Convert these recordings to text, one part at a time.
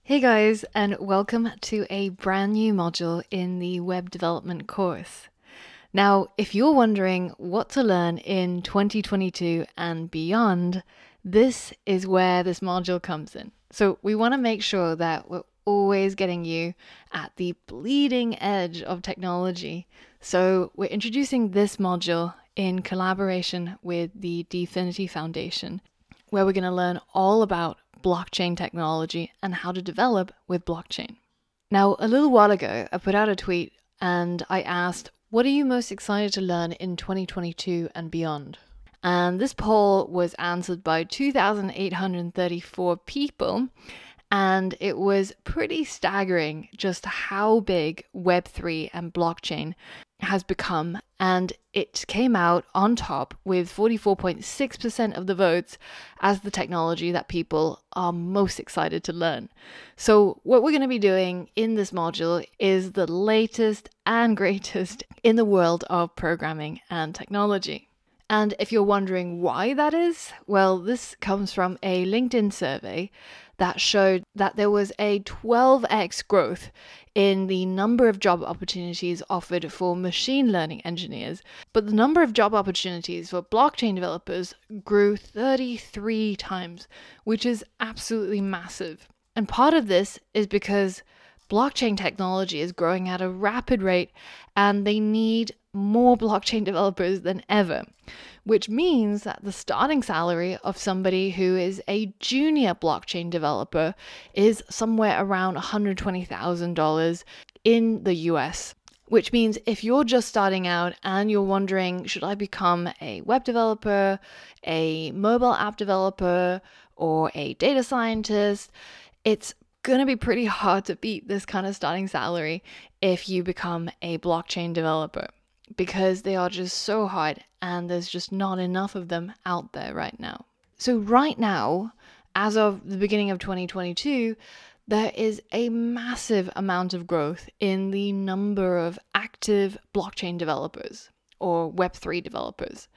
Hey guys, and welcome to a brand new module in the web development course. Now, if you're wondering what to learn in 2022 and beyond, this is where this module comes in. So we want to make sure that we're always getting you at the bleeding edge of technology. So we're introducing this module in collaboration with the Definity Foundation, where we're going to learn all about blockchain technology and how to develop with blockchain. Now, a little while ago, I put out a tweet and I asked, what are you most excited to learn in 2022 and beyond? And this poll was answered by 2,834 people, and it was pretty staggering just how big Web3 and blockchain has become, and it came out on top with 44.6% of the votes as the technology that people are most excited to learn. So what we're going to be doing in this module is the latest and greatest in the world of programming and technology. And if you're wondering why that is, well, this comes from a LinkedIn survey that showed that there was a 12x growth in the number of job opportunities offered for machine learning engineers, but the number of job opportunities for blockchain developers grew 33 times, which is absolutely massive. And part of this is because blockchain technology is growing at a rapid rate and they need more blockchain developers than ever, which means that the starting salary of somebody who is a junior blockchain developer is somewhere around $120,000 in the US. Which means if you're just starting out and you're wondering, should I become a web developer, a mobile app developer, or a data scientist, it's going to be pretty hard to beat this kind of starting salary if you become a blockchain developer, because they are just so hard and there's just not enough of them out there right now. So right now, as of the beginning of 2022, there is a massive amount of growth in the number of active blockchain developers or Web3 developers.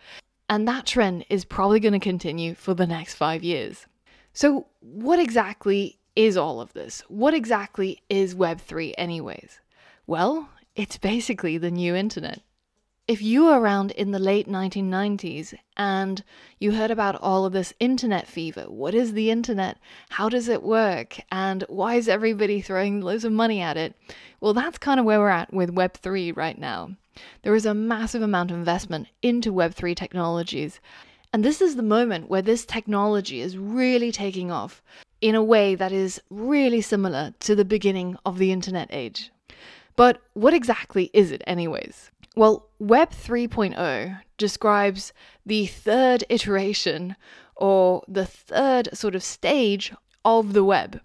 And that trend is probably going to continue for the next 5 years. So what exactly is all of this? What exactly is Web3 anyways? Well, it's basically the new internet. If you were around in the late 1990s and you heard about all of this internet fever, what is the internet? How does it work? And why is everybody throwing loads of money at it? Well, that's kind of where we're at with Web3 right now. There is a massive amount of investment into Web3 technologies. And this is the moment where this technology is really taking off in a way that is really similar to the beginning of the internet age. But what exactly is it anyways? Well, Web 3.0 describes the third iteration or the third sort of stage of the web.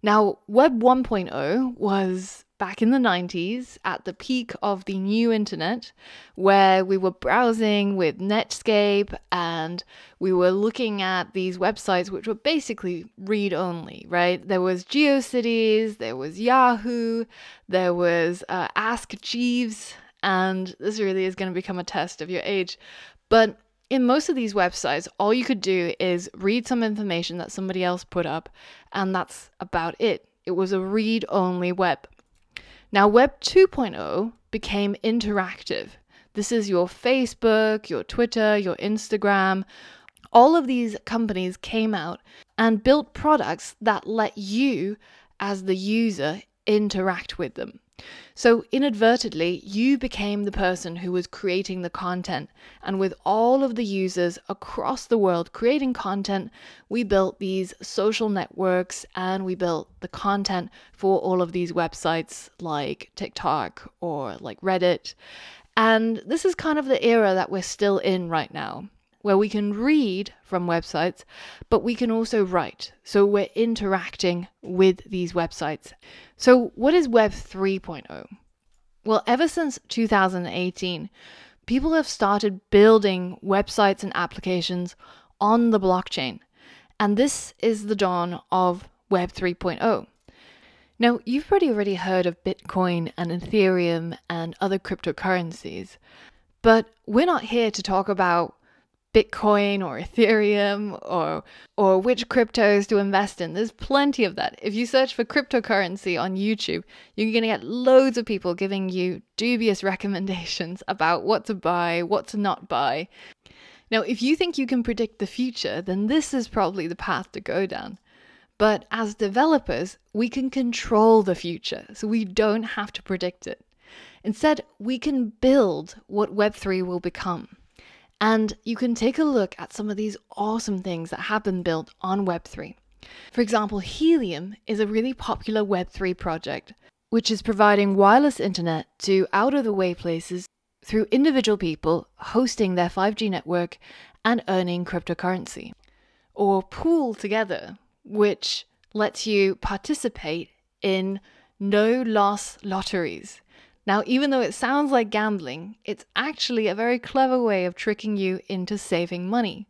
Now, Web 1.0 was back in the 90s at the peak of the new internet, where we were browsing with Netscape and we were looking at these websites which were basically read-only, right? There was GeoCities, there was Yahoo, there was Ask Jeeves, and this really is going to become a test of your age. But in most of these websites, all you could do is read some information that somebody else put up, and that's about it. It was a read-only web. Now, Web 2.0 became interactive. This is your Facebook, your Twitter, your Instagram. All of these companies came out and built products that let you, as the user, interact with them. So inadvertently, you became the person who was creating the content. And with all of the users across the world creating content, we built these social networks and we built the content for all of these websites like TikTok or like Reddit. And this is kind of the era that we're still in right now, where we can read from websites, but we can also write. So we're interacting with these websites. So what is Web 3.0? Well, ever since 2018, people have started building websites and applications on the blockchain. And this is the dawn of Web 3.0. Now, you've probably already heard of Bitcoin and Ethereum and other cryptocurrencies, but we're not here to talk about Bitcoin or Ethereum or which cryptos to invest in. There's plenty of that. If you search for cryptocurrency on YouTube, you're going to get loads of people giving you dubious recommendations about what to buy, what to not buy. Now, if you think you can predict the future, then this is probably the path to go down. But as developers, we can control the future, so we don't have to predict it. Instead, we can build what Web3 will become. And you can take a look at some of these awesome things that have been built on Web3. For example, Helium is a really popular Web3 project, which is providing wireless internet to out-of-the-way places through individual people hosting their 5G network and earning cryptocurrency. Or Pool Together, which lets you participate in no-loss lotteries. Now, even though it sounds like gambling, it's actually a very clever way of tricking you into saving money.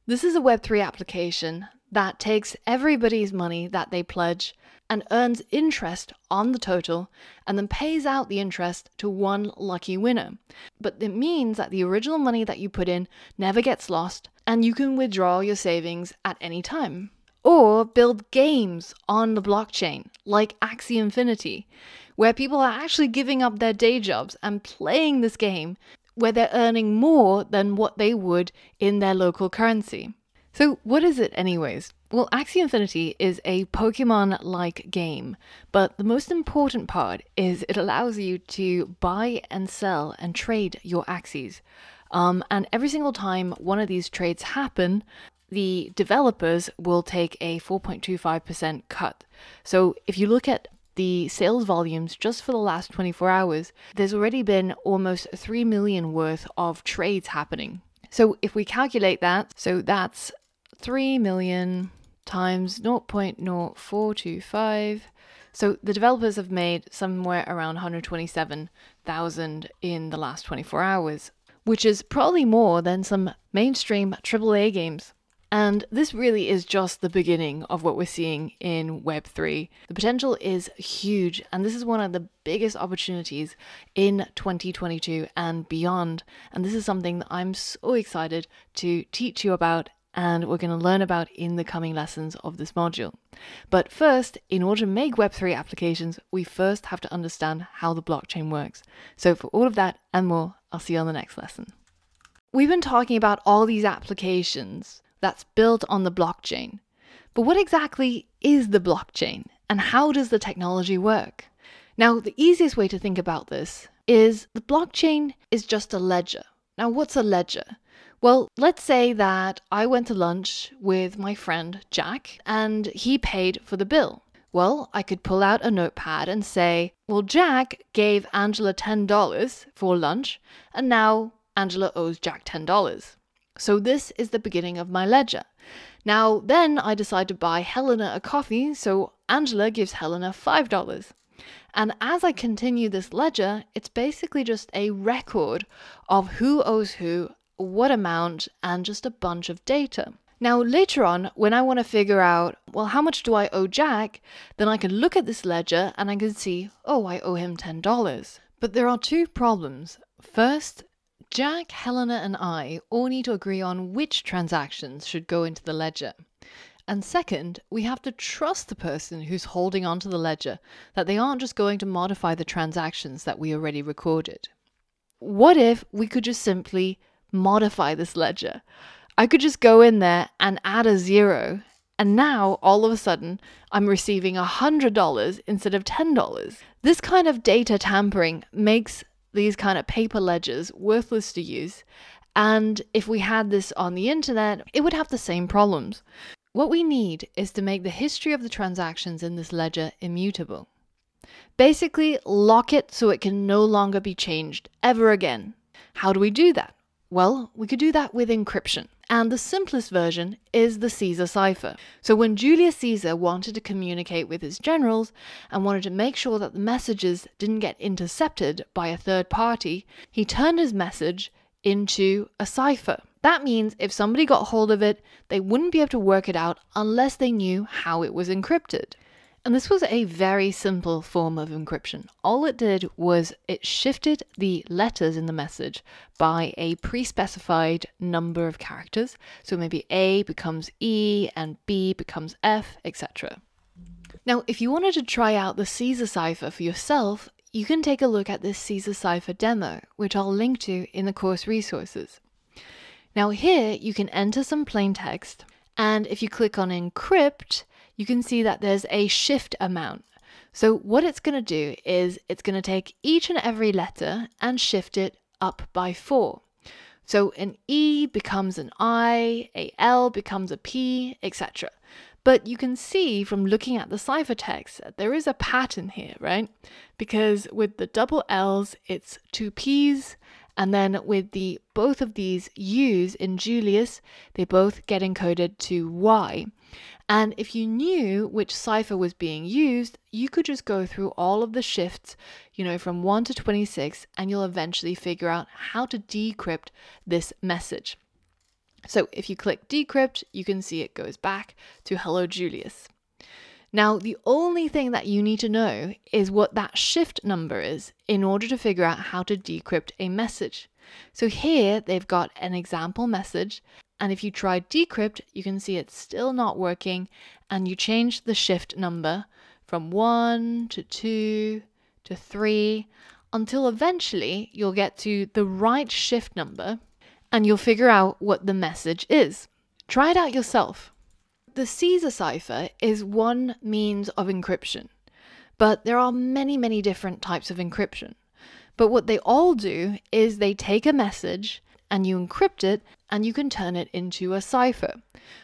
This is a Web3 application that takes everybody's money that they pledge and earns interest on the total and then pays out the interest to one lucky winner. But it means that the original money that you put in never gets lost and you can withdraw your savings at any time. Or build games on the blockchain like Axie Infinity, where people are actually giving up their day jobs and playing this game where they're earning more than what they would in their local currency. So what is it anyways? Well, Axie Infinity is a Pokemon-like game, but the most important part is it allows you to buy and sell and trade your Axies. And every single time one of these trades happen, the developers will take a 4.25% cut. So if you look at the sales volumes just for the last 24 hours, there's already been almost 3 million worth of trades happening. So if we calculate that, so that's 3 million times 0.0425. So the developers have made somewhere around 127,000 in the last 24 hours, which is probably more than some mainstream AAA games. And this really is just the beginning of what we're seeing in Web3. The potential is huge, and this is one of the biggest opportunities in 2022 and beyond. And this is something that I'm so excited to teach you about, and we're going to learn about in the coming lessons of this module. But first, in order to make Web3 applications, we first have to understand how the blockchain works. So for all of that and more, I'll see you on the next lesson. We've been talking about all these applications that's built on the blockchain. But what exactly is the blockchain and how does the technology work? Now, the easiest way to think about this is the blockchain is just a ledger. Now, what's a ledger? Well, let's say that I went to lunch with my friend Jack and he paid for the bill. Well, I could pull out a notepad and say, well, Jack gave Angela $10 for lunch and now Angela owes Jack $10. So this is the beginning of my ledger. Now, then I decide to buy Helena a coffee, so Angela gives Helena $5. And as I continue this ledger, it's basically just a record of who owes who, what amount, and just a bunch of data. Now, later on, when I want to figure out, well, how much do I owe Jack? Then I can look at this ledger and I can see, oh, I owe him $10. But there are two problems. First, Jack, Helena, and I all need to agree on which transactions should go into the ledger. And second, we have to trust the person who's holding onto the ledger, that they aren't just going to modify the transactions that we already recorded. What if we could just simply modify this ledger? I could just go in there and add a 0, and now all of a sudden I'm receiving $100 instead of $10. This kind of data tampering makes these kind of paper ledgers worthless to use, and if we had this on the internet, it would have the same problems. What we need is to make the history of the transactions in this ledger immutable. Basically, lock it so it can no longer be changed ever again. How do we do that? Well, we could do that with encryption. And the simplest version is the Caesar cipher. So when Julius Caesar wanted to communicate with his generals and wanted to make sure that the messages didn't get intercepted by a third party, he turned his message into a cipher. That means if somebody got hold of it, they wouldn't be able to work it out unless they knew how it was encrypted. And this was a very simple form of encryption. All it did was it shifted the letters in the message by a pre-specified number of characters. So maybe A becomes E and B becomes F, etc. Now, if you wanted to try out the Caesar cipher for yourself, you can take a look at this Caesar cipher demo, which I'll link to in the course resources. Now here you can enter some plain text, and if you click on encrypt, you can see that there's a shift amount. So what it's going to do is it's going to take each and every letter and shift it up by 4. So an E becomes an I, a L becomes a P, etc. But you can see from looking at the ciphertext that there is a pattern here, right? Because with the double L's, it's 2 P's, and then with the both of these U's in Julius, they both get encoded to Y. And if you knew which cipher was being used, you could just go through all of the shifts, from 1 to 26, and you'll eventually figure out how to decrypt this message. So if you click decrypt, you can see it goes back to hello Julius. Now, the only thing that you need to know is what that shift number is in order to figure out how to decrypt a message. So here they've got an example message, and if you try decrypt, you can see it's still not working, and you change the shift number from 1 to 2 to 3 until eventually you'll get to the right shift number and you'll figure out what the message is. Try it out yourself. The Caesar cipher is one means of encryption, but there are many, many different types of encryption. But what they all do is they take a message and you encrypt it and you can turn it into a cipher,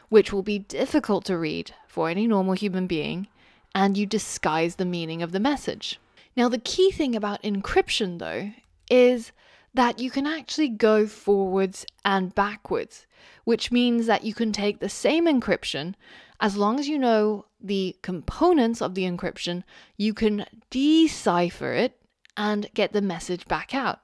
which will be difficult to read for any normal human being, and you disguise the meaning of the message. Now, the key thing about encryption, though, is that you can actually go forwards and backwards, which means that you can take the same encryption. As long as you know the components of the encryption, you can decipher it and get the message back out.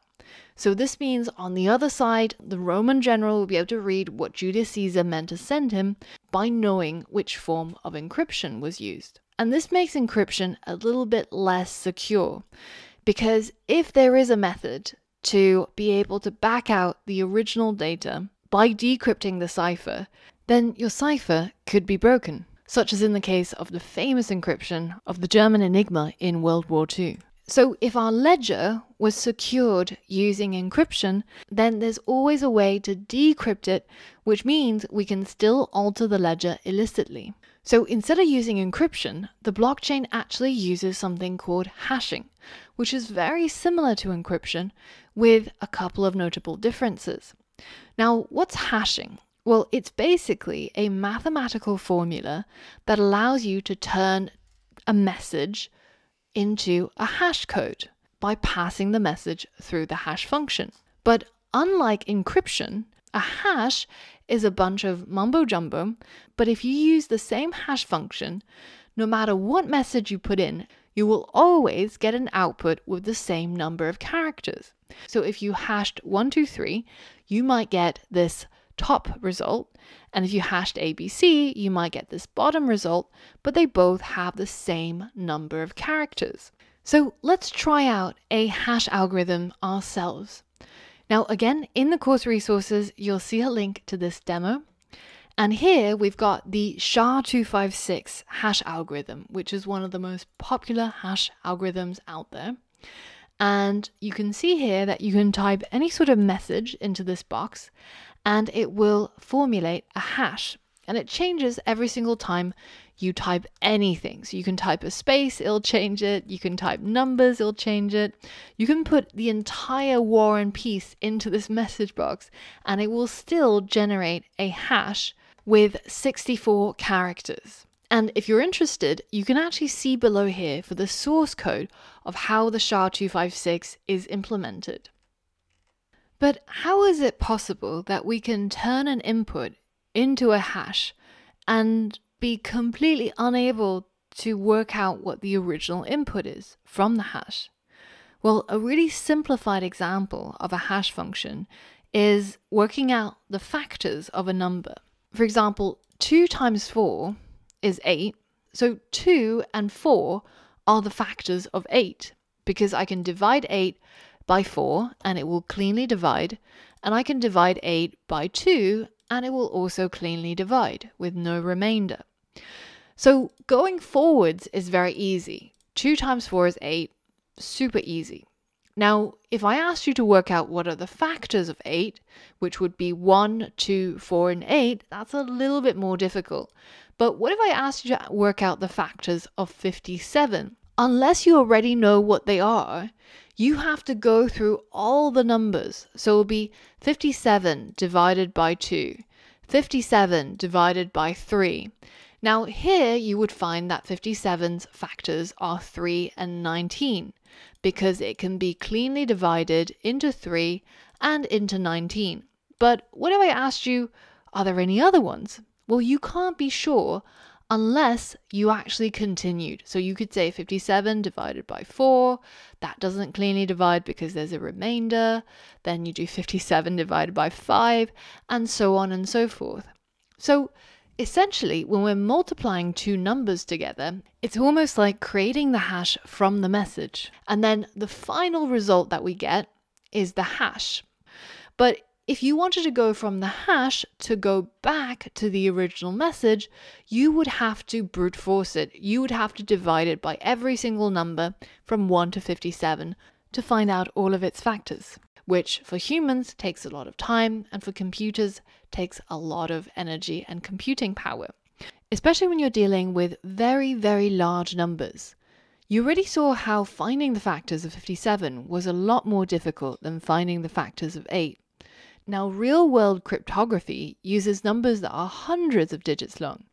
So this means on the other side, the Roman general will be able to read what Julius Caesar meant to send him by knowing which form of encryption was used. And this makes encryption a little bit less secure, because if there is a method to be able to back out the original data by decrypting the cipher, then your cipher could be broken, such as in the case of the famous encryption of the German Enigma in World War II. So if our ledger was secured using encryption, then there's always a way to decrypt it, which means we can still alter the ledger illicitly. So instead of using encryption, the blockchain actually uses something called hashing, which is very similar to encryption with a couple of notable differences. Now, what's hashing? Well, it's basically a mathematical formula that allows you to turn a message into a hash code by passing the message through the hash function. But unlike encryption, a hash is a bunch of mumbo jumbo, but if you use the same hash function, no matter what message you put in, you will always get an output with the same number of characters. So if you hashed 123, you might get this top result, and if you hashed ABC, you might get this bottom result, but they both have the same number of characters. So let's try out a hash algorithm ourselves. Now again, in the course resources, you'll see a link to this demo. And here we've got the SHA-256 hash algorithm, which is one of the most popular hash algorithms out there. And you can see here that you can type any sort of message into this box and it will formulate a hash. And it changes every single time you type anything. So you can type a space, it'll change it. You can type numbers, it'll change it. You can put the entire War and Peace into this message box and it will still generate a hash with 64 characters. And if you're interested, you can actually see below here for the source code of how the SHA-256 is implemented. But how is it possible that we can turn an input into a hash and be completely unable to work out what the original input is from the hash? Well, a really simplified example of a hash function is working out the factors of a number. For example, 2 times 4 is 8, So 2 and 4 are the factors of 8, because I can divide 8 by 4 and it will cleanly divide, and I can divide 8 by 2 and it will also cleanly divide with no remainder. So going forwards is very easy. 2 times 4 is 8, super easy. Now, if I asked you to work out what are the factors of 8, which would be 1, 2, 4, and 8, that's a little bit more difficult. But what if I asked you to work out the factors of 57? Unless you already know what they are, you have to go through all the numbers. So it will be 57 divided by 2, 57 divided by 3. Now here you would find that 57's factors are 3 and 19, because it can be cleanly divided into 3 and into 19. But what if I asked you, are there any other ones? Well, you can't be sure unless you actually continued. So you could say 57 divided by 4, that doesn't cleanly divide because there's a remainder. Then you do 57 divided by 5, and so on and so forth. So essentially, when we're multiplying two numbers together, it's almost like creating the hash from the message. And then the final result that we get is the hash. But if you wanted to go from the hash to go back to the original message, you would have to brute force it. You would have to divide it by every single number from 1 to 57 to find out all of its factors, which for humans takes a lot of time and for computers takes a lot of energy and computing power, especially when you're dealing with very, very large numbers. You already saw how finding the factors of 57 was a lot more difficult than finding the factors of 8. Now, real-world cryptography uses numbers that are hundreds of digits long.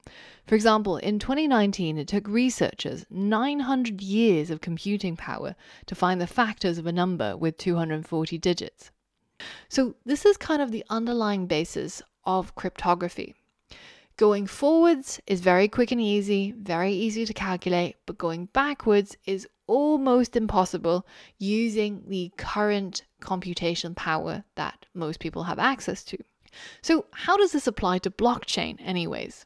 For example, in 2019, it took researchers 900 years of computing power to find the factors of a number with 240 digits. So this is kind of the underlying basis of cryptography. Going forwards is very quick and easy, very easy to calculate, but going backwards is almost impossible using the current computation power that most people have access to. So how does this apply to blockchain anyways?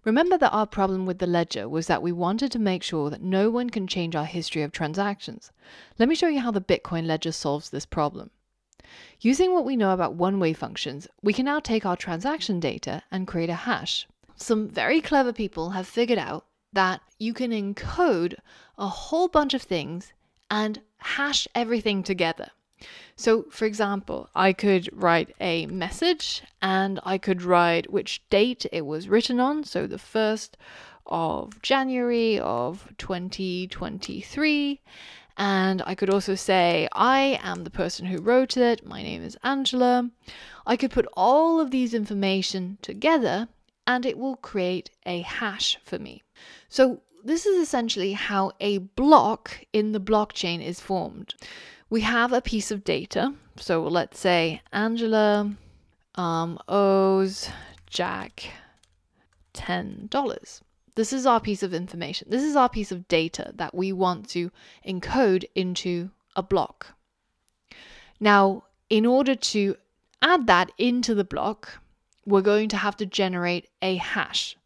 Remember that our problem with the ledger was that we wanted to make sure that no one can change our history of transactions. Let me show you how the Bitcoin ledger solves this problem. Using what we know about one-way functions, we can now take our transaction data and create a hash. Some very clever people have figured out that you can encode a whole bunch of things and hash everything together. So, for example, I could write a message and I could write which date it was written on, so the 1st of January of 2023. And I could also say, I am the person who wrote it, my name is Angela. I could put all of these information together and it will create a hash for me. So this is essentially how a block in the blockchain is formed. We have a piece of data. So let's say Angela owes Jack $10. This is our piece of information. This is our piece of data that we want to encode into a block. Now, in order to add that into the block, we're going to have to generate a hash.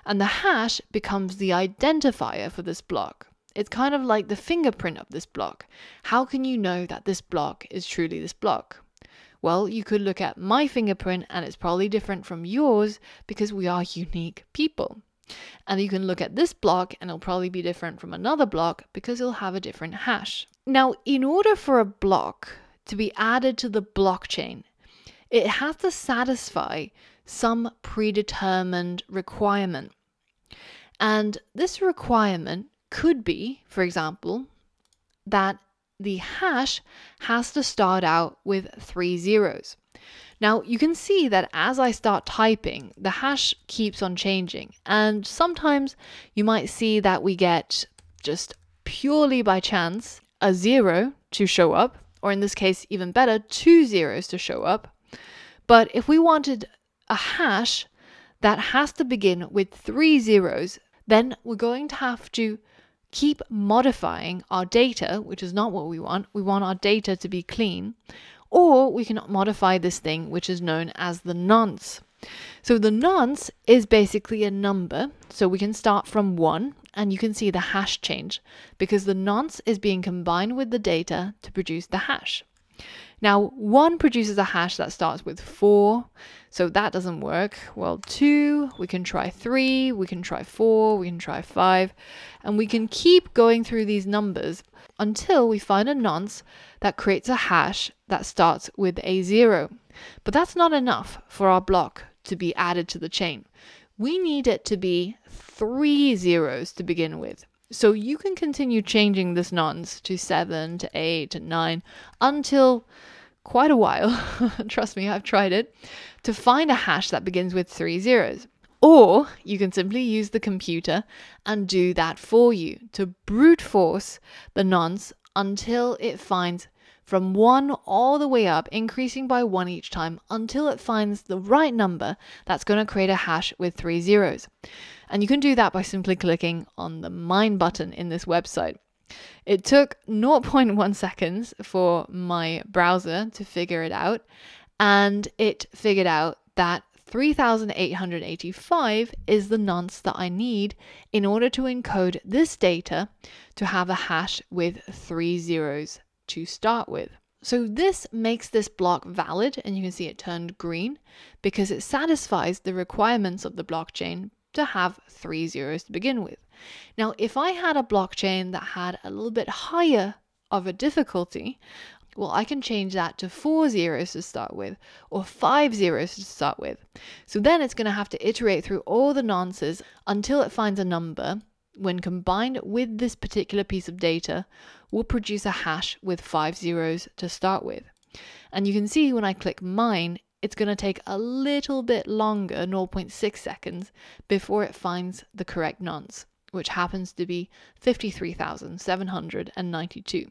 And the hash becomes the identifier for this block. It's kind of like the fingerprint of this block. How can you know that this block is truly this block? Well, you could look at my fingerprint and it's probably different from yours because we are unique people. And you can look at this block and it'll probably be different from another block because it'll have a different hash. Now, in order for a block to be added to the blockchain, it has to satisfy some predetermined requirement. And this requirement could be, for example, that the hash has to start out with 3 zeros. Now, you can see that as I start typing, the hash keeps on changing. And sometimes you might see that we get, just purely by chance, a 0 to show up, or in this case, even better, 2 zeros to show up. But if we wanted a hash that has to begin with 3 zeros, then we're going to have to keep modifying our data, which is not what we want. We want our data to be clean. Or we can modify this thing which is known as the nonce. So the nonce is basically a number. So we can start from 1 and you can see the hash change because the nonce is being combined with the data to produce the hash. Now 1 produces a hash that starts with 4, so that doesn't work. Well, 2, we can try 3, we can try 4, we can try 5, and we can keep going through these numbers until we find a nonce that creates a hash that starts with a 0. But that's not enough for our block to be added to the chain. We need it to be 3 zeros to begin with. So you can continue changing this nonce to 7, to 8, to 9 until quite a while, trust me, I've tried it, to find a hash that begins with 3 zeros. Or you can simply use the computer and do that for you to brute force the nonce until it finds from 1 all the way up, increasing by 1 each time until it finds the right number that's going to create a hash with 3 zeros. And you can do that by simply clicking on the mine button in this website. It took 0.1 seconds for my browser to figure it out, and it figured out that 3,885 is the nonce that I need in order to encode this data to have a hash with 3 zeros to start with. So this makes this block valid, and you can see it turned green because it satisfies the requirements of the blockchain to have 3 zeros to begin with. Now, if I had a blockchain that had a little bit higher of a difficulty, well, I can change that to 4 zeros to start with, or 5 zeros to start with. So then it's going to have to iterate through all the nonces until it finds a number, when combined with this particular piece of data, will produce a hash with 5 zeros to start with. And you can see when I click mine, it's going to take a little bit longer, 0.6 seconds, before it finds the correct nonce, which happens to be 53,792.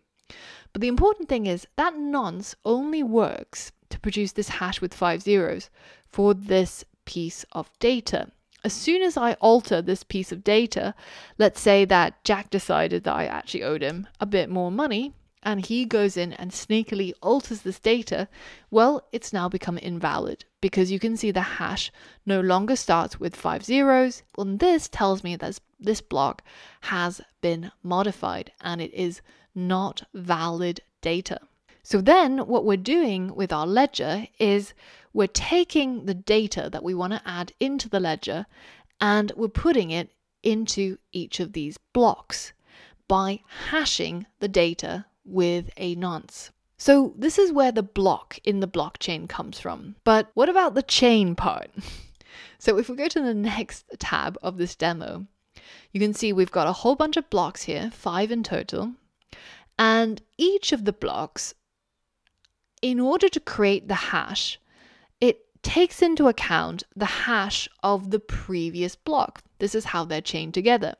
But the important thing is that nonce only works to produce this hash with 5 zeros for this piece of data. As soon as I alter this piece of data, let's say that Jack decided that I actually owed him a bit more money, and he goes in and sneakily alters this data, well, it's now become invalid because you can see the hash no longer starts with 5 zeros. And this tells me that this block has been modified and it is not valid data. So then what we're doing with our ledger is we're taking the data that we want to add into the ledger and we're putting it into each of these blocks by hashing the data with a nonce. So this is where the block in the blockchain comes from. But what about the chain part? So if we go to the next tab of this demo, you can see we've got a whole bunch of blocks here, 5 in total. And each of the blocks, in order to create the hash, it takes into account the hash of the previous block. This is how they're chained together.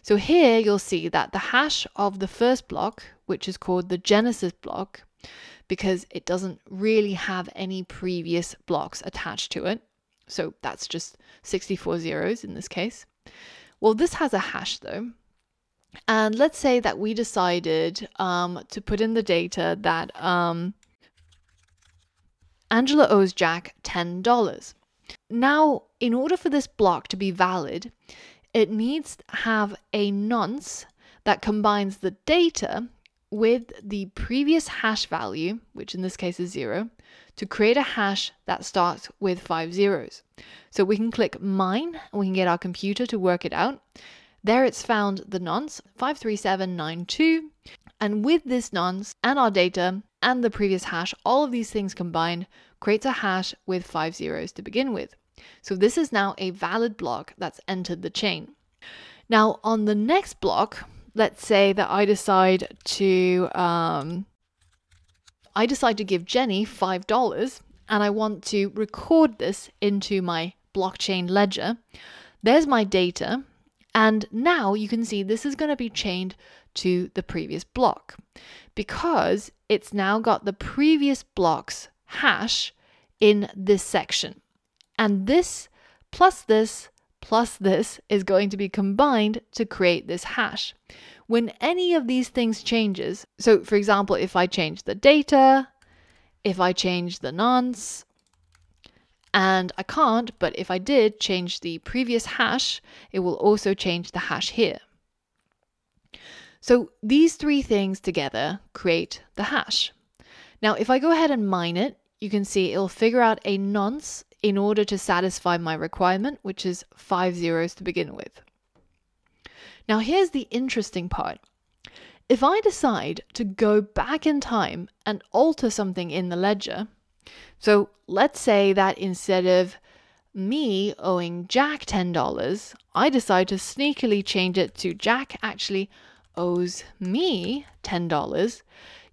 So here you'll see that the hash of the first block, which is called the Genesis block, because it doesn't really have any previous blocks attached to it. So that's just 64 zeros in this case. Well, this has a hash though. And let's say that we decided to put in the data that Angela owes Jack $10. Now, in order for this block to be valid, it needs to have a nonce that combines the data with the previous hash value, which in this case is 0, to create a hash that starts with 5 zeros. So we can click mine and we can get our computer to work it out. There it's found the nonce 53792, and with this nonce and our data and the previous hash, all of these things combined creates a hash with 5 zeros to begin with. So this is now a valid block that's entered the chain. Now on the next block, let's say that I decide to give Jenny $5 and I want to record this into my blockchain ledger. There's my data. And now you can see this is going to be chained to the previous block because it's now got the previous block's hash in this section. And this plus this plus this is going to be combined to create this hash. When any of these things changes, so for example, if I change the data, if I change the nonce, And I can't, but if I did change the previous hash, it will also change the hash here. So these three things together create the hash. Now, if I go ahead and mine it, you can see it'll figure out a nonce in order to satisfy my requirement, which is 5 zeros to begin with. Now, here's the interesting part. If I decide to go back in time and alter something in the ledger, so let's say that instead of me owing Jack $10, I decide to sneakily change it to Jack actually owes me $10,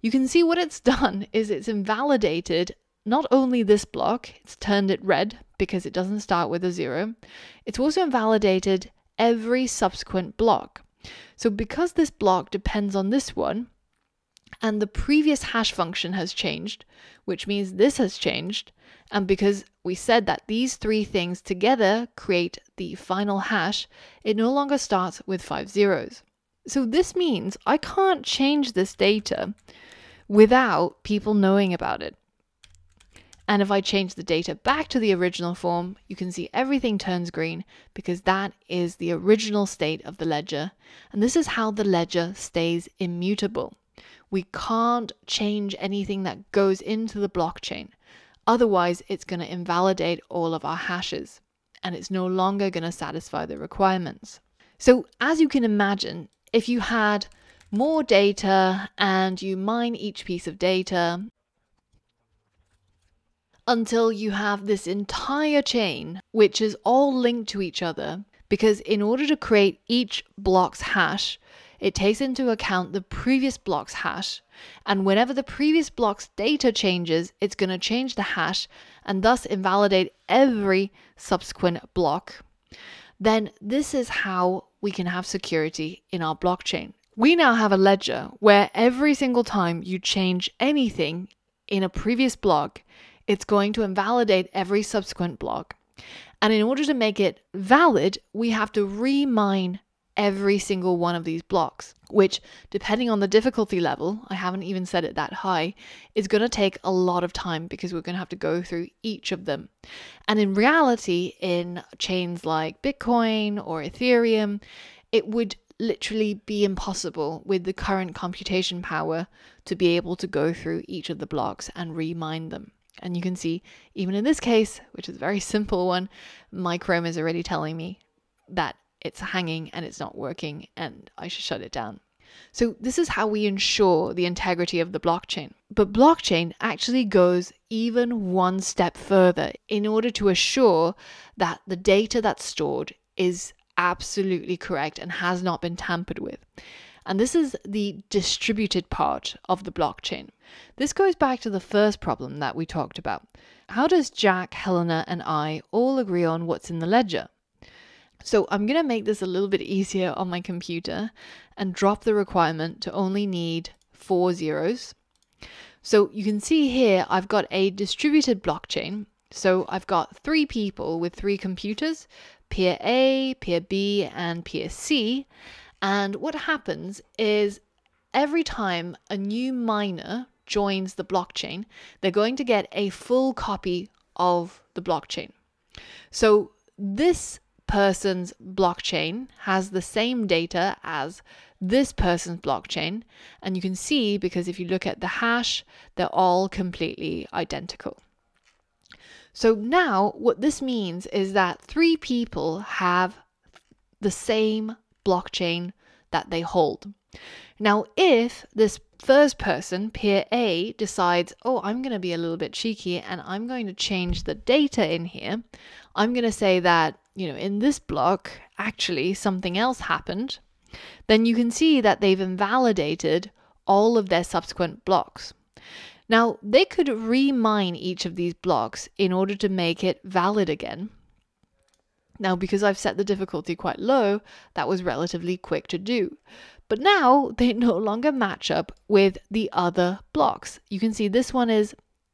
you can see what it's done is it's invalidated not only this block, it's turned it red because it doesn't start with a 0, it's also invalidated every subsequent block. So because this block depends on this one, and the previous hash function has changed, which means this has changed, and because we said that these three things together create the final hash, it no longer starts with 5 zeros. So this means I can't change this data without people knowing about it. And if I change the data back to the original form, you can see everything turns green because that is the original state of the ledger. And this is how the ledger stays immutable. We can't change anything that goes into the blockchain. Otherwise, it's going to invalidate all of our hashes and it's no longer going to satisfy the requirements. So as you can imagine, if you had more data and you mine each piece of data until you have this entire chain, which is all linked to each other, because in order to create each block's hash, it takes into account the previous block's hash. And whenever the previous block's data changes, it's going to change the hash and thus invalidate every subsequent block. Then this is how we can have security in our blockchain. We now have a ledger where every single time you change anything in a previous block, it's going to invalidate every subsequent block. And in order to make it valid, we have to remine every single one of these blocks, which, depending on the difficulty level, I haven't even set it that high, is going to take a lot of time because we're going to have to go through each of them. And in reality, in chains like Bitcoin or Ethereum, it would literally be impossible with the current computation power to be able to go through each of the blocks and remine them. And you can see, even in this case, which is a very simple one, my Chrome is already telling me that it's hanging and it's not working and I should shut it down. So this is how we ensure the integrity of the blockchain. But blockchain actually goes even one step further in order to assure that the data that's stored is absolutely correct and has not been tampered with. And this is the distributed part of the blockchain. This goes back to the first problem that we talked about. How does Jack, Helena, and I all agree on what's in the ledger? So I'm going to make this a little bit easier on my computer and drop the requirement to only need 4 zeros. So you can see here I've got a distributed blockchain. So I've got 3 people with 3 computers, peer A, peer B, and peer C. And what happens is every time a new miner joins the blockchain, they're going to get a full copy of the blockchain. So this person's blockchain has the same data as this person's blockchain. And you can see, because if you look at the hash, they're all completely identical. So now what this means is that 3 people have the same blockchain that they hold. Now, if this first person, peer A, decides, oh, I'm going to be a little bit cheeky and I'm going to change the data in here, I'm going to say that, in this block, actually something else happened, then you can see that they've invalidated all of their subsequent blocks. Now, they could remine each of these blocks in order to make it valid again. Now, because I've set the difficulty quite low, that was relatively quick to do. But now they no longer match up with the other blocks. You can see this one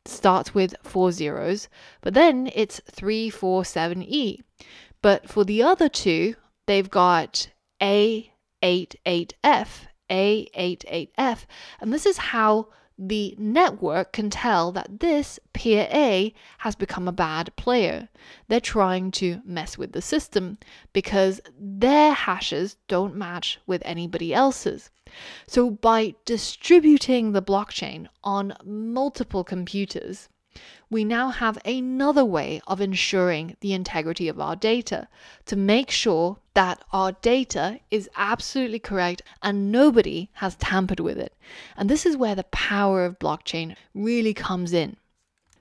starts with 4 zeros, but then it's 347E. But for the other 2, they've got A88F, A88F, and this is how the network can tell that this peer A has become a bad player. They're trying to mess with the system because their hashes don't match with anybody else's. So by distributing the blockchain on multiple computers, we now have another way of ensuring the integrity of our data to make sure that our data is absolutely correct and nobody has tampered with it. And this is where the power of blockchain really comes in,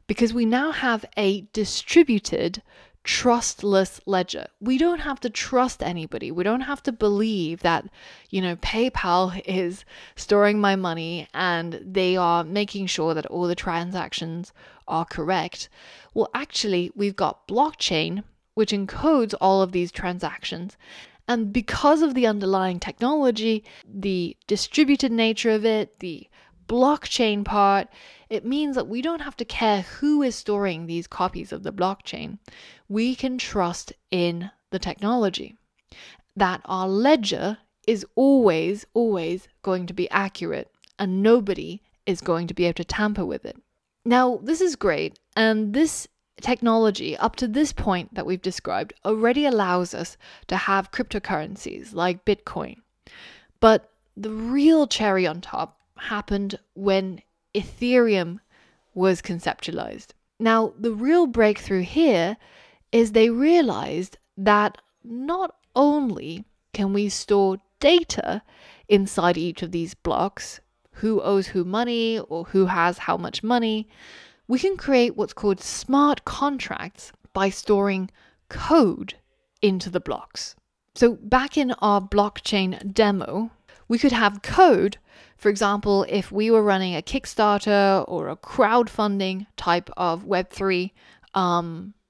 because we now have a distributed, trustless ledger. We don't have to trust anybody. We don't have to believe that, PayPal is storing my money and they are making sure that all the transactions are correct. Well, actually, we've got blockchain, which encodes all of these transactions. And because of the underlying technology, the distributed nature of it, the blockchain part, it means that we don't have to care who is storing these copies of the blockchain. We can trust in the technology, that our ledger is always going to be accurate and nobody is going to be able to tamper with it. Now, this is great, and this technology up to this point that we've described already allows us to have cryptocurrencies like Bitcoin. But the real cherry on top happened when Ethereum was conceptualized. Now, the real breakthrough here is they realized that not only can we store data inside each of these blocks, who owes who money or who has how much money, we can create what's called smart contracts by storing code into the blocks. So back in our blockchain demo, we could have code. For example, if we were running a Kickstarter or a crowdfunding type of Web3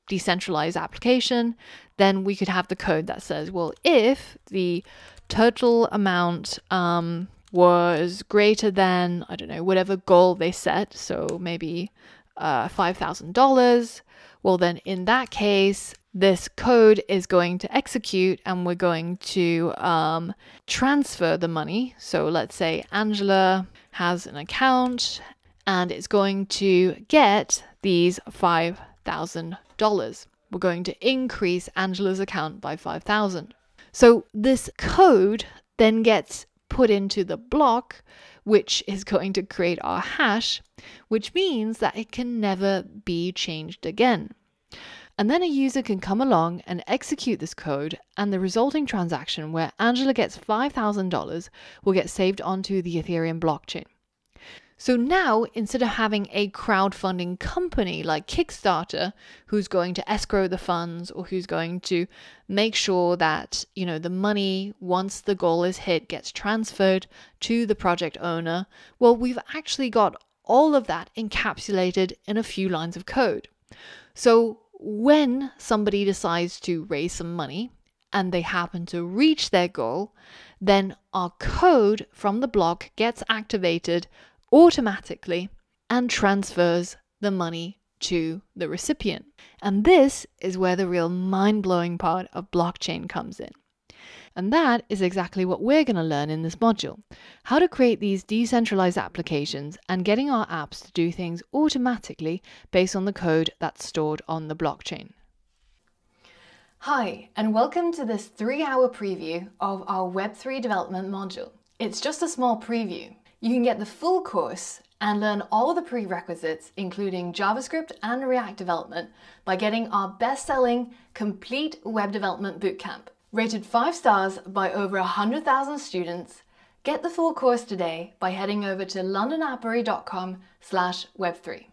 decentralized application, then we could have the code that says, well, if the total amount was greater than, I don't know, whatever goal they set, so maybe $5,000, well, then in that case, this code is going to execute and we're going to transfer the money. So let's say Angela has an account and it's going to get these $5,000. We're going to increase Angela's account by 5,000. So this code then gets put into the block, which is going to create our hash, which means that it can never be changed again. And then a user can come along and execute this code, and the resulting transaction where Angela gets $5,000 will get saved onto the Ethereum blockchain. So now, instead of having a crowdfunding company like Kickstarter, who's going to escrow the funds or who's going to make sure that, the money, once the goal is hit, gets transferred to the project owner, well, we've actually got all of that encapsulated in a few lines of code. So when somebody decides to raise some money and they happen to reach their goal, then our code from the block gets activated automatically and transfers the money to the recipient. And this is where the real mind-blowing part of blockchain comes in. And that is exactly what we're going to learn in this module: how to create these decentralized applications and getting our apps to do things automatically based on the code that's stored on the blockchain. Hi, and welcome to this 3-hour preview of our Web3 development module. It's just a small preview. You can get the full course and learn all the prerequisites, including JavaScript and React development, by getting our best-selling Complete Web Development Bootcamp. Rated 5 stars by over 100,000 students. Get the full course today by heading over to londonappery.com/web3.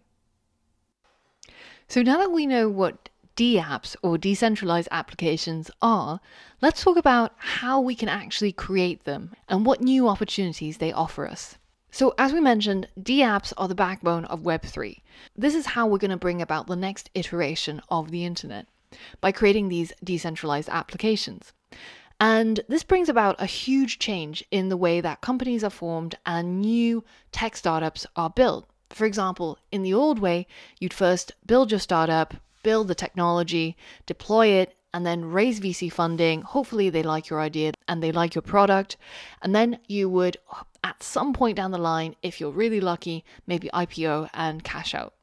So now that we know what DApps or decentralized applications are, let's talk about how we can actually create them and what new opportunities they offer us. So as we mentioned, DApps are the backbone of Web3. This is how we're going to bring about the next iteration of the internet, by creating these decentralized applications. And this brings about a huge change in the way that companies are formed and new tech startups are built. For example, in the old way, you'd first build your startup, build the technology, deploy it, and then raise VC funding. Hopefully they like your idea and they like your product. And then you would, at some point down the line, if you're really lucky, maybe IPO and cash out.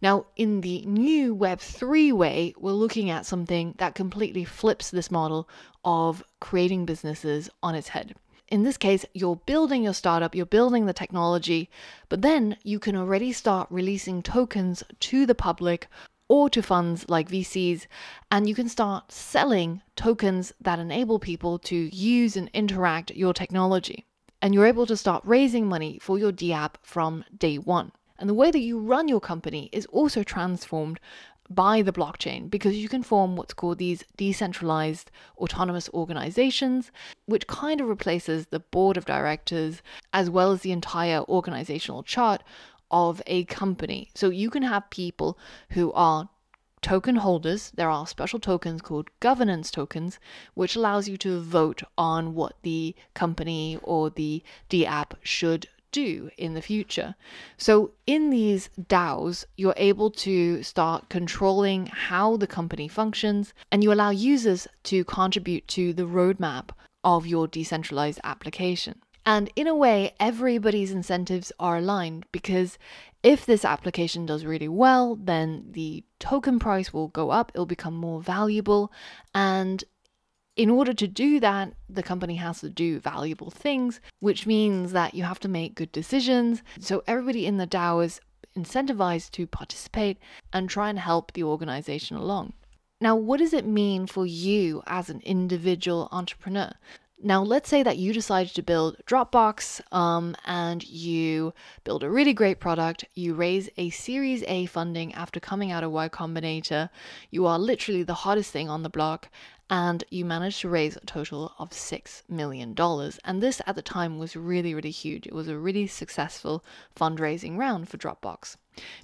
Now, in the new Web3 way, we're looking at something that completely flips this model of creating businesses on its head. In this case, you're building your startup, you're building the technology, but then you can already start releasing tokens to the public or to funds like VCs, and you can start selling tokens that enable people to use and interact your technology. And you're able to start raising money for your DApp from day one. And the way that you run your company is also transformed by the blockchain, because you can form what's called these decentralized autonomous organizations, which kind of replaces the board of directors as well as the entire organizational chart of a company. So you can have people who are token holders. There are special tokens called governance tokens, which allows you to vote on what the company or the DApp should do in the future. So in these DAOs, you're able to start controlling how the company functions, and you allow users to contribute to the roadmap of your decentralized application. And in a way, everybody's incentives are aligned, because if this application does really well, then the token price will go up, it'll become more valuable, and in order to do that, the company has to do valuable things, which means that you have to make good decisions. So everybody in the DAO is incentivized to participate and try and help the organization along. Now, what does it mean for you as an individual entrepreneur? Now, let's say that you decided to build Dropbox and you build a really great product. You raise a Series A funding after coming out of Y Combinator. You are literally the hottest thing on the block, and you managed to raise a total of $6 million. And this at the time was really, really huge. It was a really successful fundraising round for Dropbox.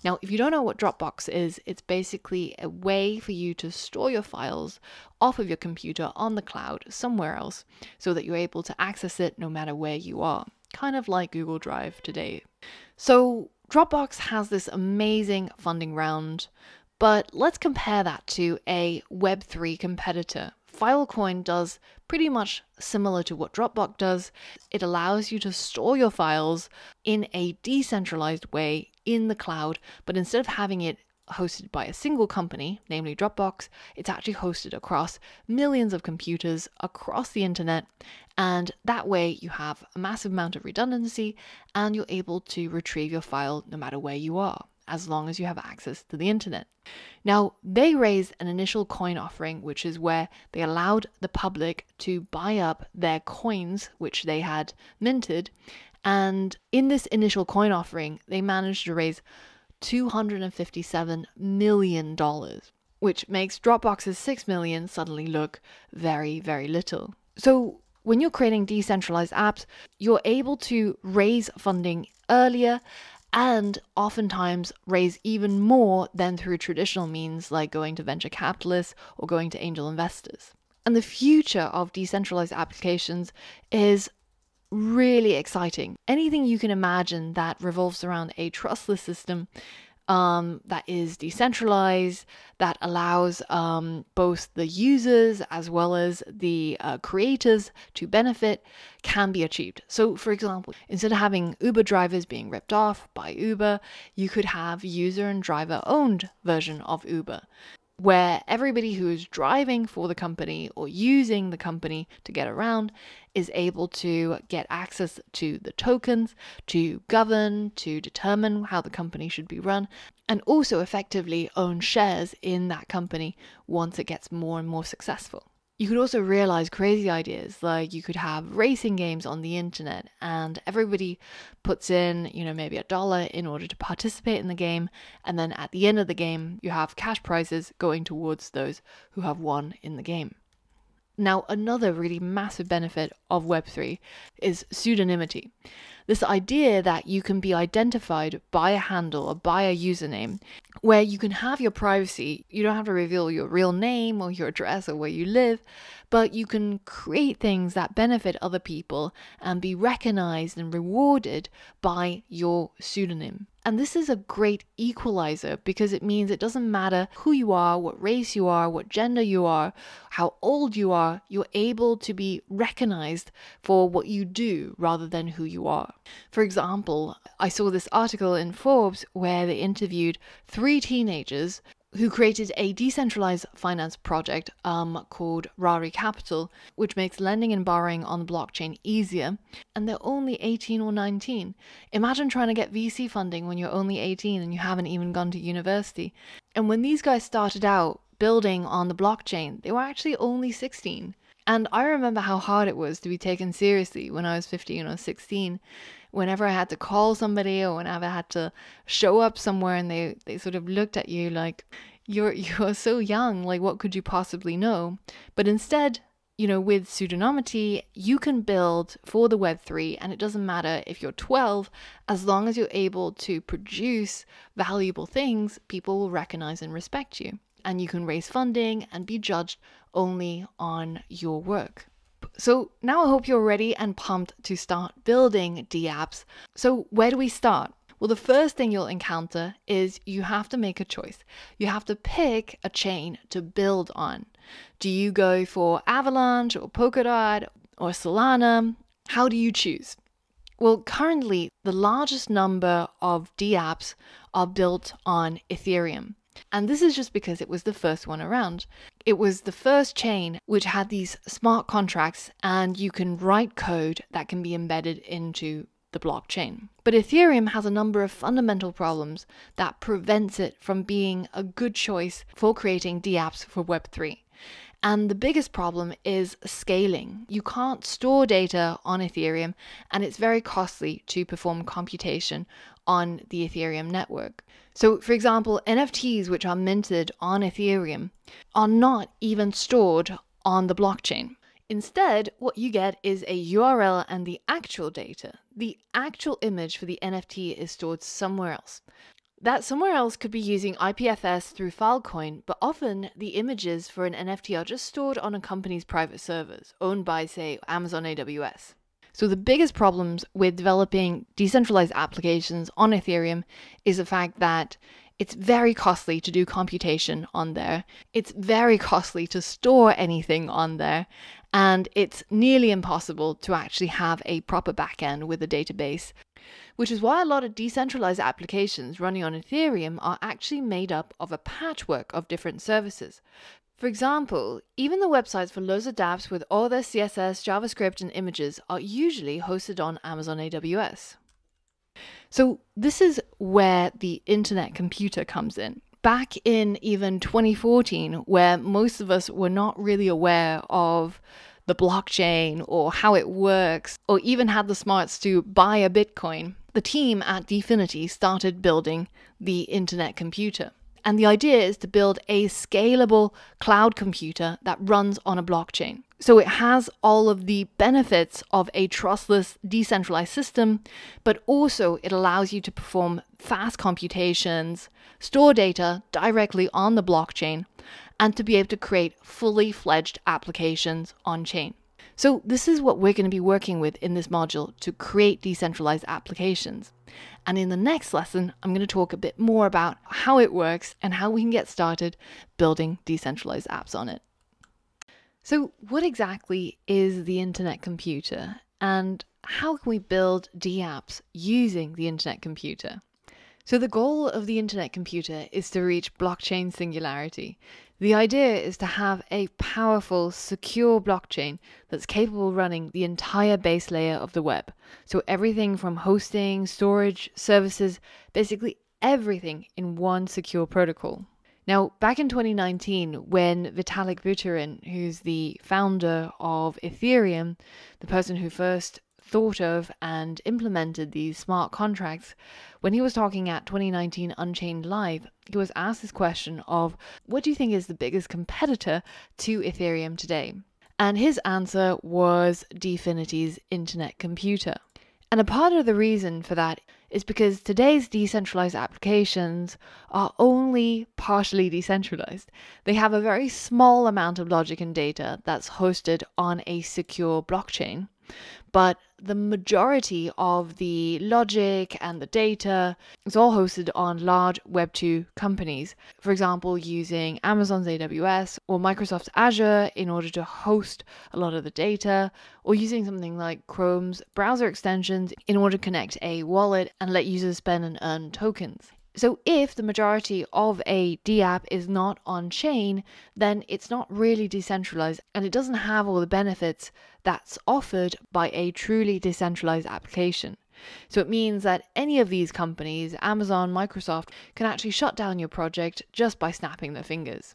Now, if you don't know what Dropbox is, it's basically a way for you to store your files off of your computer on the cloud somewhere else so that you're able to access it no matter where you are, kind of like Google Drive today. So Dropbox has this amazing funding round, but let's compare that to a Web3 competitor. Filecoin does pretty much similar to what Dropbox does. It allows you to store your files in a decentralized way in the cloud, but instead of having it hosted by a single company, namely Dropbox, it's actually hosted across millions of computers across the internet. And that way you have a massive amount of redundancy and you're able to retrieve your file no matter where you are, as long as you have access to the internet. Now, they raised an initial coin offering, which is where they allowed the public to buy up their coins, which they had minted. And in this initial coin offering, they managed to raise $257 million, which makes Dropbox's $6 million suddenly look very, very little. So when you're creating decentralized apps, you're able to raise funding earlier and oftentimes raise even more than through traditional means like going to venture capitalists or going to angel investors. And the future of decentralized applications is really exciting. Anything you can imagine that revolves around a trustless system that is decentralized, that allows both the users as well as the creators to benefit, can be achieved. So, for example, instead of having Uber drivers being ripped off by Uber, you could have user and driver owned version of Uber, where everybody who is driving for the company or using the company to get around is able to get access to the tokens, to govern, to determine how the company should be run, and also effectively own shares in that company once it gets more and more successful. You could also realize crazy ideas, like you could have racing games on the internet and everybody puts in, maybe $1 in order to participate in the game. And then at the end of the game, you have cash prizes going towards those who have won in the game. Now, another really massive benefit of Web3 is pseudonymity. This idea that you can be identified by a handle or by a username, where you can have your privacy. You don't have to reveal your real name or your address or where you live, but you can create things that benefit other people and be recognized and rewarded by your pseudonym. And this is a great equalizer because it means it doesn't matter who you are, what race you are, what gender you are, how old you are, you're able to be recognized for what you do rather than who you are. For example, I saw this article in Forbes where they interviewed 3 teenagers who created a decentralized finance project called Rari Capital, which makes lending and borrowing on the blockchain easier, and they're only 18 or 19. Imagine trying to get VC funding when you're only 18 and you haven't even gone to university. And when these guys started out building on the blockchain, they were actually only 16. And I remember how hard it was to be taken seriously when I was 15 or 16. Whenever I had to call somebody or whenever I had to show up somewhere and they sort of looked at you like, you're so young, like what could you possibly know? But instead, with pseudonymity, you can build for the Web3, and it doesn't matter if you're 12, as long as you're able to produce valuable things, people will recognize and respect you. And you can raise funding and be judged only on your work. So now I hope you're ready and pumped to start building dApps. So where do we start? Well, the first thing you'll encounter is you have to make a choice. You have to pick a chain to build on. Do you go for Avalanche or Polkadot or Solana? How do you choose? Well, currently, the largest number of dApps are built on Ethereum. And this is just because it was the first one around. It was the first chain which had these smart contracts, and you can write code that can be embedded into the blockchain. But Ethereum has a number of fundamental problems that prevents it from being a good choice for creating dApps for Web3. And the biggest problem is scaling. You can't store data on Ethereum, and it's very costly to perform computation on the Ethereum network. So, for example, NFTs which are minted on Ethereum are not even stored on the blockchain. Instead, what you get is a URL and the actual data. The actual image for the NFT is stored somewhere else. That somewhere else could be using IPFS through Filecoin, but often the images for an NFT are just stored on a company's private servers, owned by, say, Amazon AWS. So the biggest problems with developing decentralized applications on Ethereum is the fact that it's very costly to do computation on there. It's very costly to store anything on there. And it's nearly impossible to actually have a proper backend with a database, which is why a lot of decentralized applications running on Ethereum are actually made up of a patchwork of different services. For example, even the websites for loads of dApps with all their CSS, JavaScript, and images are usually hosted on Amazon AWS. So this is where the internet computer comes in. Back in even 2014, where most of us were not really aware of the blockchain or how it works, or even had the smarts to buy a Bitcoin, the team at Definity started building the internet computer. And the idea is to build a scalable cloud computer that runs on a blockchain. So it has all of the benefits of a trustless, decentralized system, but also it allows you to perform fast computations, store data directly on the blockchain, and to be able to create fully fledged applications on-chain. So this is what we're going to be working with in this module to create decentralized applications. And in the next lesson, I'm going to talk a bit more about how it works and how we can get started building decentralized apps on it. So what exactly is the internet computer, and how can we build dApps using the internet computer? So the goal of the internet computer is to reach blockchain singularity. The idea is to have a powerful, secure blockchain that's capable of running the entire base layer of the web. So everything from hosting, storage, services, basically everything in one secure protocol. Now, back in 2019, when Vitalik Buterin, who's the founder of Ethereum, the person who first thought of and implemented these smart contracts, when he was talking at 2019 Unchained Live, he was asked this question of, what do you think is the biggest competitor to Ethereum today? And his answer was Definity's internet computer. And a part of the reason for that is because today's decentralized applications are only partially decentralized. They have a very small amount of logic and data that's hosted on a secure blockchain, but the majority of the logic and the data is all hosted on large Web2 companies. For example, using Amazon's AWS or Microsoft's Azure in order to host a lot of the data, or using something like Chrome's browser extensions in order to connect a wallet and let users spend and earn tokens. So if the majority of a DApp is not on-chain, then it's not really decentralized and it doesn't have all the benefits that's offered by a truly decentralized application. So it means that any of these companies, Amazon, Microsoft, can actually shut down your project just by snapping their fingers.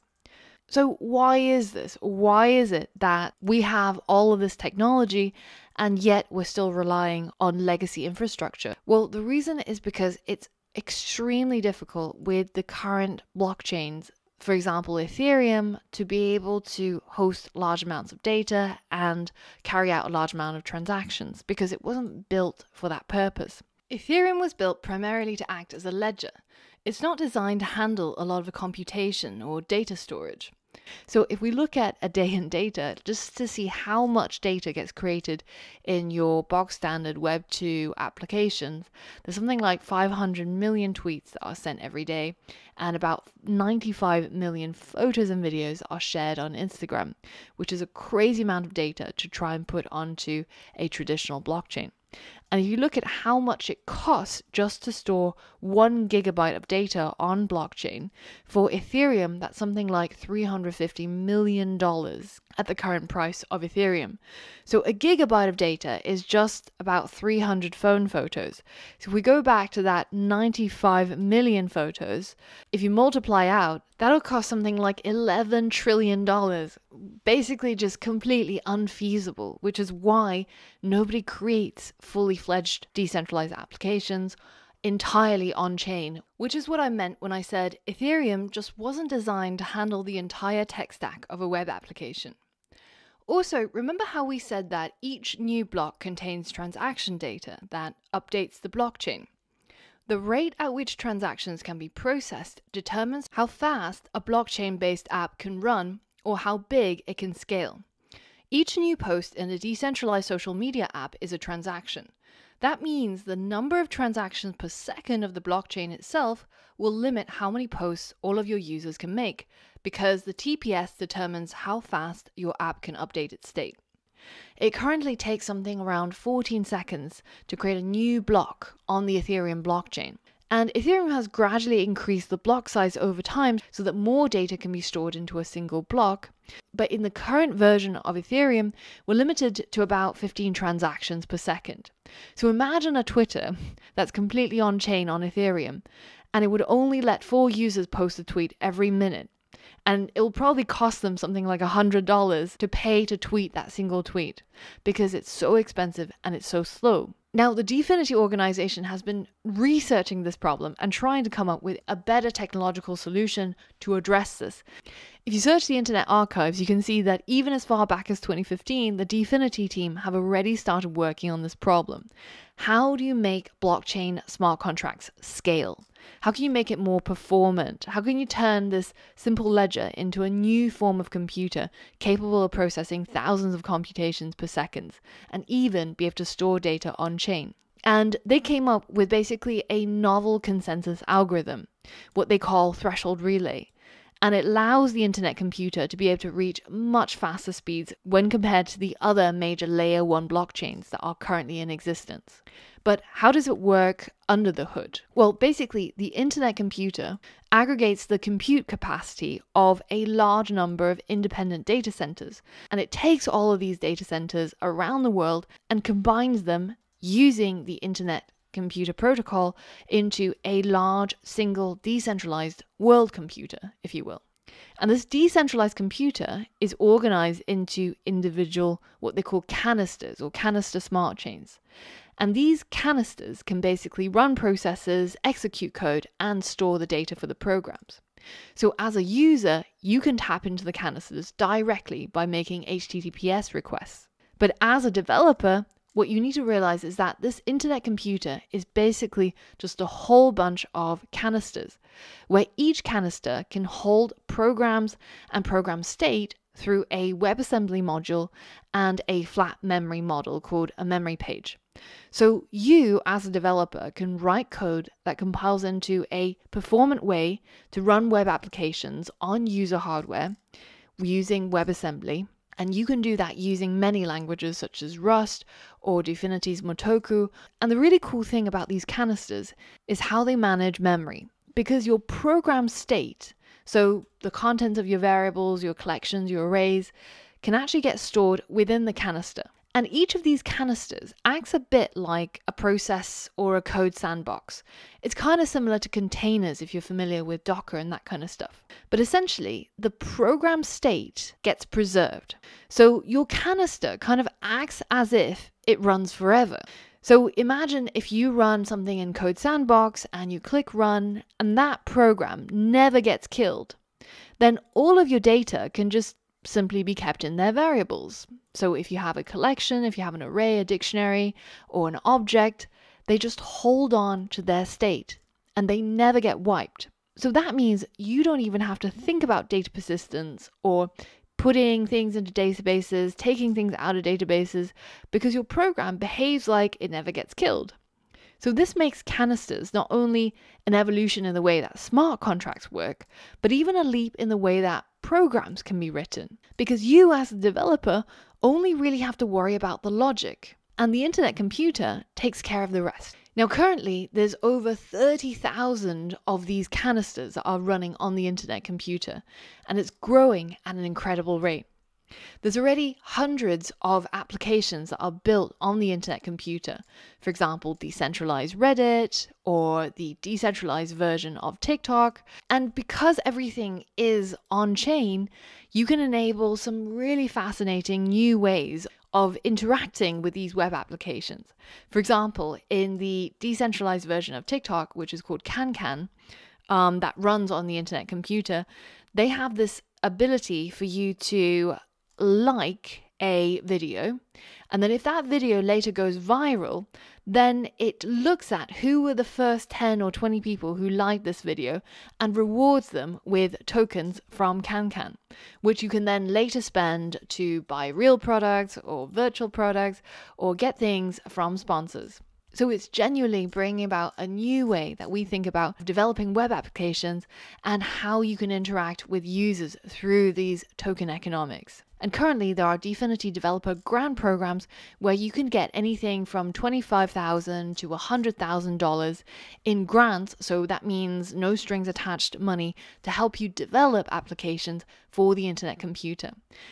So why is this? Why is it that we have all of this technology and yet we're still relying on legacy infrastructure? Well, the reason is because it's extremely difficult with the current blockchains, for example Ethereum, to be able to host large amounts of data and carry out a large amount of transactions because it wasn't built for that purpose. Ethereum was built primarily to act as a ledger. It's not designed to handle a lot of the computation or data storage. So if we look at a day in data, just to see how much data gets created in your bog standard Web2 applications, there's something like 500 million tweets that are sent every day, and about 95 million photos and videos are shared on Instagram, which is a crazy amount of data to try and put onto a traditional blockchain. And if you look at how much it costs just to store 1 gigabyte of data on blockchain, for Ethereum, that's something like $350 million at the current price of Ethereum. So a gigabyte of data is just about 300 phone photos. So if we go back to that 95 million photos, if you multiply out, that'll cost something like $11 trillion. Basically just completely unfeasible, which is why nobody creates fully fledged decentralized applications entirely on-chain, which is what I meant when I said Ethereum just wasn't designed to handle the entire tech stack of a web application. Also, remember how we said that each new block contains transaction data that updates the blockchain? The rate at which transactions can be processed determines how fast a blockchain-based app can run or how big it can scale. Each new post in a decentralized social media app is a transaction. That means the number of transactions per second of the blockchain itself will limit how many posts all of your users can make, because the TPS determines how fast your app can update its state. It currently takes something around 14 seconds to create a new block on the Ethereum blockchain. And Ethereum has gradually increased the block size over time so that more data can be stored into a single block. But in the current version of Ethereum, we're limited to about 15 transactions per second. So imagine a Twitter that's completely on-chain on Ethereum, and it would only let 4 users post a tweet every minute. And it will probably cost them something like $100 to pay to tweet that single tweet because it's so expensive and it's so slow. Now, the Definity organization has been researching this problem and trying to come up with a better technological solution to address this. If you search the Internet Archives, you can see that even as far back as 2015, the Definity team have already started working on this problem. How do you make blockchain smart contracts scale? How can you make it more performant? How can you turn this simple ledger into a new form of computer capable of processing thousands of computations per second and even be able to store data on-chain? And they came up with basically a novel consensus algorithm, what they call threshold relay. And it allows the internet computer to be able to reach much faster speeds when compared to the other major layer 1 blockchains that are currently in existence. But how does it work under the hood? Well, basically, the internet computer aggregates the compute capacity of a large number of independent data centers, and it takes all of these data centers around the world and combines them using the internet computer protocol into a large single decentralized world computer, if you will. And this decentralized computer is organized into individual, what they call canisters or canister smart chains. And these canisters can basically run processes, execute code, and store the data for the programs. So as a user, you can tap into the canisters directly by making HTTPS requests. But as a developer, what you need to realize is that this internet computer is basically just a whole bunch of canisters, where each canister can hold programs and program state through a WebAssembly module and a flat memory model called a memory page. So you, as a developer, can write code that compiles into a performant way to run web applications on user hardware using WebAssembly. And you can do that using many languages such as Rust or Dfinity's Motoko. And the really cool thing about these canisters is how they manage memory, because your program state, so the contents of your variables, your collections, your arrays, can actually get stored within the canister. And each of these canisters acts a bit like a process or a code sandbox. It's kind of similar to containers if you're familiar with Docker and that kind of stuff. But essentially, the program state gets preserved. So your canister kind of acts as if it runs forever. So imagine if you run something in Code Sandbox and you click run and that program never gets killed, then all of your data can just simply be kept in their variables. So if you have a collection, if you have an array, a dictionary, or an object, they just hold on to their state and they never get wiped. So that means you don't even have to think about data persistence or putting things into databases, taking things out of databases, because your program behaves like it never gets killed. So this makes canisters not only an evolution in the way that smart contracts work, but even a leap in the way that programs can be written. Because you as a developer only really have to worry about the logic, and the internet computer takes care of the rest. Now currently there's over 30,000 of these canisters that are running on the internet computer, and it's growing at an incredible rate. There's already hundreds of applications that are built on the internet computer. For example, decentralized Reddit or the decentralized version of TikTok. And because everything is on chain, you can enable some really fascinating new ways of interacting with these web applications. For example, in the decentralized version of TikTok, which is called Can, that runs on the internet computer, they have this ability for you to like a video, and then if that video later goes viral, then it looks at who were the first 10 or 20 people who liked this video and rewards them with tokens from Can, which you can then later spend to buy real products or virtual products or get things from sponsors. So it's genuinely bringing about a new way that we think about developing web applications and how you can interact with users through these token economics. And currently there are Dfinity developer grant programs where you can get anything from $25,000 to $100,000 in grants. So that means no strings attached money to help you develop applications for the internet computer.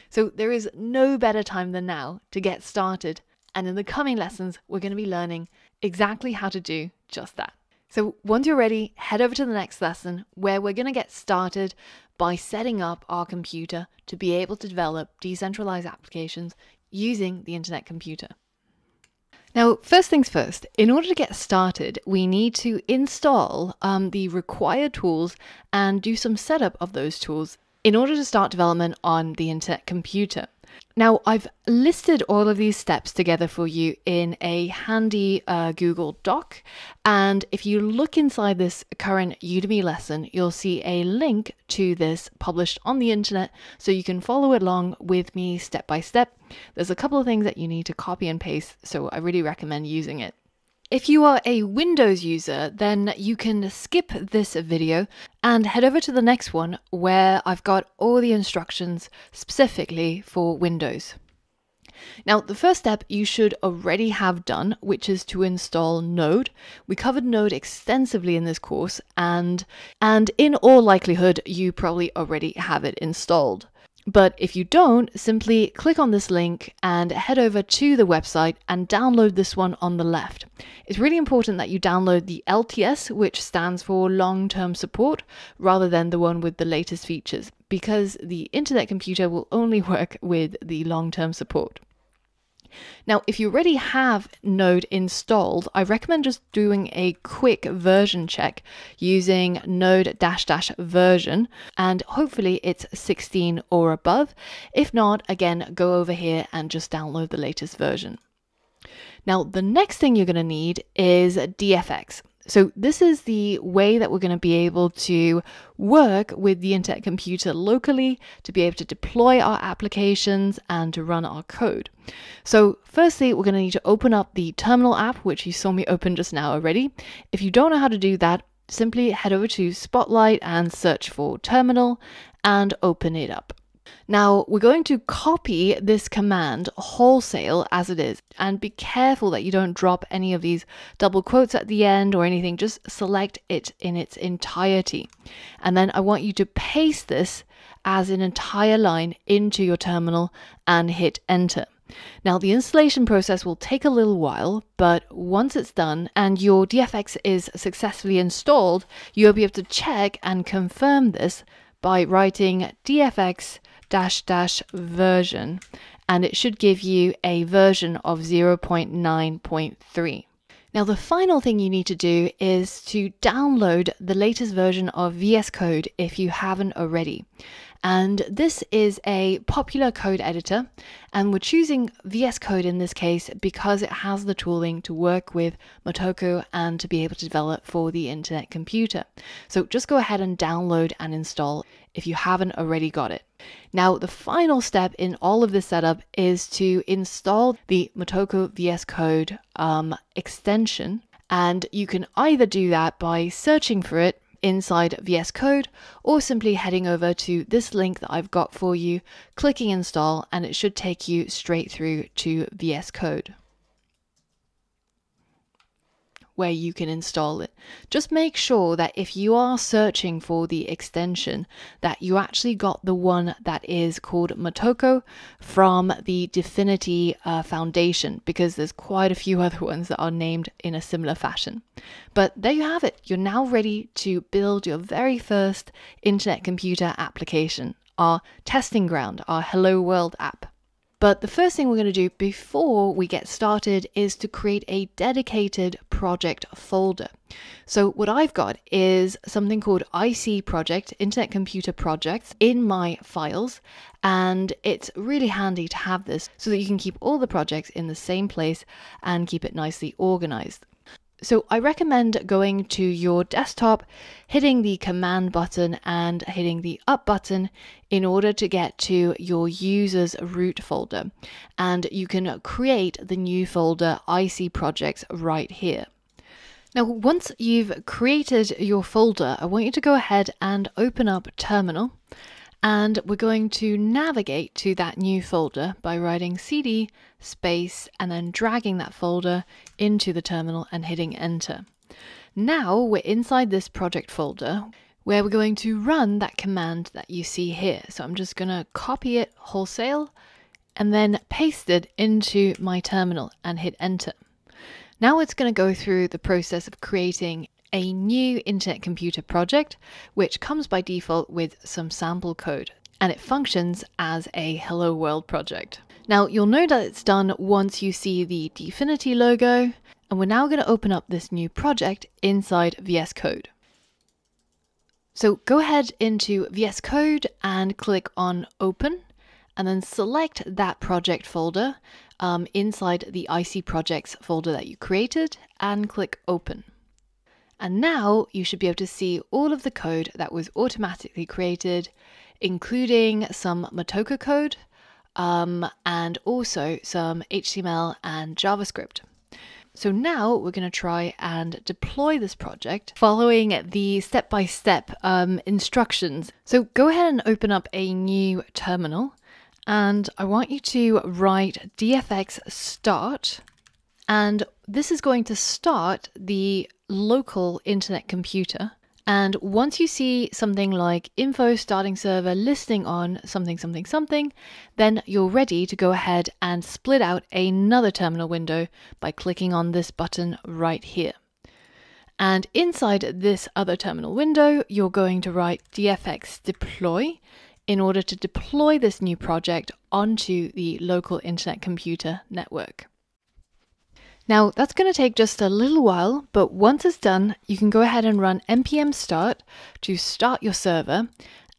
So there is no better time than now to get started. And in the coming lessons, we're going to be learning exactly how to do just that. So once you're ready, head over to the next lesson where we're going to get started by setting up our computer to be able to develop decentralized applications using the internet computer. Now, first things first, in order to get started, we need to install the required tools and do some setup of those tools in order to start development on the internet computer. Now, I've listed all of these steps together for you in a handy Google Doc. And if you look inside this current Udemy lesson, you'll see a link to this published on the internet so you can follow along with me step by step. There's a couple of things that you need to copy and paste, so I really recommend using it. If you are a Windows user, then you can skip this video and head over to the next one where I've got all the instructions specifically for Windows. Now, the first step you should already have done, which is to install Node. We covered Node extensively in this course, and in all likelihood, you probably already have it installed. But if you don't, simply click on this link and head over to the website and download this one on the left. It's really important that you download the LTS, which stands for long-term support, rather than the one with the latest features, because the internet computer will only work with the long-term support. Now, if you already have Node installed, I recommend just doing a quick version check using node -- version, and hopefully it's 16 or above. If not, again, go over here and just download the latest version. Now, the next thing you're going to need is DFX. So this is the way that we're going to be able to work with the internet computer locally to be able to deploy our applications and to run our code. So firstly, we're going to need to open up the terminal app, which you saw me open just now already. If you don't know how to do that, simply head over to Spotlight and search for terminal and open it up. Now we're going to copy this command wholesale as it is, and be careful that you don't drop any of these double quotes at the end or anything. Just select it in its entirety. And then I want you to paste this as an entire line into your terminal and hit enter. Now the installation process will take a little while, but once it's done and your DFX is successfully installed, you'll be able to check and confirm this by writing dfx --version, and it should give you a version of 0.9.3. Now the final thing you need to do is to download the latest version of VS Code if you haven't already. And this is a popular code editor, and we're choosing VS Code in this case because it has the tooling to work with Motoko and to be able to develop for the internet computer. So just go ahead and download and install if you haven't already got it. Now the final step in all of this setup is to install the Motoko VS Code extension, and you can either do that by searching for it inside VS Code or simply heading over to this link that I've got for you, clicking install, and it should take you straight through to VS Code where you can install it. Just make sure that if you are searching for the extension that you actually got the one that is called Motoko from the Definity Foundation, because there's quite a few other ones that are named in a similar fashion. But there you have it. You're now ready to build your very first internet computer application, our testing ground, our Hello World app. But the first thing we're going to do before we get started is to create a dedicated project folder. So what I've got is something called IC project, Internet Computer Projects, in my files. And it's really handy to have this so that you can keep all the projects in the same place and keep it nicely organized. So I recommend going to your desktop, hitting the command button and hitting the up button in order to get to your user's root folder. And you can create the new folder IC projects right here. Now, once you've created your folder, I want you to go ahead and open up Terminal. And we're going to navigate to that new folder by writing cd space and then dragging that folder into the terminal and hitting enter. Now we're inside this project folder where we're going to run that command that you see here. So I'm just going to copy it wholesale and then paste it into my terminal and hit enter. Now it's going to go through the process of creating a new internet computer project, which comes by default with some sample code, and it functions as a Hello World project. Now you'll know that it's done once you see the Definity logo, and we're now going to open up this new project inside VS Code. So go ahead into VS Code and click on Open, and then select that project folder inside the IC projects folder that you created and click Open. And now you should be able to see all of the code that was automatically created, including some Motoko code and also some HTML and JavaScript. So now we're going to try and deploy this project following the step-by-step instructions. So go ahead and open up a new terminal, and I want you to write dfx start, and this is going to start the local internet computer. And once you see something like info starting server listing on something, then you're ready to go ahead and split out another terminal window by clicking on this button right here. And inside this other terminal window, you're going to write dfx deploy in order to deploy this new project onto the local internet computer network. Now that's going to take just a little while, but once it's done, you can go ahead and run npm start to start your server.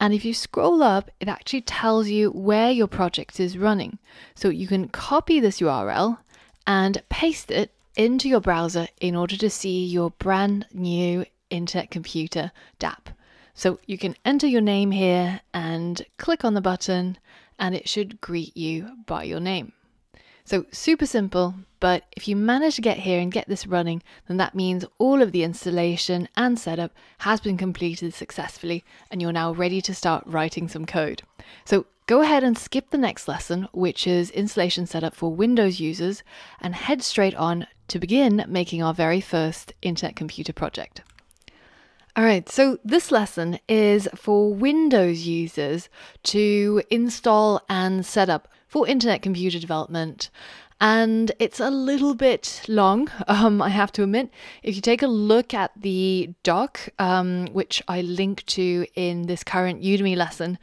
And if you scroll up, it actually tells you where your project is running. So you can copy this URL and paste it into your browser in order to see your brand new internet computer DApp. So you can enter your name here and click on the button and it should greet you by your name. So super simple, but if you manage to get here and get this running, then that means all of the installation and setup has been completed successfully and you're now ready to start writing some code. So go ahead and skip the next lesson, which is installation setup for Windows users, and head straight on to begin making our very first internet computer project. All right, so this lesson is for Windows users to install and set up for internet computer development. And it's a little bit long, I have to admit. If you take a look at the doc, which I link to in this current Udemy lesson,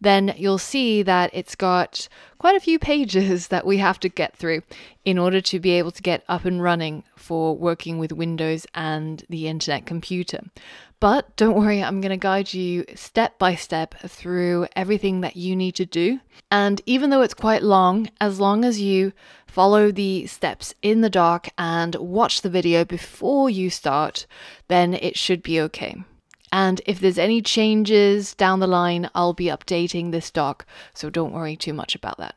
then you'll see that it's got quite a few pages that we have to get through in order to be able to get up and running for working with Windows and the internet computer. But don't worry, I'm going to guide you step by step through everything that you need to do. And even though it's quite long, as long as you follow the steps in the doc and watch the video before you start, then it should be okay. And if there's any changes down the line, I'll be updating this doc, so don't worry too much about that.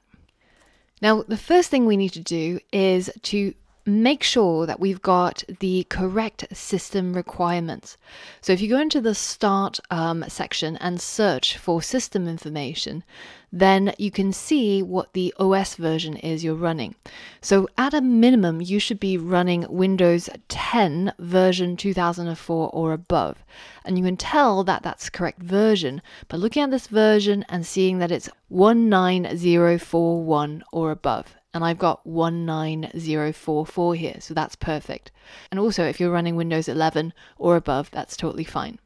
Now, the first thing we need to do is to make sure that we've got the correct system requirements. So if you go into the start section and search for system information, then you can see what the OS version is you're running. So at a minimum, you should be running Windows 10 version 2004 or above. And you can tell that that's the correct version by looking at this version and seeing that it's 19041 or above. And I've got 19044 here, so that's perfect. And also, if you're running Windows 11 or above, that's totally fine.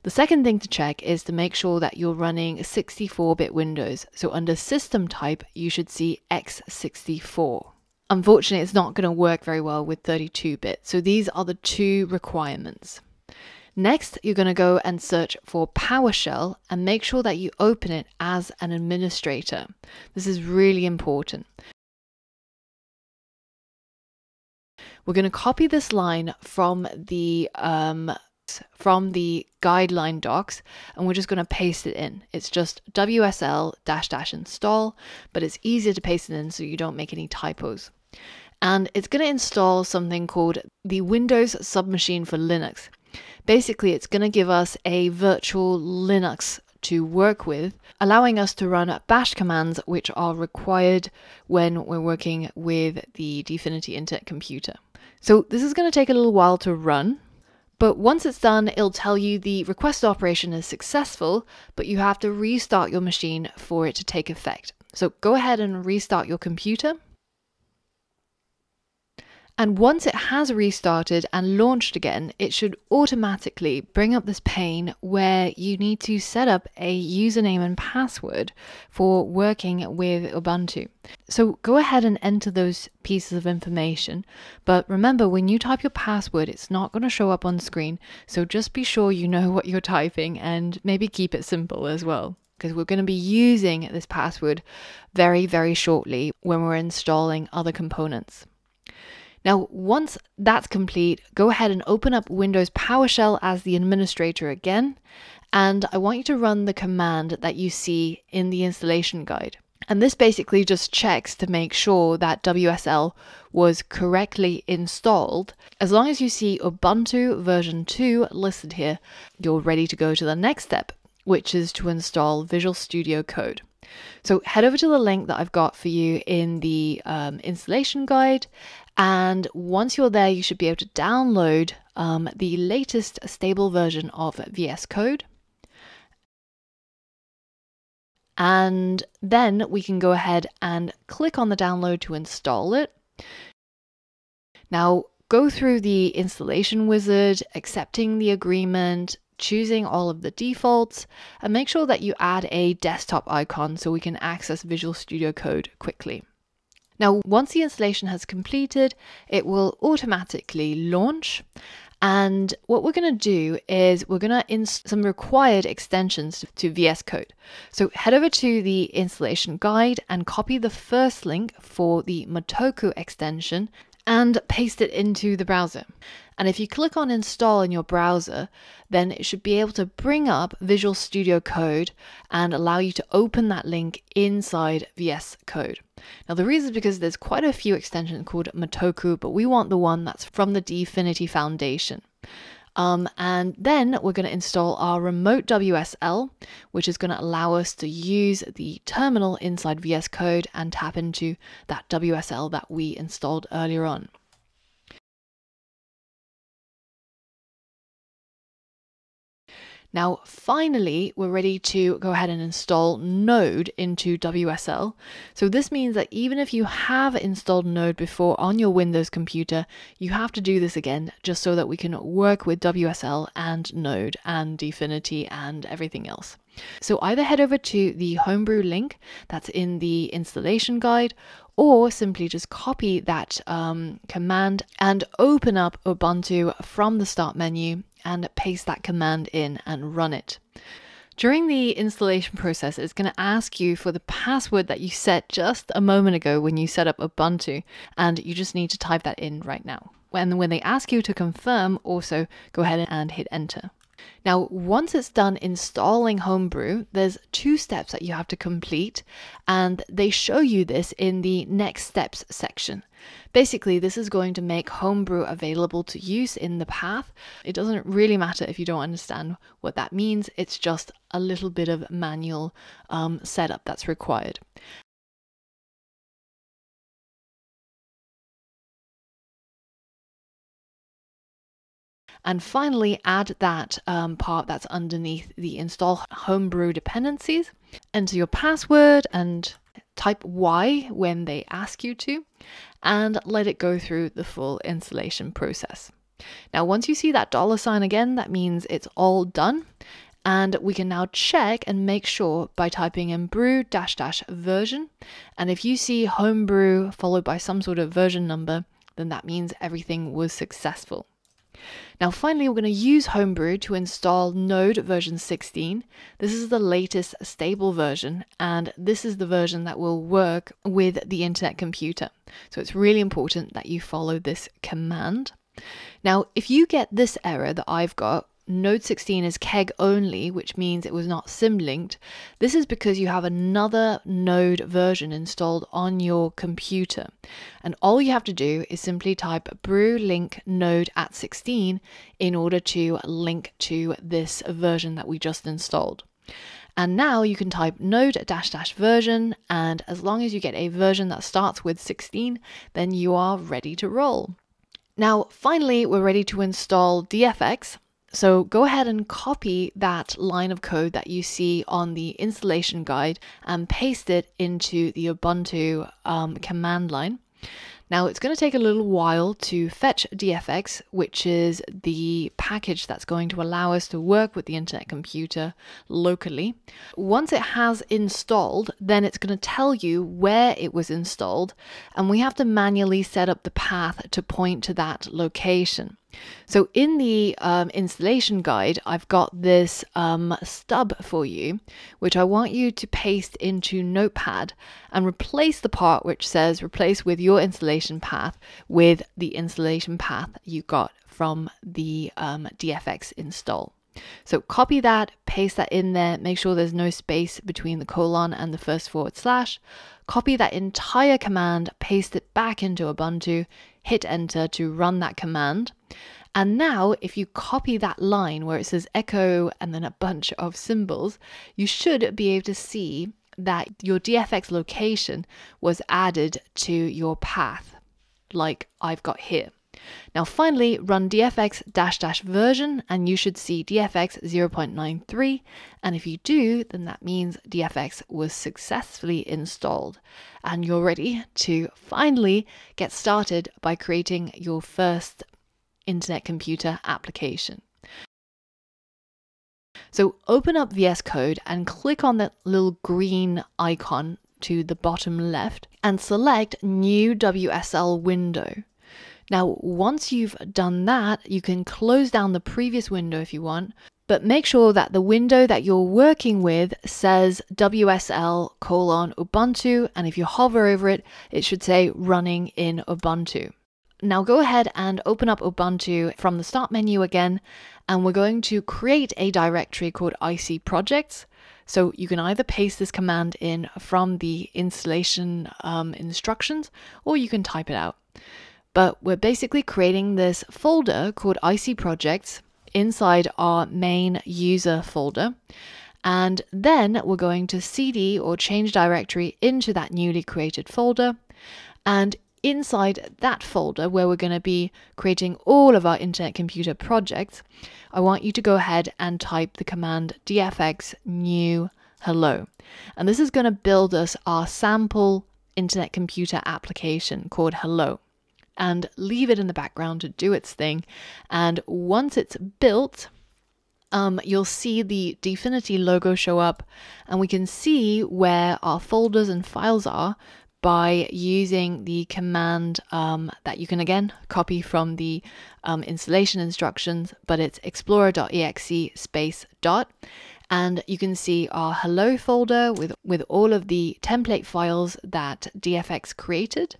The second thing to check is to make sure that you're running 64-bit Windows. So under System Type, you should see x64. Unfortunately, it's not going to work very well with 32-bit. So these are the two requirements. Next, you're going to go and search for PowerShell and make sure that you open it as an administrator. This is really important. We're going to copy this line from the guideline docs, and we're just going to paste it in. It's just wsl-install, but it's easier to paste it in so you don't make any typos. And it's going to install something called the Windows Submachine for Linux. Basically, it's going to give us a virtual Linux to work with, allowing us to run bash commands which are required when we're working with the Dfinity Internet computer. So this is going to take a little while to run, but once it's done, it'll tell you the request operation is successful, but you have to restart your machine for it to take effect. So go ahead and restart your computer. And once it has restarted and launched again, it should automatically bring up this pane where you need to set up a username and password for working with Ubuntu. So go ahead and enter those pieces of information. But remember, when you type your password, it's not going to show up on screen. So just be sure you know what you're typing and maybe keep it simple as well, because we're going to be using this password very, very shortly when we're installing other components. Now, once that's complete, go ahead and open up Windows PowerShell as the administrator again, and I want you to run the command that you see in the installation guide. And this basically just checks to make sure that WSL was correctly installed. As long as you see Ubuntu version 2 listed here, you're ready to go to the next step, which is to install Visual Studio Code. So head over to the link that I've got for you in the installation guide. And once you're there, you should be able to download the latest stable version of VS Code. And then we can go ahead and click on the download to install it. Now, go through the installation wizard, accepting the agreement, choosing all of the defaults, and make sure that you add a desktop icon so we can access Visual Studio Code quickly. Now, once the installation has completed, it will automatically launch. And what we're going to do is we're going to install some required extensions to VS Code. So head over to the installation guide and copy the first link for the Motoko extension and paste it into the browser. And if you click on install in your browser, then it should be able to bring up Visual Studio Code and allow you to open that link inside VS Code. Now the reason is because there's quite a few extensions called Motoko, but we want the one that's from the Dfinity Foundation. And then we're going to install our remote WSL, which is going to allow us to use the terminal inside VS Code and tap into that WSL that we installed earlier on. Now, finally, we're ready to go ahead and install Node into WSL. So this means that even if you have installed Node before on your Windows computer, you have to do this again just so that we can work with WSL and Node and Dfinity and everything else. So either head over to the Homebrew link that's in the installation guide, or simply just copy that command and open up Ubuntu from the start menu and paste that command in and run it. During the installation process, it's going to ask you for the password that you set just a moment ago when you set up Ubuntu, and you just need to type that in right now. And when they ask you to confirm, also go ahead and hit enter. Now, once it's done installing Homebrew, there's 2 steps that you have to complete, and they show you this in the next steps section. Basically, this is going to make Homebrew available to use in the path. It doesn't really matter if you don't understand what that means. It's just a little bit of manual setup that's required. And finally, add that part that's underneath the install Homebrew dependencies. Enter your password and type Y when they ask you to, and let it go through the full installation process. Now, once you see that $sign again, that means it's all done. And we can now check and make sure by typing in brew -- version. And if you see Homebrew followed by some sort of version number, then that means everything was successful. Now finally, we're going to use Homebrew to install Node version 16. This is the latest stable version, and this is the version that will work with the internet computer. So it's really important that you follow this command. Now, if you get this error that I've got, Node 16 is keg only, which means it was not symlinked. This is because you have another Node version installed on your computer. And all you have to do is simply type brew link node at 16 in order to link to this version that we just installed. And now you can type node -- version, and as long as you get a version that starts with 16, then you are ready to roll. Now, finally, we're ready to install DFX. So go ahead and copy that line of code that you see on the installation guide and paste it into the Ubuntu command line. Now it's going to take a little while to fetch DFX, which is the package that's going to allow us to work with the internet computer locally. Once it has installed, then it's going to tell you where it was installed, and we have to manually set up the path to point to that location. So in the installation guide, I've got this stub for you, which I want you to paste into Notepad and replace the part which says replace with your installation path with the installation path you got from the DFX install. So copy that, paste that in there, make sure there's no space between the colon and the first // copy that entire command, paste it back into Ubuntu, hit enter to run that command. And now if you copy that line where it says echo and then a bunch of symbols, you should be able to see that your DFX location was added to your path, like I've got here. Now finally, run dfx -- version and you should see dfx 0.93, and if you do, then that means dfx was successfully installed and you're ready to finally get started by creating your first internet computer application. So open up VS Code and click on that little green icon to the bottom left and select New WSL window. Now, once you've done that, you can close down the previous window if you want, but make sure that the window that you're working with says WSL:/Ubuntu, and if you hover over it, it should say running in Ubuntu. Now go ahead and open up Ubuntu from the start menu again, and we're going to create a directory called IC projects. So you can either paste this command in from the installation instructions, or you can type it out. But we're basically creating this folder called IC projects inside our main user folder. And then we're going to cd or change directory into that newly created folder. And inside that folder where we're going to be creating all of our Internet Computer projects, I want you to go ahead and type the command dfx new hello. And this is going to build us our sample Internet Computer application called hello, and leave it in the background to do its thing. And once it's built, you'll see the Dfinity logo show up, and we can see where our folders and files are by using the command that you can again copy from the installation instructions, but it's explorer.exe space dot. And you can see our hello folder with all of the template files that DFX created.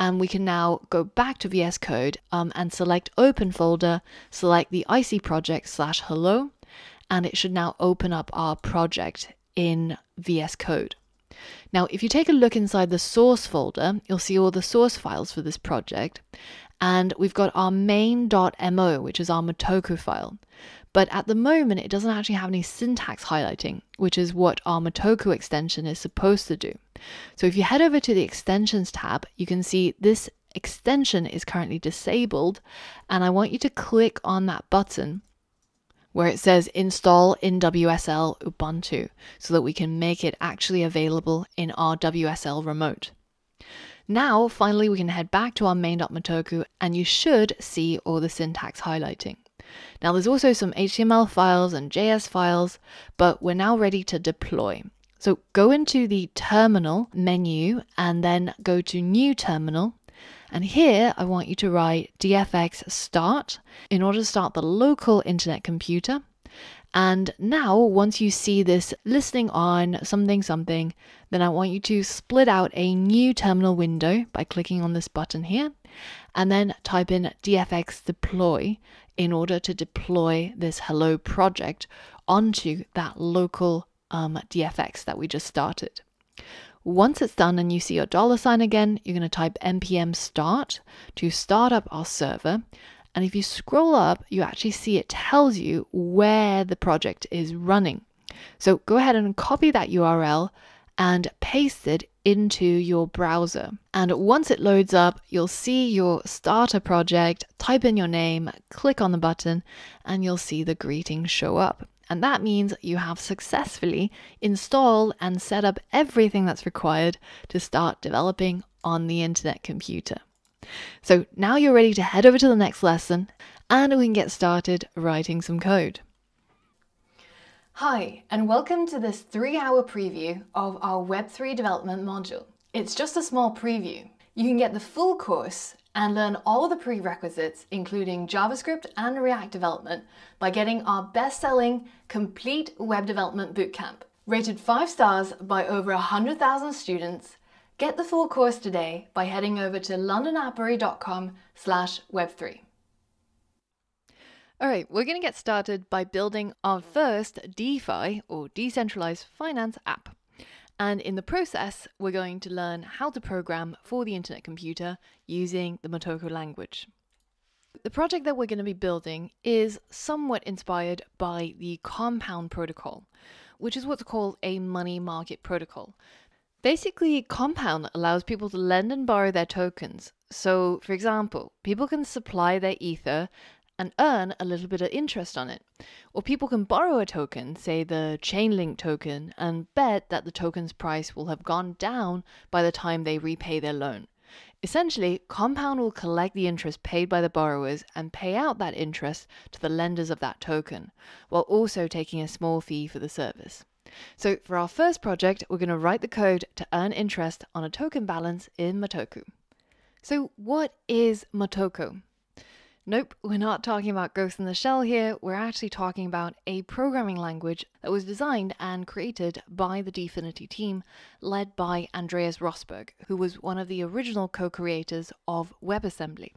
And we can now go back to VS Code and select open folder, select the IC project /hello, and it should now open up our project in VS Code. Now, if you take a look inside the source folder, you'll see all the source files for this project. And we've got our main.mo, which is our Motoko file. But at the moment, it doesn't actually have any syntax highlighting, which is what our Motoko extension is supposed to do. So if you head over to the extensions tab, you can see this extension is currently disabled. And I want you to click on that button where it says install in WSL Ubuntu so that we can make it actually available in our WSL remote. Now, finally, we can head back to our main.motoko and you should see all the syntax highlighting. Now, there's also some HTML files and JS files, but we're now ready to deploy. So go into the terminal menu and then go to new terminal. And here I want you to write dfx start in order to start the local Internet Computer. And now once you see this listing on something, then I want you to split out a new terminal window by clicking on this button here, and then type in dfx deploy in order to deploy this hello project onto that local dfx that we just started. Once it's done and you see your $sign again, you're going to type npm start to start up our server. And if you scroll up, you actually see it tells you where the project is running. So go ahead and copy that URL and paste it into your browser. And once it loads up, you'll see your starter project, type in your name, click on the button, and you'll see the greeting show up. And that means you have successfully installed and set up everything that's required to start developing on the Internet Computer. So now you're ready to head over to the next lesson and we can get started writing some code. Hi, and welcome to this 3-hour preview of our Web3 development module. It's just a small preview. You can get the full course and learn all the prerequisites, including JavaScript and React development, by getting our best-selling Complete Web Development Bootcamp. Rated 5 stars by over 100,000 students, get the full course today by heading over to londonappary.com/web3. All right, we're going to get started by building our first DeFi, or Decentralized Finance app. And in the process, we're going to learn how to program for the Internet Computer using the Motoko language. The project that we're going to be building is somewhat inspired by the Compound protocol, which is what's called a money market protocol. Basically, Compound allows people to lend and borrow their tokens. So, for example, people can supply their Ether and earn a little bit of interest on it. Or people can borrow a token, say the Chainlink token, and bet that the token's price will have gone down by the time they repay their loan. Essentially, Compound will collect the interest paid by the borrowers and pay out that interest to the lenders of that token, while also taking a small fee for the service. So for our first project, we're going to write the code to earn interest on a token balance in Motoko. So what is Motoko? Nope, we're not talking about Ghost in the Shell here. We're actually talking about a programming language that was designed and created by the Dfinity team, led by Andreas Rosberg, who was one of the original co-creators of WebAssembly.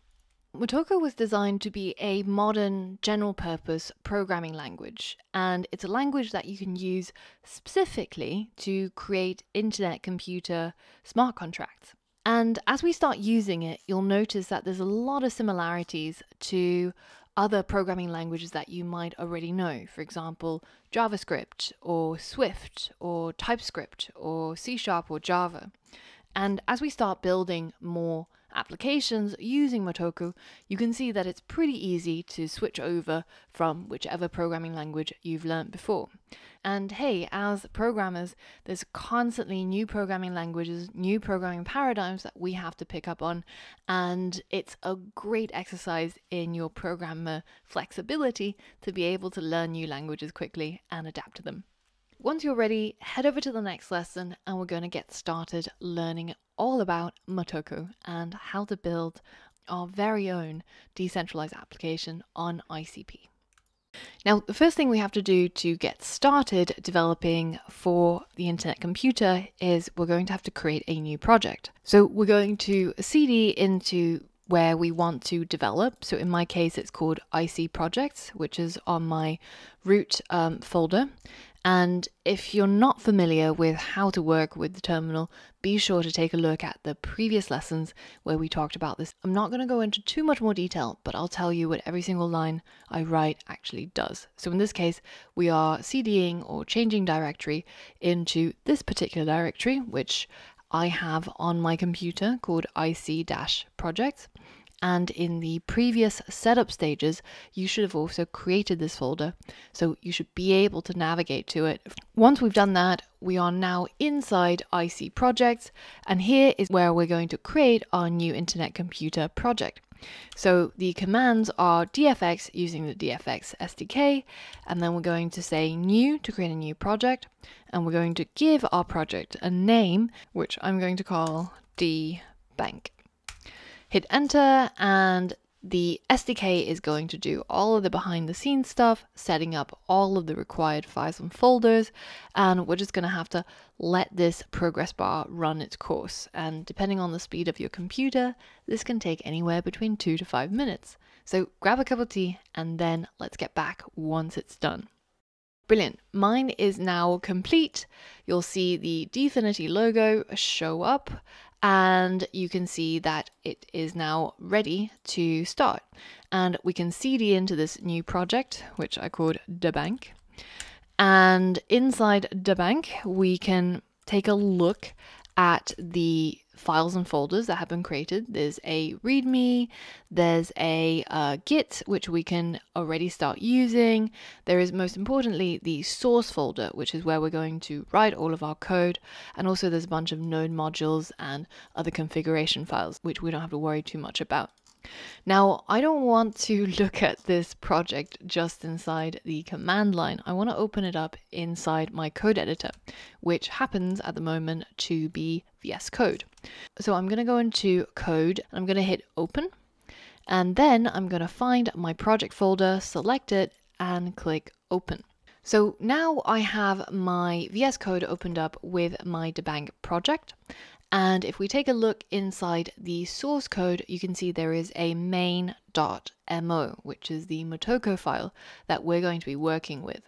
Motoko was designed to be a modern general-purpose programming language, and it's a language that you can use specifically to create internet-computer smart contracts. And as we start using it, you'll notice that there's a lot of similarities to other programming languages that you might already know. For example, JavaScript or Swift or TypeScript or C# or Java. And as we start building more applications using Motoko, you can see that it's pretty easy to switch over from whichever programming language you've learned before. And hey, as programmers, there's constantly new programming languages, new programming paradigms that we have to pick up on, and it's a great exercise in your programmer flexibility to be able to learn new languages quickly and adapt to them. Once you're ready, head over to the next lesson and we're going to get started learning all about Motoko and how to build our very own decentralized application on ICP. Now, the first thing we have to do to get started developing for the internet computer is we're going to have to create a new project. So we're going to cd into where we want to develop. So in my case, it's called IC projects, which is on my root folder. And if you're not familiar with how to work with the terminal, be sure to take a look at the previous lessons where we talked about this. I'm not going to go into too much more detail, but I'll tell you what every single line I write actually does. So in this case, we are cding or changing directory into this particular directory, which I have on my computer called IC-projects. And in the previous setup stages, you should have also created this folder, so you should be able to navigate to it. Once we've done that, we are now inside IC projects, and here is where we're going to create our new internet computer project. So the commands are dfx using the dfx SDK, and then we're going to say new to create a new project, and we're going to give our project a name, which I'm going to call DBANK. Hit enter, and the SDK is going to do all of the behind the scenes stuff, setting up all of the required files and folders, and we're just going to have to let this progress bar run its course. And depending on the speed of your computer, this can take anywhere between 2 to 5 minutes. So grab a cup of tea and then let's get back once it's done. Brilliant. Mine is now complete. You'll see the Dfinity logo show up, and you can see that it is now ready to start. And we can cd into this new project, which I called DBANK. And inside DBANK, we can take a look at the files and folders that have been created. There's a README, there's a Git, which we can already start using. There is, most importantly, the source folder, which is where we're going to write all of our code. And also there's a bunch of node modules and other configuration files, which we don't have to worry too much about. Now, I don't want to look at this project just inside the command line. I want to open it up inside my code editor, which happens at the moment to be VS Code. So I'm going to go into code, and I'm going to hit open, and then I'm going to find my project folder, select it, and click open. So now I have my VS Code opened up with my DBANK project. And if we take a look inside the source code, you can see there is a main.mo, which is the Motoko file that we're going to be working with.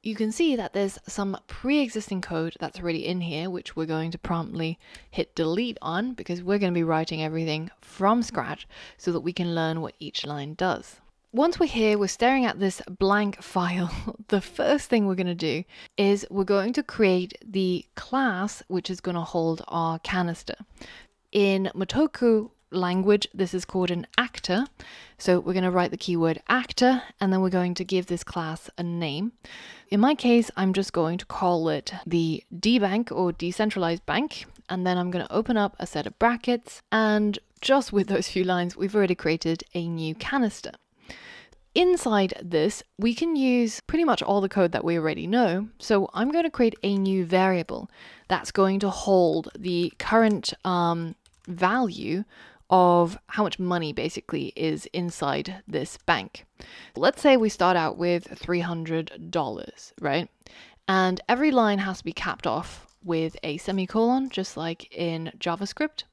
You can see that there's some pre-existing code that's already in here, which we're going to promptly hit delete on because we're going to be writing everything from scratch so that we can learn what each line does. Once we're here, we're staring at this blank file. The first thing we're going to do is we're going to create the class which is going to hold our canister. In Motoko language, this is called an actor. So we're going to write the keyword actor, and then we're going to give this class a name. In my case, I'm just going to call it the DBANK or Decentralized Bank, and then I'm going to open up a set of brackets, and just with those few lines, we've already created a new canister. Inside this, we can use pretty much all the code that we already know. So I'm going to create a new variable that's going to hold the current value of how much money basically is inside this bank. Let's say we start out with $300, right? And every line has to be capped off with a semicolon, just like in JavaScript.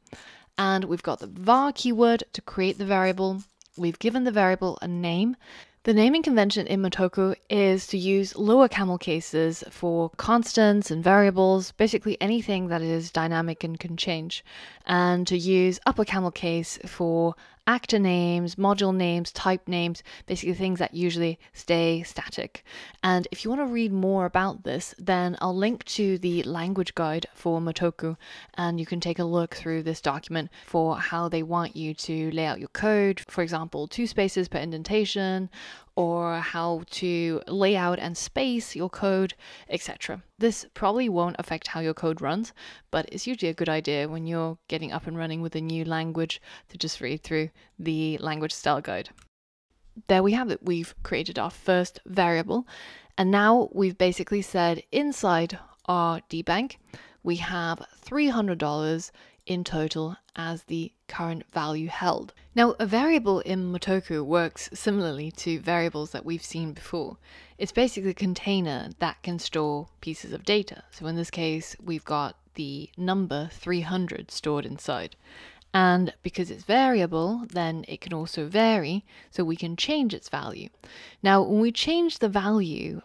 And we've got the var keyword to create the variable. We've given the variable a name. The naming convention in Motoko is to use lower camel cases for constants and variables, basically anything that is dynamic and can change, and to use upper camel case for actor names, module names, type names, basically things that usually stay static. And if you want to read more about this, then I'll link to the language guide for Motoko, and you can take a look through this document for how they want you to lay out your code. For example, 2 spaces per indentation, or how to lay out and space your code, etc. This probably won't affect how your code runs, but it's usually a good idea when you're getting up and running with a new language to just read through the language style guide. There we have it. We've created our first variable, and now we've basically said inside our DBANK, we have $300 in total as the current value held. Now, a variable in Motoko works similarly to variables that we've seen before. It's basically a container that can store pieces of data. So in this case, we've got the number 300 stored inside. And because it's variable, then it can also vary, so we can change its value. Now, when we change the value,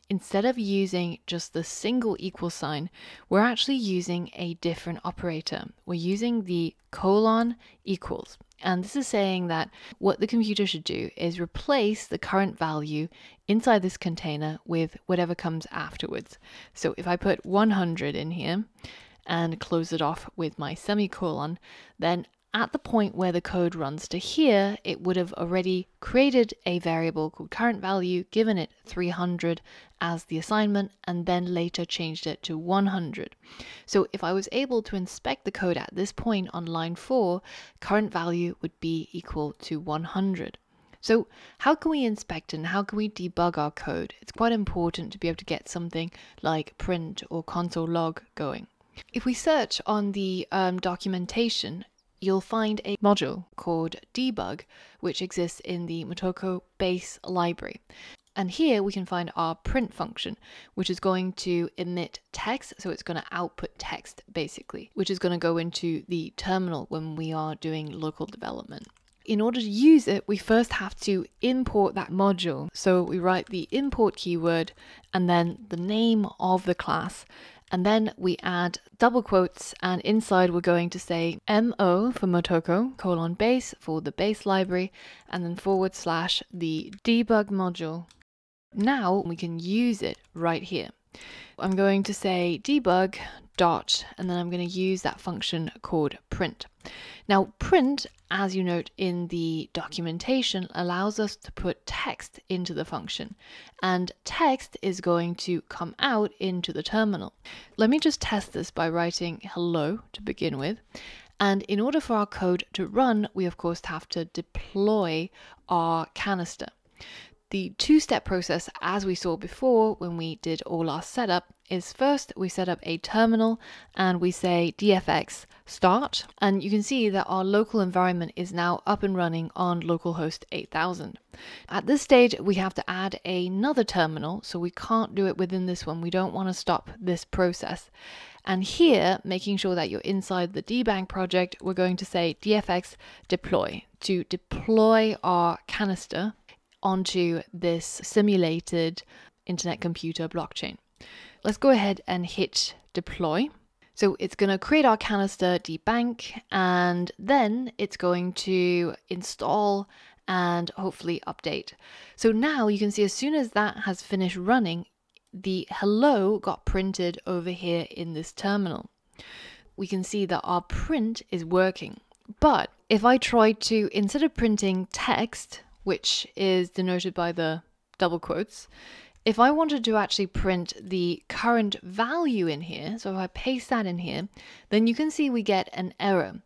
instead of using just the single equal sign, we're actually using a different operator. We're using the colon equals. And this is saying that what the computer should do is replace the current value inside this container with whatever comes afterwards. So if I put 100 in here, and close it off with my semicolon, then at the point where the code runs to here, it would have already created a variable called current value, given it 300 as the assignment, and then later changed it to 100. So if I was able to inspect the code at this point on line 4, current value would be equal to 100. So how can we inspect and how can we debug our code? It's quite important to be able to get something like print or console log going. If we search on the documentation, you'll find a module called debug, which exists in the Motoko base library. And here we can find our print function, which is going to emit text. So it's going to output text, basically, which is going to go into the terminal when we are doing local development. In order to use it, we first have to import that module. So we write the import keyword and then the name of the class. And then we add double quotes, and inside we're going to say mo for Motoko, colon base for the base library, and then / the debug module. Now we can use it right here. I'm going to say debug dot, and then I'm going to use that function called print. Now print, as you note in the documentation, allows us to put text into the function, and text is going to come out into the terminal. Let me just test this by writing hello to begin with. And in order for our code to run, we of course have to deploy our canister. The 2-step process, as we saw before when we did all our setup, is first we set up a terminal and we say dfx start, and you can see that our local environment is now up and running on localhost 8000. At this stage we have to add another terminal, so we can't do it within this one. We don't want to stop this process. And here, making sure that you're inside the DBANK project, we're going to say dfx deploy to deploy our canister onto this simulated internet computer blockchain. Let's go ahead and hit deploy. So it's going to create our canister DBANK, and then it's going to install and hopefully update. So now you can see as soon as that has finished running, the hello got printed over here in this terminal. We can see that our print is working. But if I try to, instead of printing text, which is denoted by the double quotes, if I wanted to actually print the current value in here, so if I paste that in here, then you can see we get an error.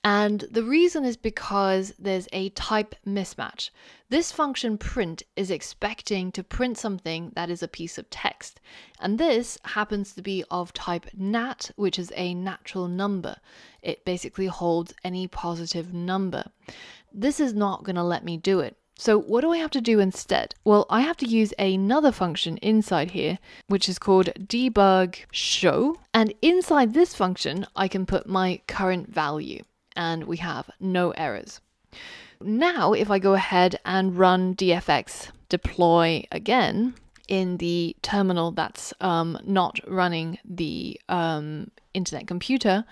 And the reason is because there's a type mismatch. This function print is expecting to print something that is a piece of text. And this happens to be of type nat, which is a natural number. It basically holds any positive number. This is not going to let me do it. So what do I have to do instead? Well, I have to use another function inside here, which is called debug show. And inside this function, I can put my current value. and we have no errors. Now, if I go ahead and run dfx deploy again in the terminal that's not running the internet computer,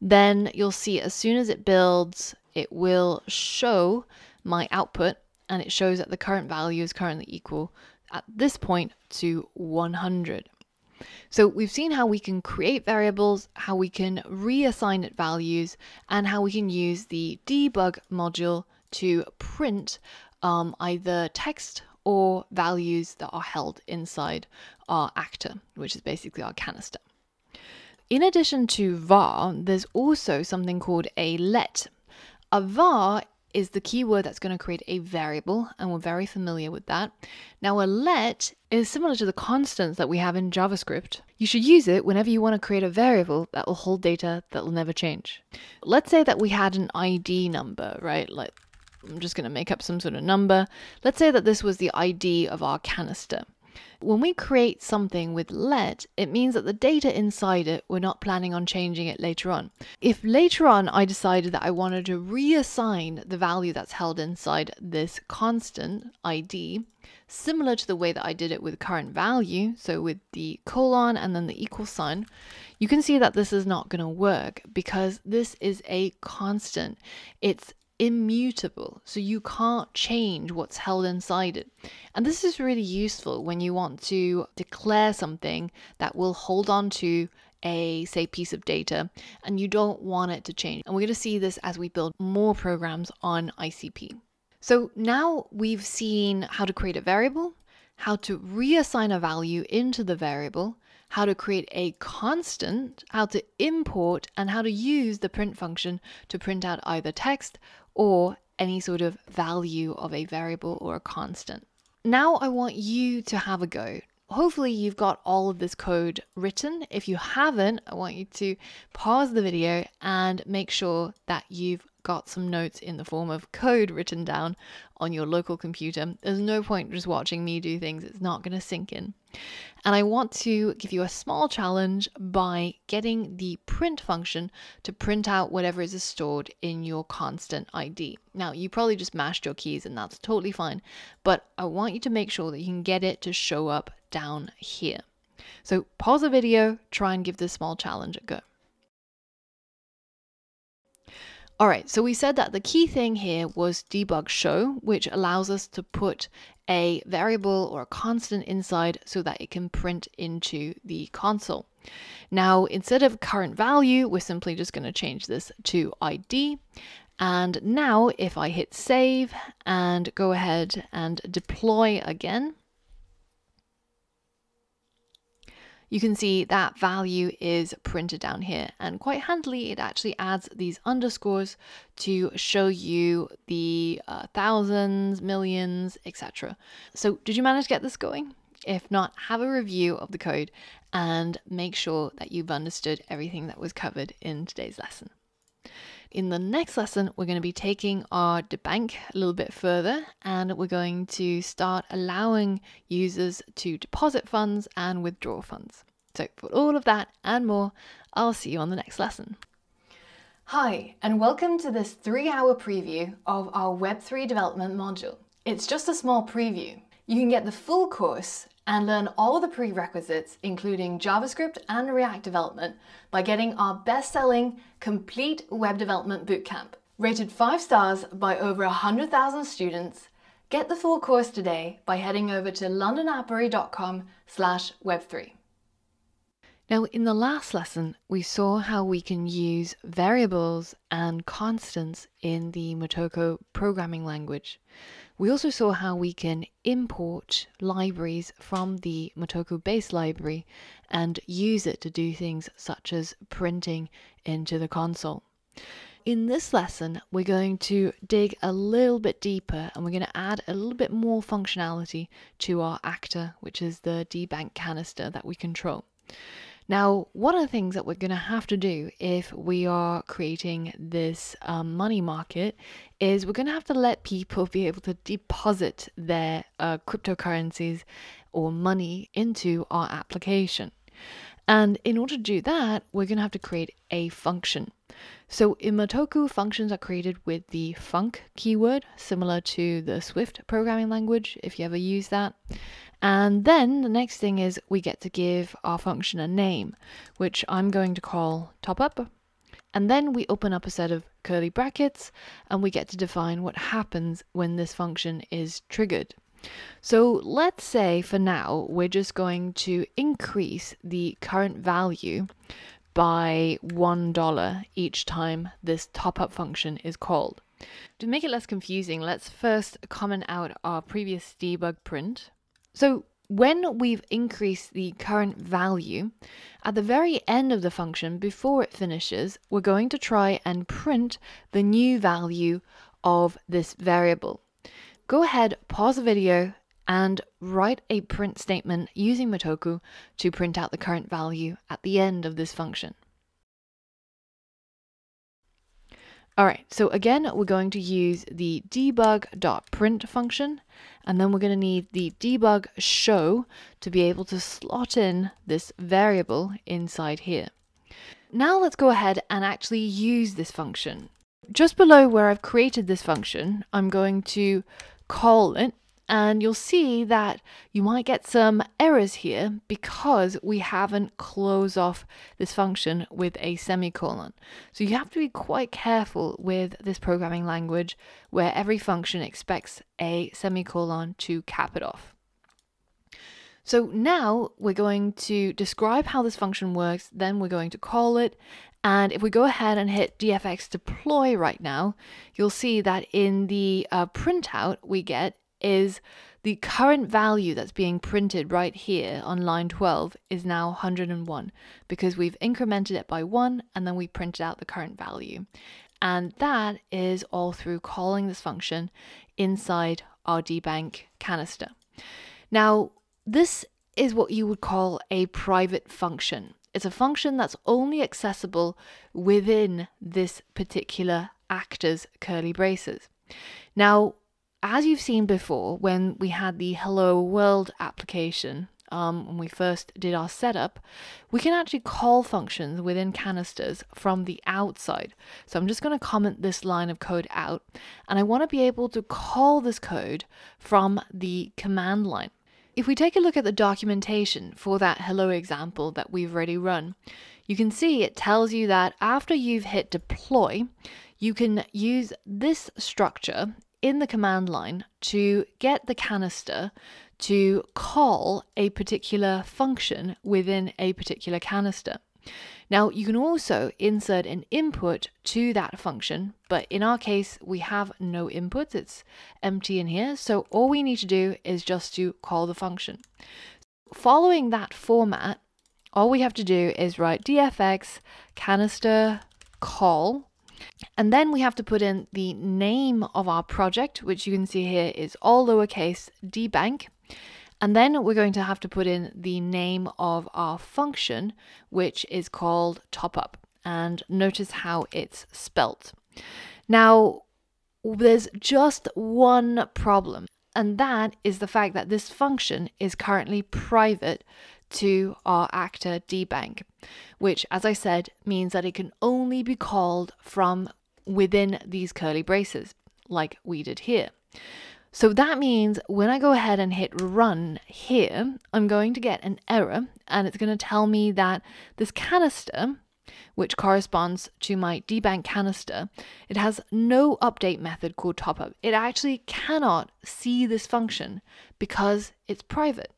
then you'll see as soon as it builds, it will show my output, and it shows that the current value is currently equal at this point to 100. So we've seen how we can create variables, how we can reassign it values, and how we can use the debug module to print either text or values that are held inside our actor, which is basically our canister. In addition to var, there's also something called a let. A var is the keyword that's going to create a variable, and we're very familiar with that. Now, a let is similar to the constants that we have in JavaScript. You should use it whenever you want to create a variable that will hold data that will never change. Let's say that we had an ID number, right? Like, I'm just going to make up some sort of number. Let's say that this was the ID of our canister. When we create something with let, it means that the data inside it, we're not planning on changing it later on. If later on I decided that I wanted to reassign the value that's held inside this constant ID, similar to the way that I did it with current value, so with the colon and then the equal sign, you can see that this is not going to work because this is a constant. It's immutable, so you can't change what's held inside it. And this is really useful when you want to declare something that will hold on to a, say, piece of data, and you don't want it to change. And we're going to see this as we build more programs on ICP. So now we've seen how to create a variable, how to reassign a value into the variable, how to create a constant, how to import, and how to use the print function to print out either text or any sort of value of a variable or a constant. Now I want you to have a go. Hopefully you've got all of this code written. If you haven't, I want you to pause the video and make sure that you've got some notes in the form of code written down on your local computer. There's no point just watching me do things. It's not going to sink in. And I want to give you a small challenge by getting the print function to print out whatever is stored in your constant ID. Now, you probably just mashed your keys and that's totally fine, but I want you to make sure that you can get it to show up down here. So pause the video, try and give this small challenge a go. All right, so we said that the key thing here was debug show, which allows us to put a variable or a constant inside so that it can print into the console. Now, instead of current value, we're simply just going to change this to ID. And now if I hit save and go ahead and deploy again, you can see that value is printed down here, and quite handily it actually adds these underscores to show you the thousands, millions, etc. So did you manage to get this going? If not, have a review of the code and make sure that you've understood everything that was covered in today's lesson. In the next lesson, we're going to be taking our DBANK a little bit further, and we're going to start allowing users to deposit funds and withdraw funds. So for all of that and more, I'll see you on the next lesson. Hi, and welcome to this 3-hour preview of our Web3 development module. It's just a small preview. You can get the full course and learn all the prerequisites, including JavaScript and React development, by getting our best-selling Complete Web Development Bootcamp. Rated 5 stars by over 100,000 students, get the full course today by heading over to londonappery.com/web3. Now, in the last lesson, we saw how we can use variables and constants in the Motoko programming language. We also saw how we can import libraries from the Motoko base library and use it to do things such as printing into the console. In this lesson, we're going to dig a little bit deeper and we're going to add a little bit more functionality to our actor, which is the DBANK canister that we control. Now, one of the things that we're going to have to do if we are creating this money market is we're going to have to let people be able to deposit their cryptocurrencies or money into our application. And in order to do that, we're going to have to create a function. So in Motoko, functions are created with the func keyword, similar to the Swift programming language, if you ever use that. And then the next thing is we get to give our function a name, which I'm going to call top-up. And then we open up a set of curly brackets and we get to define what happens when this function is triggered. So let's say for now, we're just going to increase the current value by $1 each time this top-up function is called. To make it less confusing, let's first comment out our previous debug print. So when we've increased the current value, at the very end of the function, before it finishes, we're going to try and print the new value of this variable. Go ahead, pause the video, and write a print statement using Motoko to print out the current value at the end of this function. All right, so again, we're going to use the debug.print function, and then we're going to need the debug show to be able to slot in this variable inside here. Now let's go ahead and actually use this function. Just below where I've created this function, I'm going to call it, and you'll see that you might get some errors here because we haven't closed off this function with a semicolon. So you have to be quite careful with this programming language where every function expects a semicolon to cap it off. So now we're going to describe how this function works, then we're going to call it. And if we go ahead and hit dfx deploy right now, you'll see that in the printout we get is the current value that's being printed right here on line 12 is now 101 because we've incremented it by 1 and then we printed out the current value. And that is all through calling this function inside our DBANK canister. Now, this is what you would call a private function. It's a function that's only accessible within this particular actor's curly braces. Now, as you've seen before, when we had the Hello World application, when we first did our setup, we can actually call functions within canisters from the outside. So I'm just going to comment this line of code out, and I want to be able to call this code from the command line. If we take a look at the documentation for that hello example that we've already run, you can see it tells you that after you've hit deploy, you can use this structure in the command line to get the canister to call a particular function within a particular canister. Now, you can also insert an input to that function, but in our case, we have no inputs. It's empty in here. So all we need to do is just to call the function. Following that format, all we have to do is write dfx canister call. And then we have to put in the name of our project, which you can see here is all lowercase DBANK. And then we're going to have to put in the name of our function, which is called top-up. And notice how it's spelt. Now, there's just one problem, and that is the fact that this function is currently private to our actor DBANK, which, as I said, means that it can only be called from within these curly braces, like we did here. So that means when I go ahead and hit run here, I'm going to get an error, and it's going to tell me that this canister, which corresponds to my DBANK canister, it has no update method called top-up. It actually cannot see this function because it's private.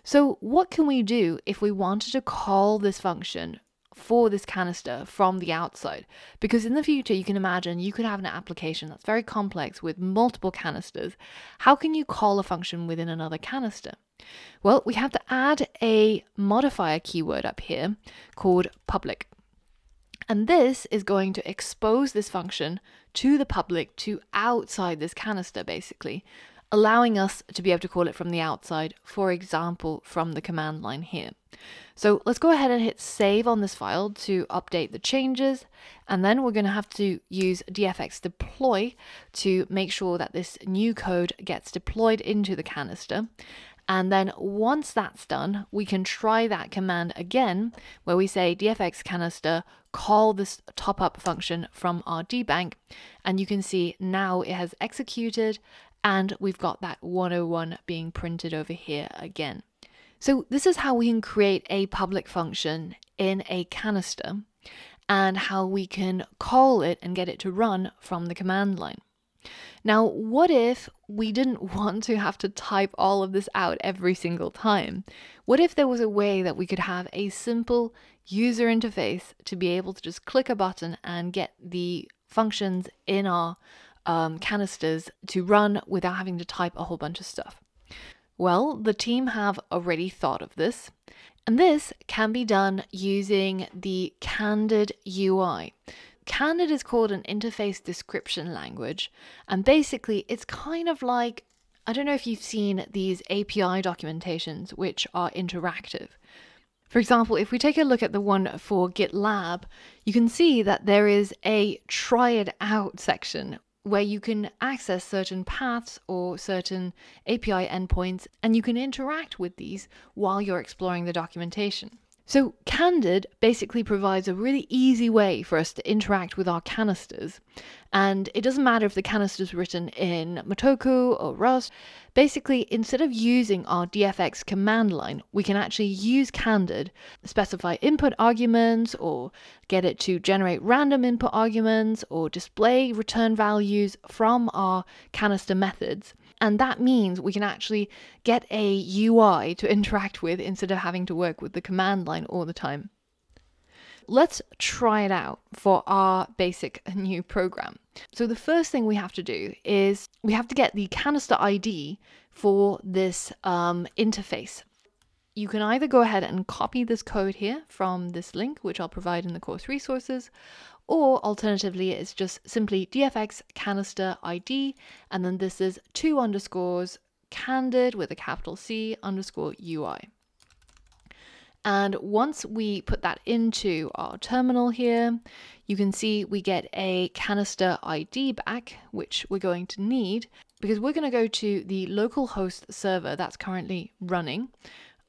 So what can we do if we wanted to call this function for this canister from the outside? Because in the future, you can imagine you could have an application that's very complex with multiple canisters. How can you call a function within another canister? Well, we have to add a modifier keyword up here called public. And this is going to expose this function to the public, to outside this canister, basically, allowing us to be able to call it from the outside, for example, from the command line here. So let's go ahead and hit save on this file to update the changes. And then we're going to have to use dfx deploy to make sure that this new code gets deployed into the canister. And then once that's done, we can try that command again, where we say dfx canister, call this top up function from our DBANK. And you can see now it has executed and we've got that 101 being printed over here again. So this is how we can create a public function in a canister and how we can call it and get it to run from the command line. Now, what if we didn't want to have to type all of this out every single time? What if there was a way that we could have a simple user interface to be able to just click a button and get the functions in our canisters to run without having to type a whole bunch of stuff? Well, the team have already thought of this, and this can be done using the Candid UI. Candid is called an interface description language, and basically it's kind of like, I don't know if you've seen these API documentations which are interactive. For example, if we take a look at the one for GitLab, you can see that there is a try it out section where you can access certain paths or certain API endpoints, and you can interact with these while you're exploring the documentation. So Candid basically provides a really easy way for us to interact with our canisters. And it doesn't matter if the canister is written in Motoko or Rust. Basically, instead of using our dfx command line, we can actually use Candid, specify input arguments, or get it to generate random input arguments, or display return values from our canister methods. And that means we can actually get a UI to interact with instead of having to work with the command line all the time. Let's try it out for our basic new program. So the first thing we have to do is we have to get the canister ID for this interface. You can either go ahead and copy this code here from this link, which I'll provide in the course resources, or alternatively, it's just simply dfx canister ID, and then this is 2 underscores candid with a capital C underscore UI. And once we put that into our terminal here, you can see we get a canister ID back, which we're going to need because we're going to go to the localhost server that's currently running.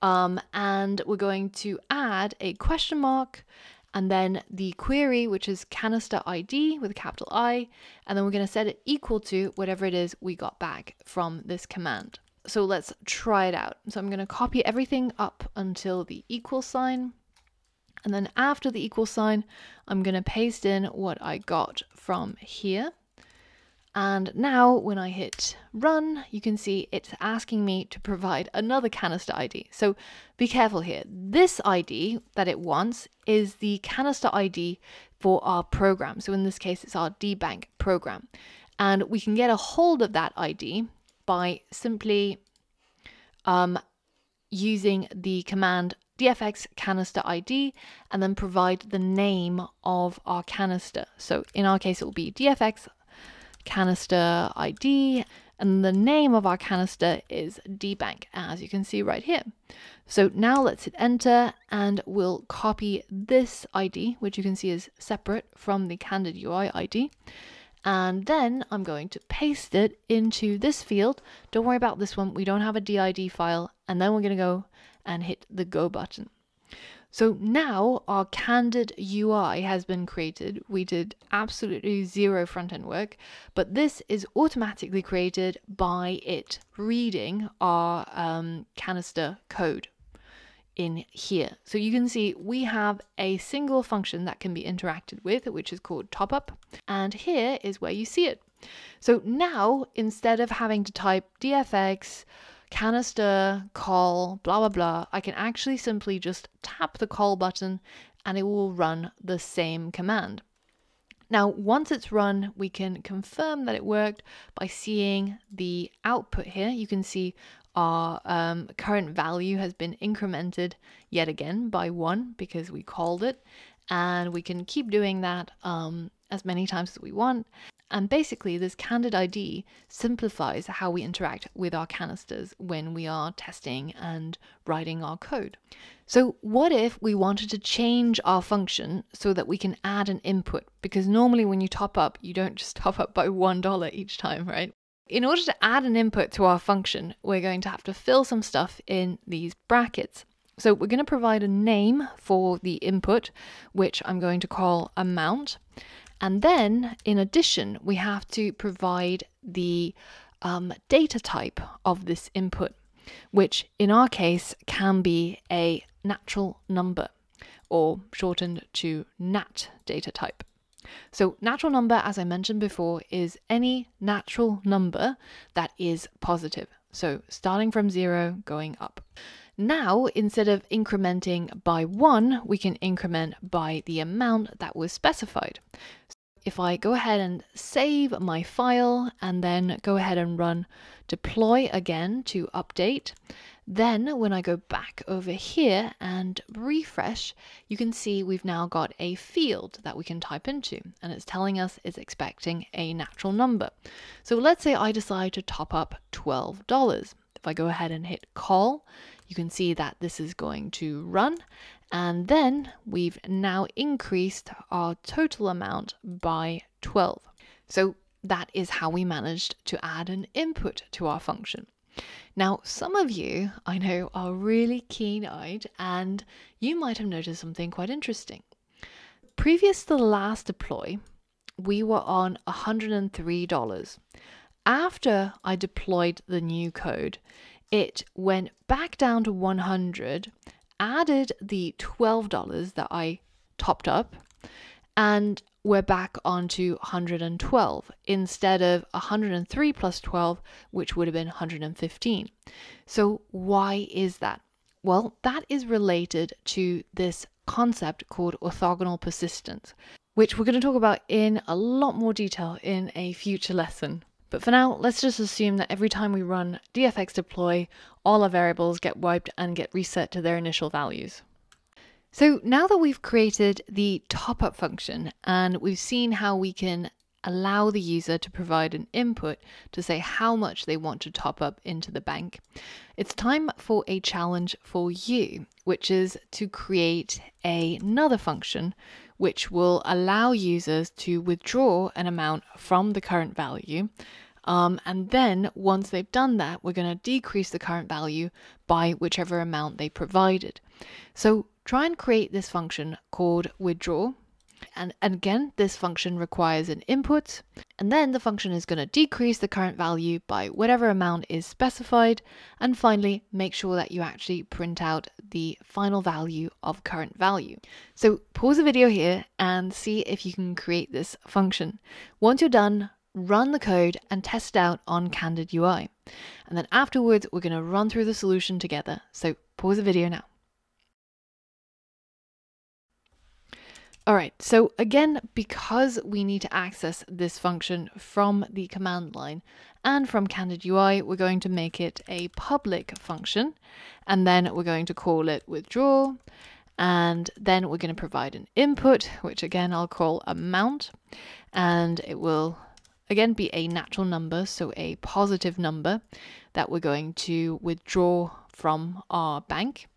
And we're going to add a question mark and then the query, which is canister ID with a capital I, and then we're going to set it equal to whatever it is we got back from this command. So let's try it out. So I'm going to copy everything up until the equal sign. And then after the equal sign, I'm going to paste in what I got from here. And now when I hit run, you can see it's asking me to provide another canister ID. So be careful here. This ID that it wants is the canister ID for our program. So in this case, it's our DBANK program. And we can get a hold of that ID by simply using the command dfx canister ID and then provide the name of our canister. So in our case, it will be dfx canister ID, and the name of our canister is DBANK, as you can see right here. So now let's hit enter and we'll copy this ID, which you can see is separate from the Candid UI ID. And then I'm going to paste it into this field. Don't worry about this one. We don't have a DID file. And then we're going to go and hit the go button. So now our Candid UI has been created. We did absolutely zero front-end work, but this is automatically created by it reading our canister code in here. So you can see we have a single function that can be interacted with, which is called top-up, and here is where you see it. So now, instead of having to type dfx canister call blah blah blah, I can actually simply just tap the call button and it will run the same command. Now once it's run, we can confirm that it worked by seeing the output here. You can see our current value has been incremented yet again by 1 because we called it, and we can keep doing that as many times as we want. And basically this Candid ID simplifies how we interact with our canisters when we are testing and writing our code. So what if we wanted to change our function so that we can add an input? Because normally when you top up, you don't just top up by $1 each time, right? In order to add an input to our function, we're going to have to fill some stuff in these brackets. So we're going to provide a name for the input, which I'm going to call amount. And then, in addition, we have to provide the data type of this input, which in our case can be a natural number, or shortened to nat data type. So natural number, as I mentioned before, is any natural number that is positive. So starting from 0, going up. Now, instead of incrementing by 1, we can increment by the amount that was specified. So if I go ahead and save my file and then go ahead and run deploy again to update, then when I go back over here and refresh, you can see we've now got a field that we can type into, and it's telling us it's expecting a natural number. So let's say I decide to top up $12. If I go ahead and hit call, you can see that this is going to run, and then we've now increased our total amount by 12. So that is how we managed to add an input to our function. Now, some of you, I know, are really keen-eyed, and you might have noticed something quite interesting. Previous to the last deploy, we were on $103. After I deployed the new code, it went back down to 100, added the $12 that I topped up, and we're back onto 112 instead of 103 plus 12, which would have been 115. So why is that? Well, that is related to this concept called orthogonal persistence, which we're going to talk about in a lot more detail in a future lesson. But for now, let's just assume that every time we run dfx deploy, all our variables get wiped and get reset to their initial values. So now that we've created the top-up function and we've seen how we can allow the user to provide an input to say how much they want to top up into the bank, it's time for a challenge for you, which is to create another function which will allow users to withdraw an amount from the current value. And then once they've done that, we're going to decrease the current value by whichever amount they provided. So try and create this function called withdraw. And again, this function requires an input, and then the function is going to decrease the current value by whatever amount is specified. And finally, make sure that you actually print out the final value of current value. So pause the video here and see if you can create this function. Once you're done, run the code and test it out on Candid UI. And then afterwards, we're going to run through the solution together. So pause the video now. All right, so again, because we need to access this function from the command line and from Candid UI, we're going to make it a public function, and then we're going to call it withdraw, and then we're going to provide an input, which again I'll call amount, and it will again be a natural number, so a positive number that we're going to withdraw from our bank.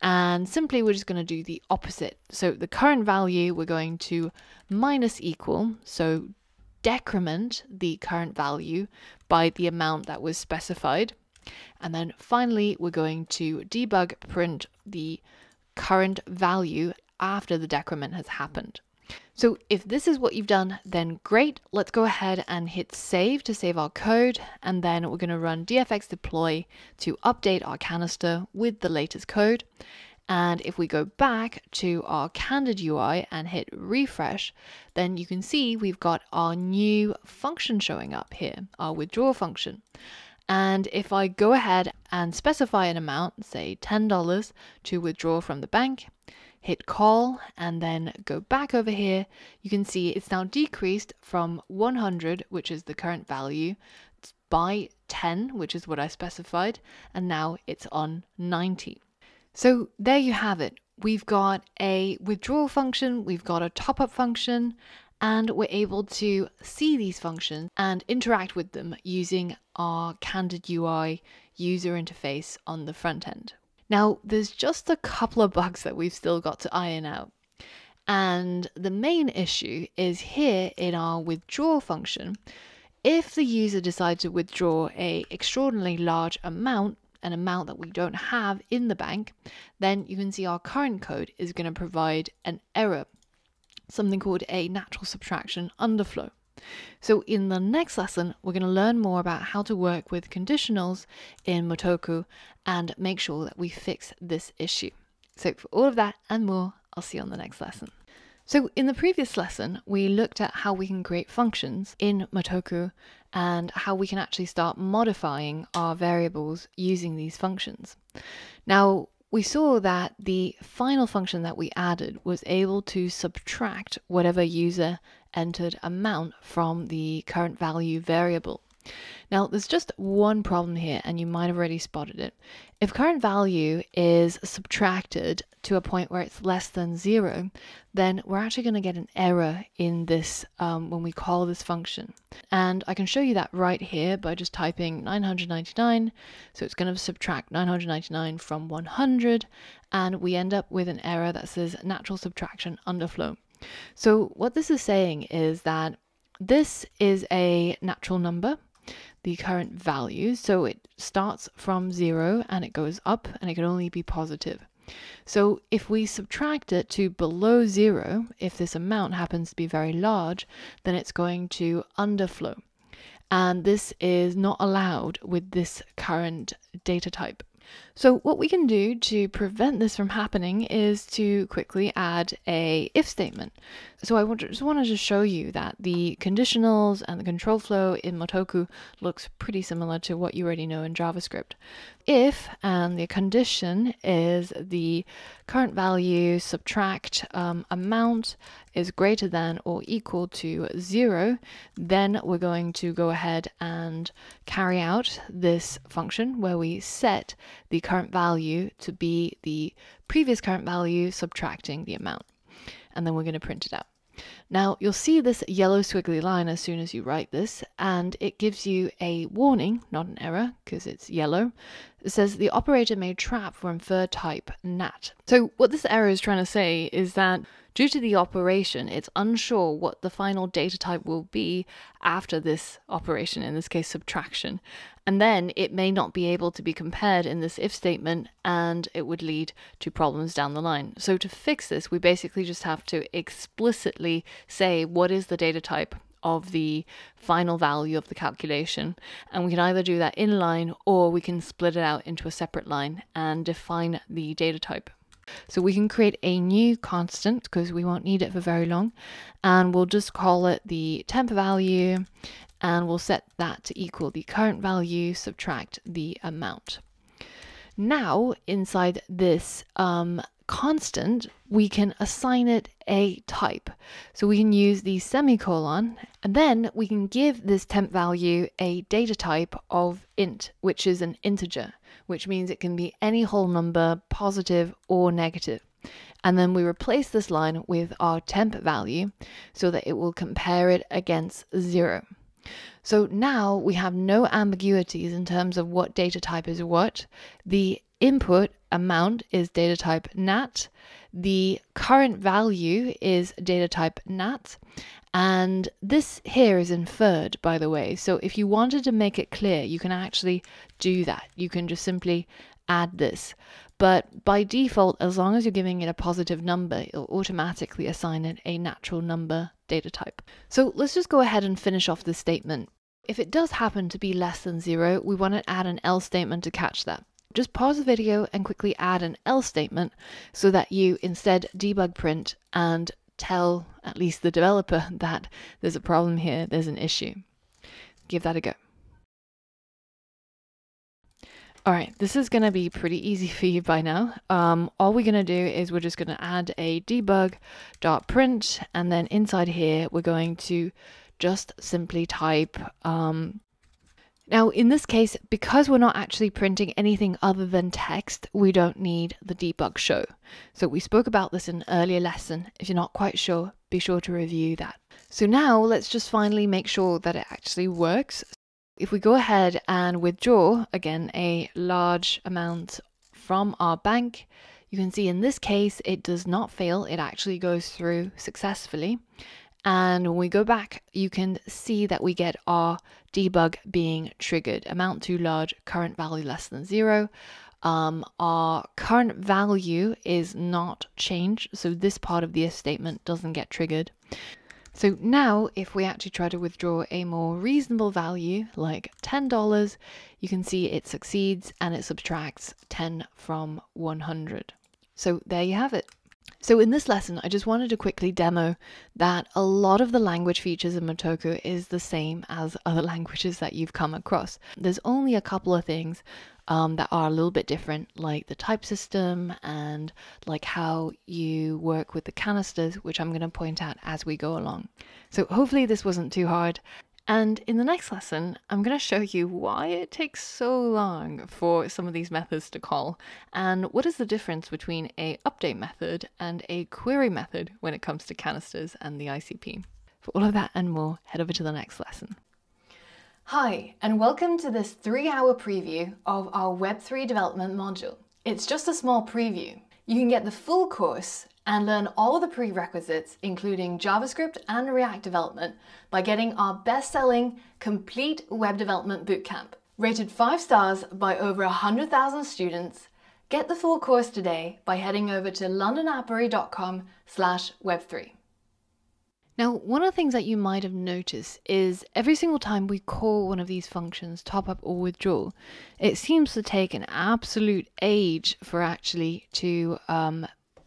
And simply we're just going to do the opposite. So the current value we're going to minus equal, so decrement the current value by the amount that was specified. And then finally we're going to debug print the current value after the decrement has happened. So if this is what you've done, then great. Let's go ahead and hit save to save our code, and then we're going to run dfx deploy to update our canister with the latest code. And if we go back to our Candid UI and hit refresh, then you can see we've got our new function showing up here, our withdraw function. And if I go ahead and specify an amount, say $10 to withdraw from the bank, hit call, and then go back over here, you can see it's now decreased from 100, which is the current value, by 10, which is what I specified, and now it's on 90. So there you have it. We've got a withdrawal function, we've got a top-up function, and we're able to see these functions and interact with them using our Candid UI user interface on the front end. Now, there's just a couple of bugs that we've still got to iron out. And the main issue is here in our withdraw function. if the user decides to withdraw a extraordinarily large amount, an amount that we don't have in the bank, then you can see our current code is going to provide an error, something called a natural subtraction underflow. So in the next lesson, we're going to learn more about how to work with conditionals in Motoko and make sure that we fix this issue. So for all of that and more, I'll see you on the next lesson. So in the previous lesson, we looked at how we can create functions in Motoko and how we can actually start modifying our variables using these functions. Now, we saw that the final function that we added was able to subtract whatever user entered amount from the current value variable. Now, there's just one problem here, and you might have already spotted it. If current value is subtracted to a point where it's less than 0, then we're actually going to get an error in this when we call this function. And I can show you that right here by just typing 999. So it's going to subtract 999 from 100, and we end up with an error that says natural subtraction underflow. So what this is saying is that this is a natural number, the current value. So it starts from 0 and it goes up, and it can only be positive. So if we subtract it to below 0, if this amount happens to be very large, then it's going to underflow. And this is not allowed with this current data type. So what we can do to prevent this from happening is to quickly add a if statement. So I just wanted to show you that the conditionals and the control flow in Motoko looks pretty similar to what you already know in JavaScript. If, and the condition is the current value subtract amount is greater than or equal to 0, then we're going to go ahead and carry out this function where we set the current value to be the previous current value subtracting the amount. And then we're going to print it out. Now you'll see this yellow squiggly line as soon as you write this, and it gives you a warning, not an error, because it's yellow. It says the operator may trap for inferred type nat. So what this error is trying to say is that due to the operation, it's unsure what the final data type will be after this operation, in this case subtraction. And then it may not be able to be compared in this if statement, and it would lead to problems down the line. So to fix this, we basically just have to explicitly say what is the data type of the final value of the calculation. And we can either do that inline, or we can split it out into a separate line and define the data type. So we can create a new constant because we won't need it for very long, and we'll just call it the temp value, and we'll set that to equal the current value subtract the amount. Now inside this constant, we can assign it a type. So we can use the semicolon, and then we can give this temp value a data type of int, which is an integer, which means it can be any whole number, positive or negative. And then we replace this line with our temp value so that it will compare it against 0. So now we have no ambiguities in terms of what data type is what. The input amount is data type nat. The current value is data type nat. And this here is inferred, by the way. So if you wanted to make it clear, you can actually do that. You can just simply add this. But by default, as long as you're giving it a positive number, it'll automatically assign it a natural number data type. So let's just go ahead and finish off this statement. If it does happen to be less than 0, we want to add an else statement to catch that. Just pause the video and quickly add an else statement so that you instead debug print and tell at least the developer that there's a problem here, there's an issue. Give that a go. All right, this is going to be pretty easy for you by now. All we're going to do is we're just going to add a debug.print, and then inside here we're going to just simply type now in this case, because we're not actually printing anything other than text, we don't need the debug show. So we spoke about this in an earlier lesson. If you're not quite sure, be sure to review that. So now let's just finally make sure that it actually works. If we go ahead and withdraw, again, a large amount from our bank, you can see in this case, it does not fail. It actually goes through successfully. And when we go back, you can see that we get our debug being triggered. Amount too large, current value less than 0. Our current value is not changed, so this part of the if statement doesn't get triggered. So now if we actually try to withdraw a more reasonable value like $10, you can see it succeeds and it subtracts 10 from 100. So there you have it. So in this lesson, I just wanted to quickly demo that a lot of the language features in Motoko is the same as other languages that you've come across. There's only a couple of things that are a little bit different, like the type system and like how you work with the canisters, which I'm going to point out as we go along. So hopefully this wasn't too hard. And in the next lesson, I'm going to show you why it takes so long for some of these methods to call, and what is the difference between a update method and a query method when it comes to canisters and the ICP. For all of that and more, head over to the next lesson. Hi, and welcome to this 3-hour preview of our Web3 development module. It's just a small preview. You can get the full course and learn all of the prerequisites, including JavaScript and React development, by getting our best-selling Complete Web Development Bootcamp. Rated 5 stars by over 100,000 students, get the full course today by heading over to londonappery.com/web3. Now, one of the things that you might have noticed is every single time we call one of these functions, top up or withdraw, it seems to take an absolute age for actually to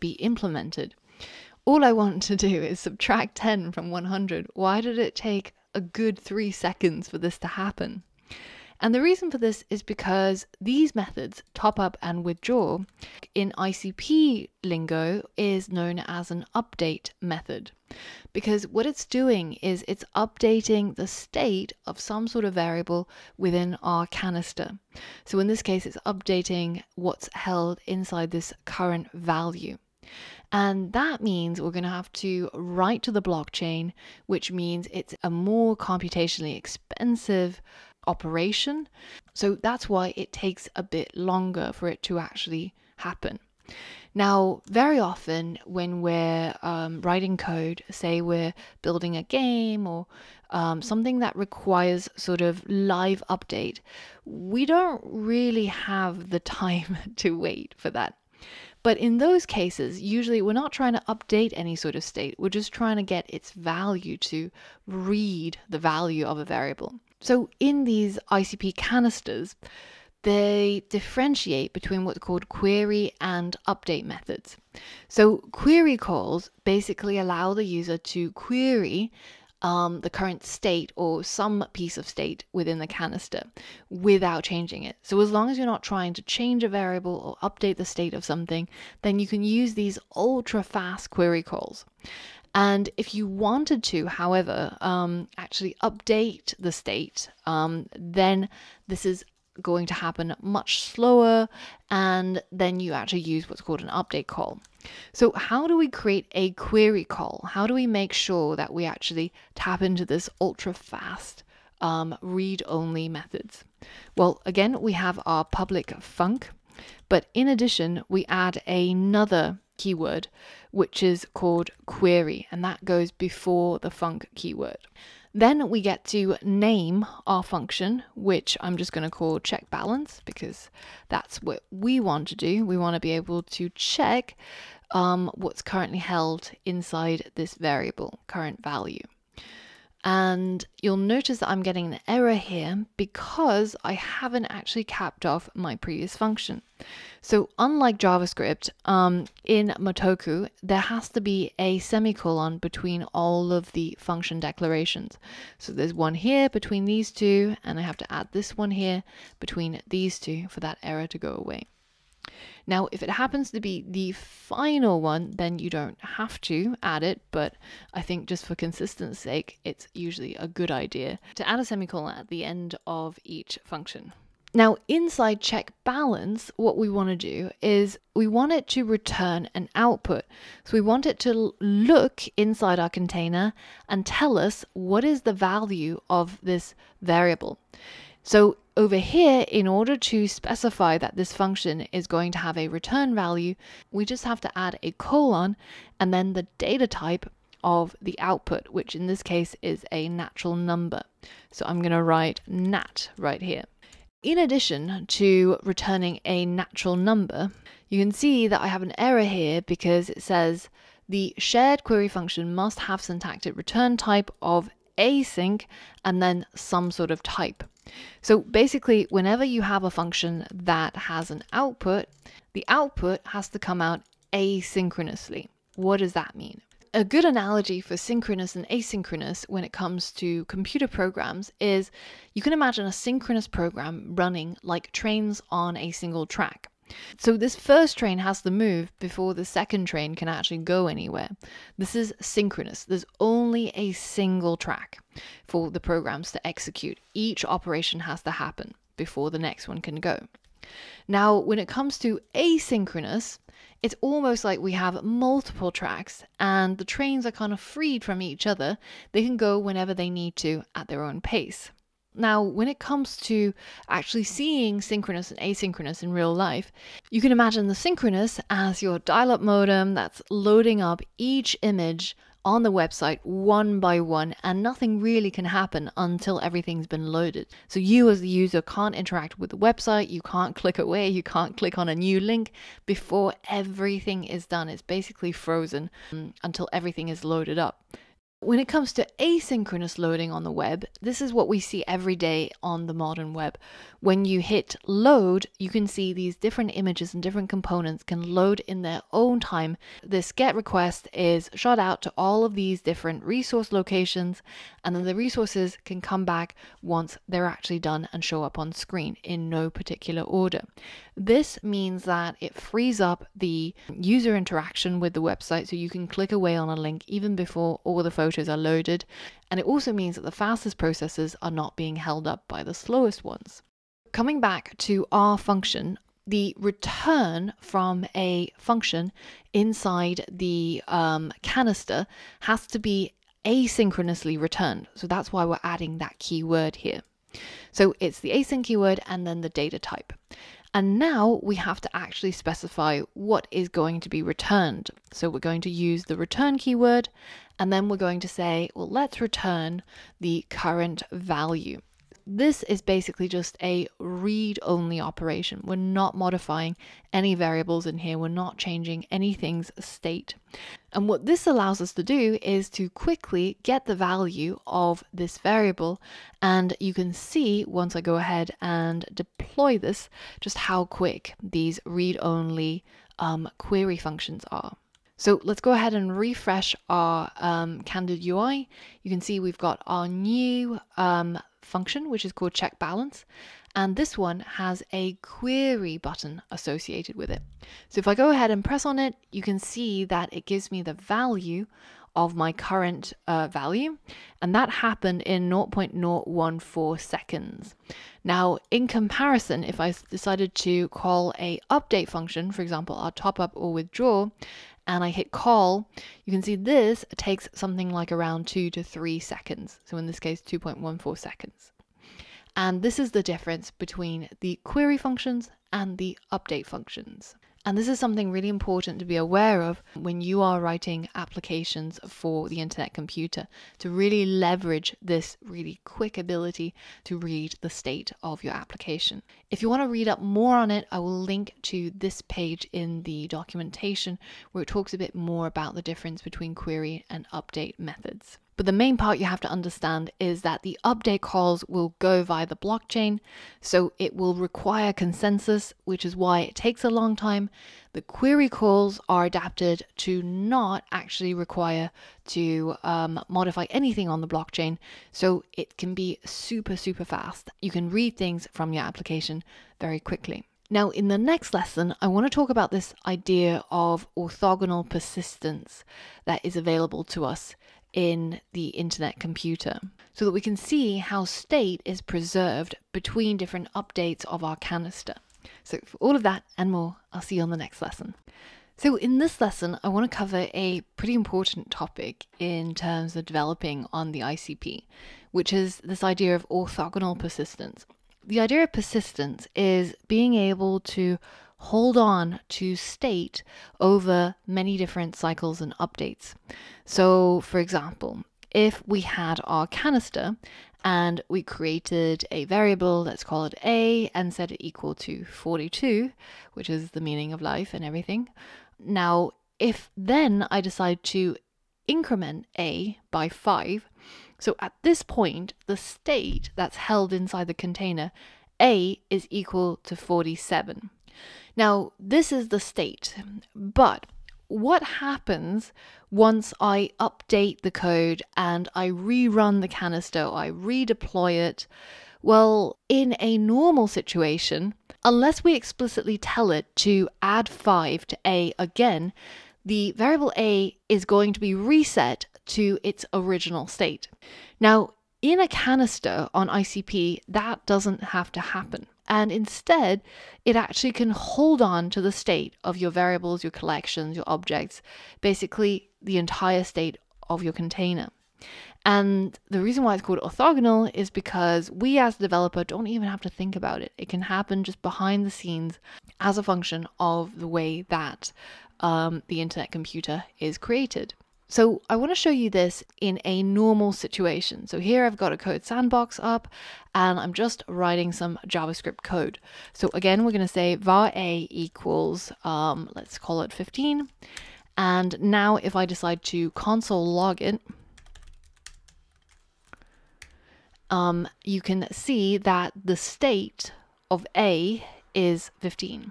be implemented. All I want to do is subtract 10 from 100. Why did it take a good 3 seconds for this to happen? And the reason for this is because these methods, top up and withdraw, in ICP lingo is known as an update method. Because what it's doing is it's updating the state of some sort of variable within our canister. So in this case, it's updating what's held inside this current value. And that means we're going to have to write to the blockchain, which means it's a more computationally expensive operation. So that's why it takes a bit longer for it to actually happen. Now, very often when we're writing code, say we're building a game or something that requires sort of live update, we don't really have the time to wait for that. But in those cases, usually we're not trying to update any sort of state. We're just trying to get its value to read the value of a variable. So in these ICP canisters, they differentiate between what's called query and update methods. So query calls basically allow the user to query the current state or some piece of state within the canister without changing it. So as long as you're not trying to change a variable or update the state of something, then you can use these ultra fast query calls. And if you wanted to, however, actually update the state, then this is going to happen much slower, and then you actually use what's called an update call. So how do we create a query call? How do we make sure that we actually tap into this ultra fast read-only methods? Well, again, we have our public func, but in addition, we add another keyword, which is called query, and that goes before the func keyword. Then we get to name our function, which I'm just going to call check balance, because that's what we want to do. We want to be able to check what's currently held inside this variable, current value. And you'll notice that I'm getting an error here because I haven't actually capped off my previous function. So unlike JavaScript, in Motoko, there has to be a semicolon between all of the function declarations. So there's one here between these two, and I have to add this one here between these two for that error to go away. Now, if it happens to be the final one, then you don't have to add it, but I think just for consistency's sake, it's usually a good idea to add a semicolon at the end of each function. Now, inside check balance, what we want to do is we want it to return an output. So we want it to look inside our container and tell us what is the value of this variable. So over here, in order to specify that this function is going to have a return value, we just have to add a colon and then the data type of the output, which in this case is a natural number. So I'm going to write nat right here. In addition to returning a natural number, you can see that I have an error here because it says the shared query function must have syntactic return type of async and then some sort of type. So basically, whenever you have a function that has an output, the output has to come out asynchronously. What does that mean? A good analogy for synchronous and asynchronous when it comes to computer programs is you can imagine a synchronous program running like trains on a single track. So this first train has to move before the second train can actually go anywhere. This is synchronous. There's only a single track for the programs to execute. Each operation has to happen before the next one can go. Now, when it comes to asynchronous, it's almost like we have multiple tracks and the trains are kind of freed from each other. They can go whenever they need to at their own pace. Now, when it comes to actually seeing synchronous and asynchronous in real life, you can imagine the synchronous as your dial-up modem that's loading up each image on the website one by one, and nothing really can happen until everything's been loaded. So you as the user can't interact with the website, you can't click away, you can't click on a new link before everything is done. It's basically frozen until everything is loaded up. When it comes to asynchronous loading on the web, this is what we see every day on the modern web. When you hit load, you can see these different images and different components can load in their own time. This GET request is shot out to all of these different resource locations, and then the resources can come back once they're actually done and show up on screen in no particular order. This means that it frees up the user interaction with the website, so you can click away on a link even before all the photos are loaded. And it also means that the fastest processes are not being held up by the slowest ones. Coming back to our function, the return from a function inside the canister has to be asynchronously returned. So that's why we're adding that keyword here. So it's the async keyword and then the data type. And now we have to actually specify what is going to be returned. So we're going to use the return keyword, and then we're going to say, well, let's return the current value. This is basically just a read-only operation. We're not modifying any variables in here. We're not changing anything's state. And what this allows us to do is to quickly get the value of this variable. And you can see once I go ahead and deploy this, just how quick these read-only query functions are. So let's go ahead and refresh our Candid UI. You can see we've got our new function, which is called check balance. And this one has a query button associated with it. So if I go ahead and press on it, you can see that it gives me the value of my current value. And that happened in 0.014 seconds. Now, in comparison, if I decided to call a update function, for example, our top up or withdraw, and I hit call, you can see this takes something like around 2 to 3 seconds. So in this case, 2.14 seconds. And this is the difference between the query functions and the update functions. And this is something really important to be aware of when you are writing applications for the internet computer, to really leverage this really quick ability to read the state of your application. If you want to read up more on it, I will link to this page in the documentation where it talks a bit more about the difference between query and update methods. But the main part you have to understand is that the update calls will go via the blockchain, so it will require consensus, which is why it takes a long time. The query calls are adapted to not actually require to modify anything on the blockchain, so it can be super, super fast. You can read things from your application very quickly. Now, in the next lesson, I want to talk about this idea of orthogonal persistence that is available to us in the internet computer, so that we can see how state is preserved between different updates of our canister. So for all of that and more, I'll see you on the next lesson. So in this lesson, I want to cover a pretty important topic in terms of developing on the ICP, which is this idea of orthogonal persistence. The idea of persistence is being able to hold on to state over many different cycles and updates. So for example, if we had our canister and we created a variable, let's call it A, and set it equal to 42, which is the meaning of life and everything. Now, if then I decide to increment A by 5, so at this point, the state that's held inside the container, A, is equal to 47. Now, this is the state, but what happens once I update the code and I rerun the canister, or I redeploy it? Well, in a normal situation, unless we explicitly tell it to add 5 to A again, the variable A is going to be reset to its original state. Now, in a canister on ICP, that doesn't have to happen. And instead, it actually can hold on to the state of your variables, your collections, your objects, basically the entire state of your container. And the reason why it's called orthogonal is because we as the developer don't even have to think about it. It can happen just behind the scenes as a function of the way that the internet computer is created. So I want to show you this in a normal situation. So here I've got a code sandbox up and I'm just writing some JavaScript code. So again, we're going to say var a equals, let's call it 15. And now if I decide to console log it, you can see that the state of A is 15.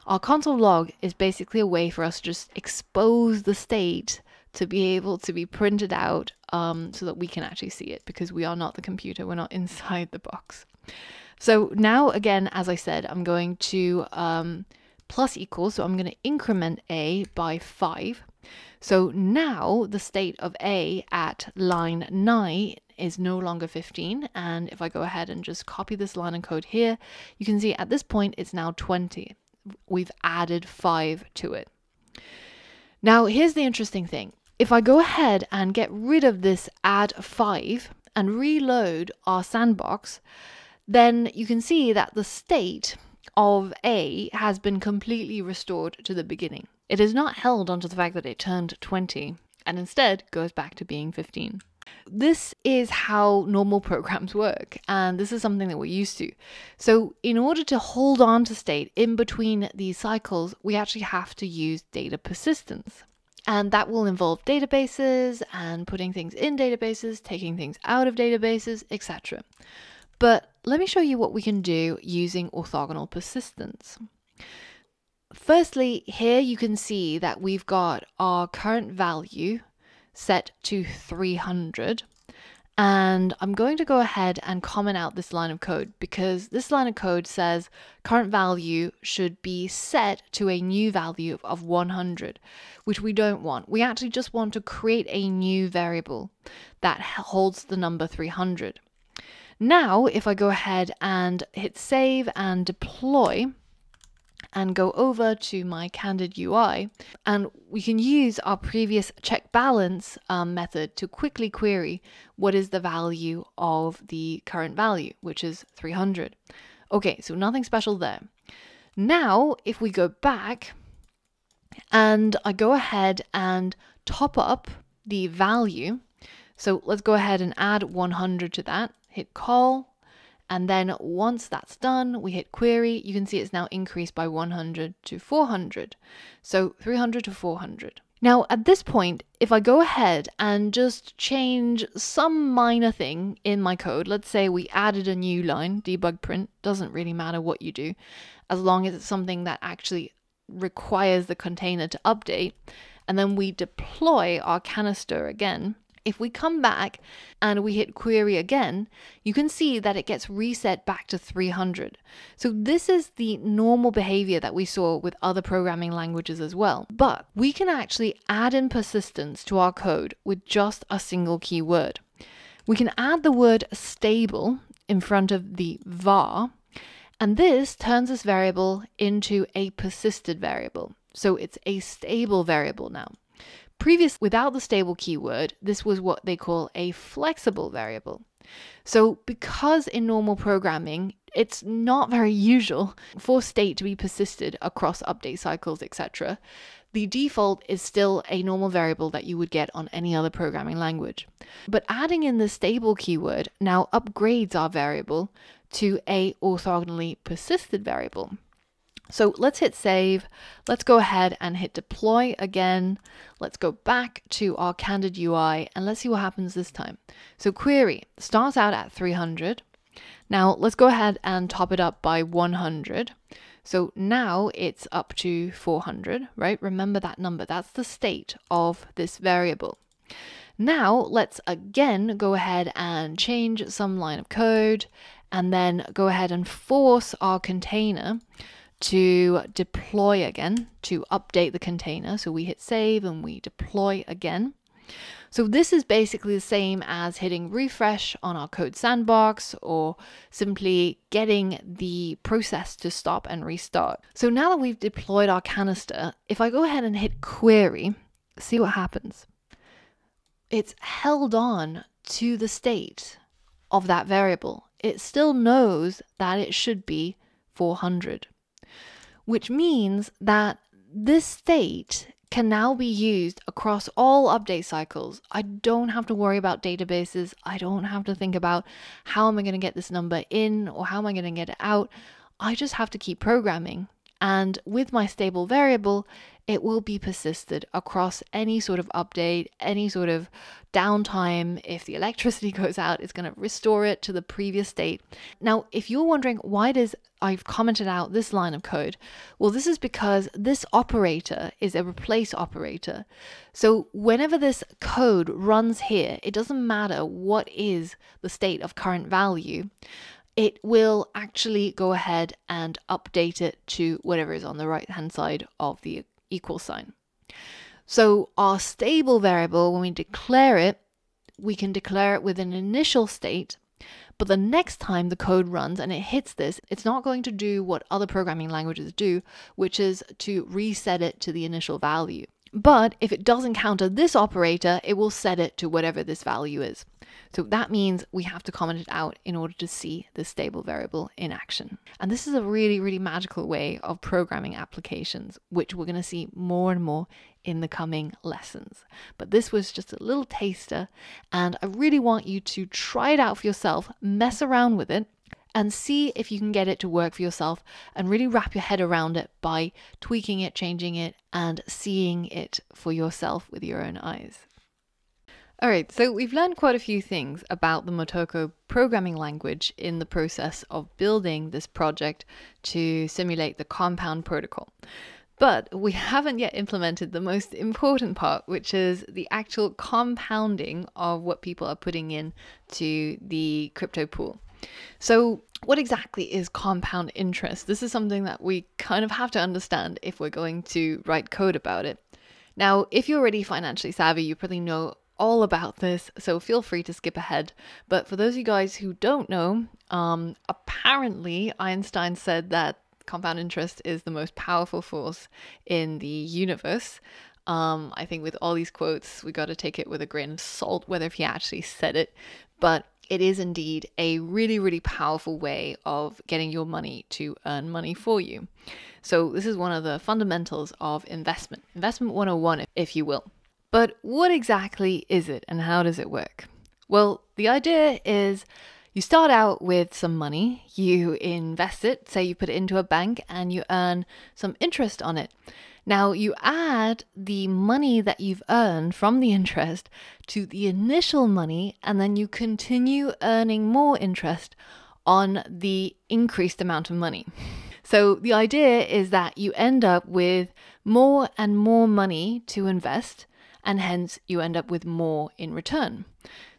Our console log is basically a way for us to just expose the state to be able to be printed out so that we can actually see it, because we are not the computer, we're not inside the box. So now again, as I said, I'm going to plus equals, so I'm going to increment A by 5. So now the state of A at line 9 is no longer 15, and if I go ahead and just copy this line of code here, you can see at this point it's now 20. We've added 5 to it. Now here's the interesting thing. If I go ahead and get rid of this add 5 and reload our sandbox, then you can see that the state of A has been completely restored to the beginning. It is not held onto the fact that it turned 20 and instead goes back to being 15. This is how normal programs work, and this is something that we're used to. So in order to hold on to state in between these cycles, we actually have to use data persistence. And that will involve databases and putting things in databases, taking things out of databases, etc. But let me show you what we can do using orthogonal persistence. Firstly, here you can see that we've got our current value set to 300. And I'm going to go ahead and comment out this line of code, because this line of code says current value should be set to a new value of 100, which we don't want. We actually just want to create a new variable that holds the number 300. Now, if I go ahead and hit save and deploy, and go over to my Candid UI, and we can use our previous check balance method to quickly query what is the value of the current value, which is 300. Okay, so nothing special there. Now, if we go back and I go ahead and top up the value, so let's go ahead and add 100 to that, hit call. And then once that's done, we hit query. You can see it's now increased by 100 to 400. So 300 to 400. Now at this point, if I go ahead and just change some minor thing in my code, let's say we added a new line, debug print, doesn't really matter what you do, as long as it's something that actually requires the container to update, and then we deploy our canister again. If we come back and we hit query again, you can see that it gets reset back to 300. So this is the normal behavior that we saw with other programming languages as well. But we can actually add in persistence to our code with just a single keyword. We can add the word stable in front of the var, and this turns this variable into a persisted variable. So it's a stable variable now. Previously, without the stable keyword, this was what they call a flexible variable. So because in normal programming, it's not very usual for state to be persisted across update cycles, etc., the default is still a normal variable that you would get on any other programming language. But adding in the stable keyword now upgrades our variable to a orthogonally persisted variable. So let's hit save. Let's go ahead and hit deploy again. Let's go back to our Candid UI and let's see what happens this time. So query starts out at 300. Now let's go ahead and top it up by 100. So now it's up to 400, right? Remember that number. That's the state of this variable. Now let's again go ahead and change some line of code and then go ahead and force our container to deploy again, to update the container. So we hit save and we deploy again. So this is basically the same as hitting refresh on our code sandbox or simply getting the process to stop and restart. So now that we've deployed our canister, if I go ahead and hit query, see what happens. It's held on to the state of that variable. It still knows that it should be 400, which means that this state can now be used across all update cycles. I don't have to worry about databases. I don't have to think about how am I going to get this number in or how am I going to get it out. I just have to keep programming. And with my stable variable, it will be persisted across any sort of update, any sort of downtime. If the electricity goes out, it's going to restore it to the previous state. Now, if you're wondering why I've commented out this line of code, well, this is because this operator is a replace operator. So whenever this code runs here, it doesn't matter what is the state of current value. It will actually go ahead and update it to whatever is on the right hand side of the equal sign. So our stable variable, when we declare it, we can declare it with an initial state, but the next time the code runs and it hits this, it's not going to do what other programming languages do, which is to reset it to the initial value. But if it does encounter this operator, it will set it to whatever this value is. So that means we have to comment it out in order to see the stable variable in action. And this is a really, really magical way of programming applications, which we're going to see more and more in the coming lessons. But this was just a little taster, and I really want you to try it out for yourself, mess around with it, and see if you can get it to work for yourself and really wrap your head around it by tweaking it, changing it, and seeing it for yourself with your own eyes. All right, so we've learned quite a few things about the Motoko programming language in the process of building this project to simulate the compound protocol. But we haven't yet implemented the most important part, which is the actual compounding of what people are putting in to the crypto pool. So what exactly is compound interest? This is something that we kind of have to understand if we're going to write code about it. Now, if you're already financially savvy, you probably know all about this, so feel free to skip ahead. But for those of you guys who don't know, apparently Einstein said that compound interest is the most powerful force in the universe. I think with all these quotes, we got to take it with a grain of salt, whether he actually said it, but it is indeed a really, really powerful way of getting your money to earn money for you. So this is one of the fundamentals of investment 101, if you will. But what exactly is it and how does it work? Well, the idea is you start out with some money, you invest it, say you put it into a bank and you earn some interest on it. Now you add the money that you've earned from the interest to the initial money, and then you continue earning more interest on the increased amount of money. So the idea is that you end up with more and more money to invest, and hence you end up with more in return.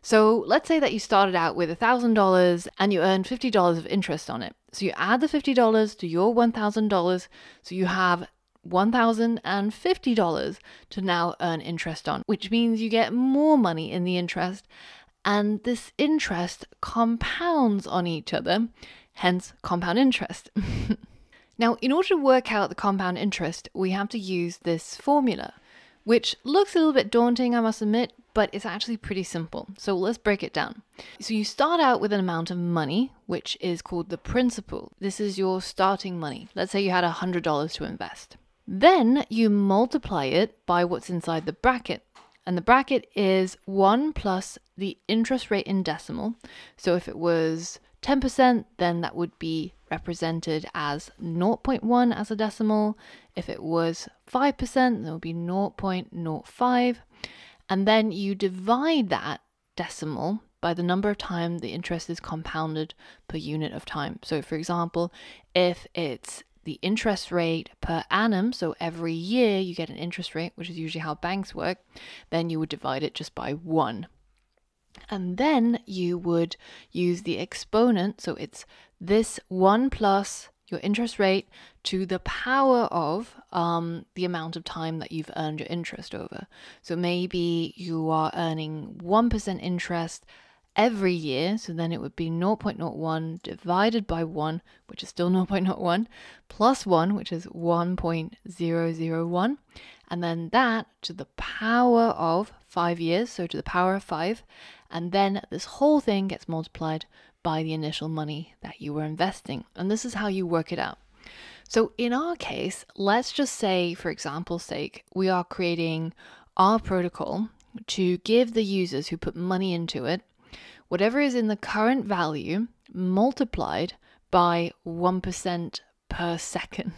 So let's say that you started out with $1,000 and you earned $50 of interest on it. So you add the $50 to your $1,000, so you have $1,050 to now earn interest on, which means you get more money in the interest, and this interest compounds on each other, hence compound interest. Now, in order to work out the compound interest, we have to use this formula, which looks a little bit daunting, I must admit, but it's actually pretty simple. So let's break it down. So you start out with an amount of money, which is called the principal. This is your starting money. Let's say you had $100 to invest. Then you multiply it by what's inside the bracket. And the bracket is 1 plus the interest rate in decimal. So if it was 10%, then that would be represented as 0.1 as a decimal. If it was 5%, then it would be 0.05. And then you divide that decimal by the number of times the interest is compounded per unit of time. So for example, if it's the interest rate per annum, so every year you get an interest rate, which is usually how banks work, then you would divide it just by 1. And then you would use the exponent, so it's this 1 plus your interest rate to the power of the amount of time that you've earned your interest over. So maybe you are earning 1% interest every year, so then it would be 0.01 divided by 1, which is still 0.01, plus 1, which is 1.001, and then that to the power of 5 years, so to the power of 5, and then this whole thing gets multiplied by the initial money that you were investing. And this is how you work it out. So in our case, let's just say, for example's sake, we are creating our protocol to give the users who put money into it whatever is in the current value multiplied by 1% per second.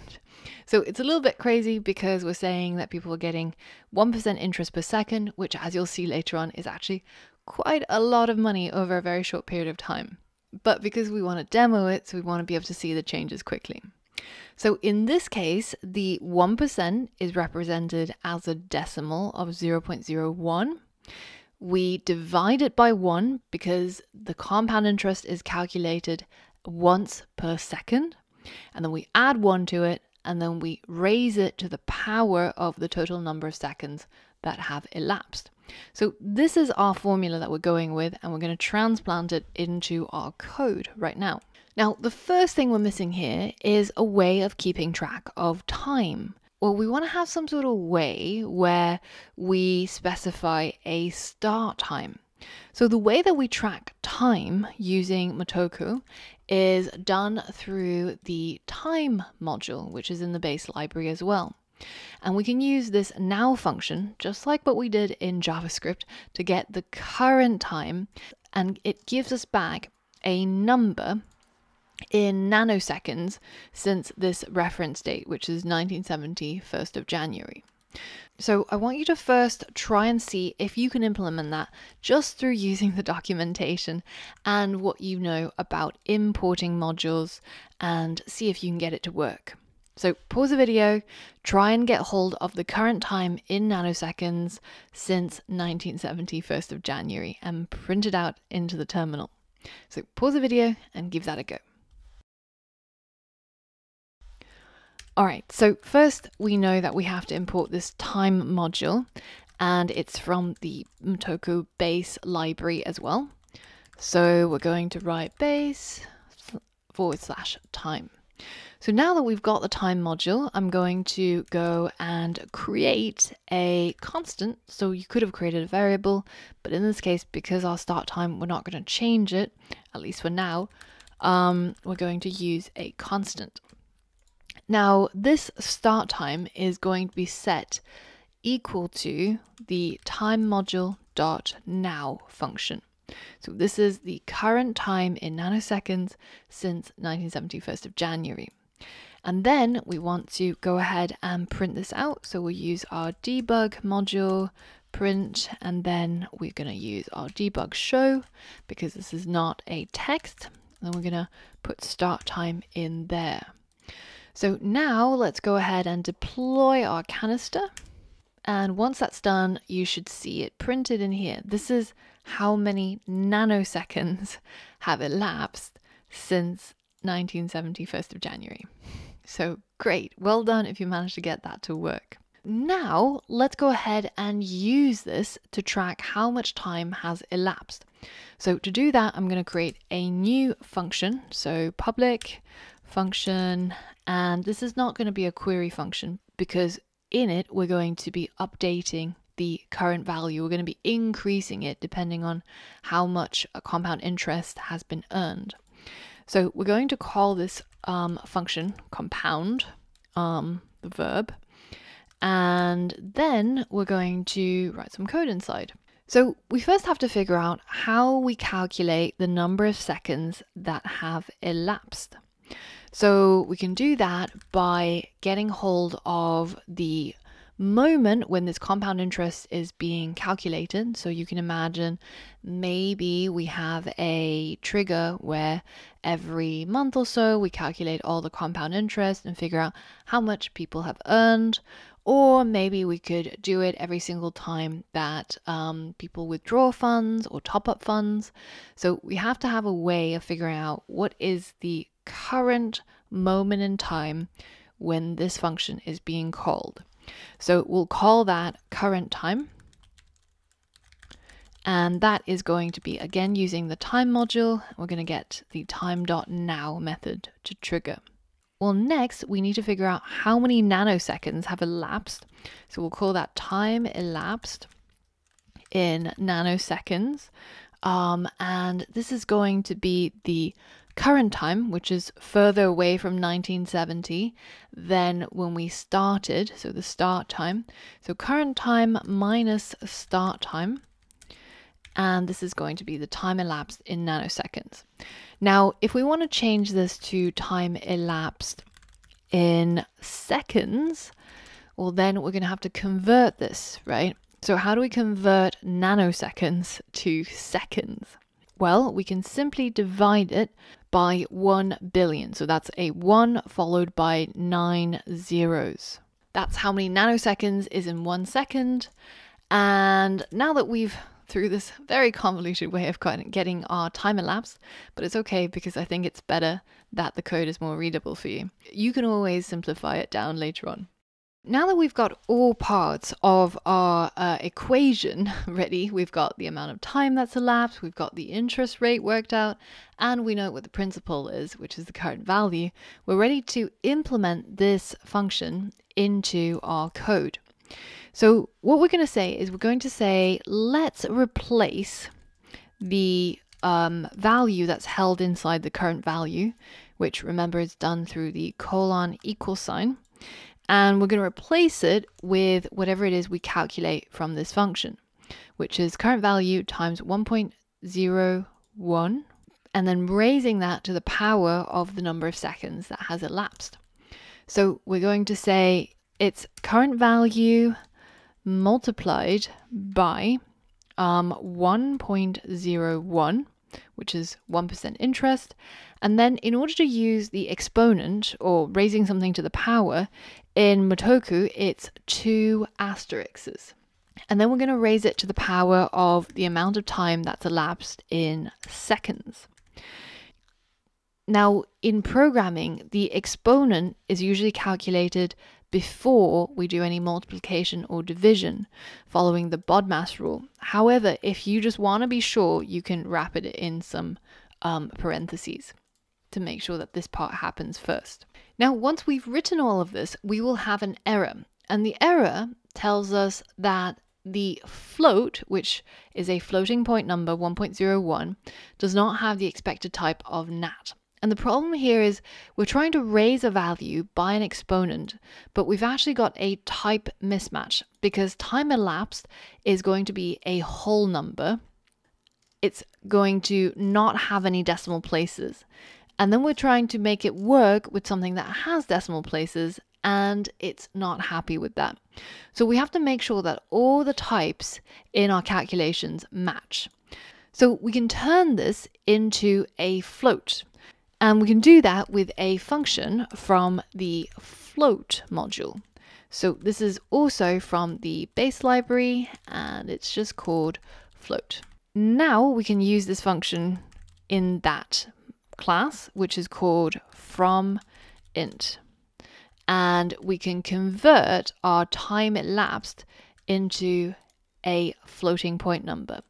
So it's a little bit crazy because we're saying that people are getting 1% interest per second, which, as you'll see later on, is actually quite a lot of money over a very short period of time. But because we want to demo it, so we want to be able to see the changes quickly. So in this case, the 1% is represented as a decimal of 0.01. We divide it by 1 because the compound interest is calculated once per second. And then we add 1 to it, and then we raise it to the power of the total number of seconds that have elapsed. So this is our formula that we're going with, and we're going to transplant it into our code right now. Now, the first thing we're missing here is a way of keeping track of time. Well, we want to have some sort of way where we specify a start time. So the way that we track time using Motoko is done through the time module, which is in the base library as well. And we can use this now function, just like what we did in JavaScript, to get the current time, and it gives us back a number in nanoseconds since this reference date, which is 1970, 1st of January. So I want you to first try and see if you can implement that just through using the documentation and what you know about importing modules, and see if you can get it to work. So pause the video, try and get hold of the current time in nanoseconds since 1970, 1st of January, and print it out into the terminal. So pause the video and give that a go. All right, so first we know that we have to import this time module, and it's from the Motoko base library as well. So we're going to write base /time. So now that we've got the time module, I'm going to go and create a constant. So you could have created a variable, but in this case, because our start time, we're not going to change it, at least for now. We're going to use a constant. Now, this start time is going to be set equal to the time module.now function. So this is the current time in nanoseconds since 1970, 1st of January. And then we want to go ahead and print this out. So we'll use our debug module print, and then we're going to use our debug show because this is not a text. And we're going to put start time in there. So now let's go ahead and deploy our canister. And once that's done, you should see it printed in here. This is how many nanoseconds have elapsed since 1970, 1st of January. So great, well done if you managed to get that to work. Now let's go ahead and use this to track how much time has elapsed. So to do that, I'm going to create a new function. So public function, and this is not going to be a query function because in it we're going to be updating the current value. We're going to be increasing it depending on how much a compound interest has been earned. So we're going to call this function compound, the verb, and then we're going to write some code inside. So we first have to figure out how we calculate the number of seconds that have elapsed. So we can do that by getting hold of the moment when this compound interest is being calculated. So you can imagine maybe we have a trigger where every month or so we calculate all the compound interest and figure out how much people have earned. Or maybe we could do it every single time that people withdraw funds or top up funds. So we have to have a way of figuring out what is the current moment in time when this function is being called. So we'll call that current time. And that is going to be, again, using the time module. We're going to get the time.now method to trigger. Well, next we need to figure out how many nanoseconds have elapsed. So we'll call that time elapsed in nanoseconds. And this is going to be the current time, which is further away from 1970 than when we started. So the start time. So current time minus start time. And this is going to be the time elapsed in nanoseconds. Now, if we want to change this to time elapsed in seconds, well, then we're going to have to convert this, right? So how do we convert nanoseconds to seconds? Well, we can simply divide it by 1 billion. So that's a 1 followed by 9 zeros. That's how many nanoseconds is in 1 second. And now that we've through this very convoluted way of getting our time elapsed, but it's okay because I think it's better that the code is more readable for you. You can always simplify it down later on. Now that we've got all parts of our equation ready, we've got the amount of time that's elapsed, we've got the interest rate worked out, and we know what the principal is, which is the current value, we're ready to implement this function into our code. So what we're going to say is we're going to say, let's replace the value that's held inside the current value, which remember is done through the colon equal sign. And we're going to replace it with whatever it is we calculate from this function, which is current value times 1.01, and then raising that to the power of the number of seconds that has elapsed. So we're going to say it's current value multiplied by 1.01, which is 1% interest. And then in order to use the exponent, or raising something to the power, in Motoko, it's 2 asterisks. And then we're going to raise it to the power of the amount of time that's elapsed in seconds. Now, in programming, the exponent is usually calculated before we do any multiplication or division, following the BODMAS rule. However, if you just want to be sure, you can wrap it in some parentheses to make sure that this part happens first. Now, once we've written all of this, we will have an error. And the error tells us that the float, which is a floating point number 1.01, does not have the expected type of nat. And the problem here is we're trying to raise a value by an exponent, but we've actually got a type mismatch because time elapsed is going to be a whole number. It's going to not have any decimal places. And then we're trying to make it work with something that has decimal places, and it's not happy with that. So we have to make sure that all the types in our calculations match. So we can turn this into a float. And we can do that with a function from the float module. So this is also from the base library, and it's just called float. Now we can use this function in that class, which is called fromInt. And we can convert our time elapsed into a floating point number,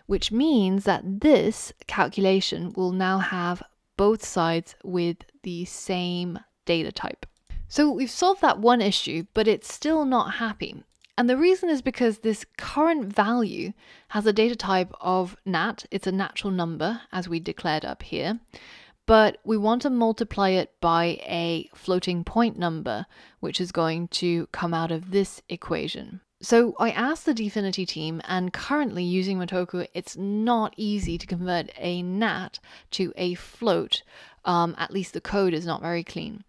which means that this calculation will now have both sides with the same data type. So we've solved that one issue, but it's still not happy. And the reason is because this current value has a data type of nat. It's a natural number, as we declared up here. But we want to multiply it by a floating point number, which is going to come out of this equation. So I asked the Dfinity team, and currently using Motoko, it's not easy to convert a nat to a float. At least the code is not very clean.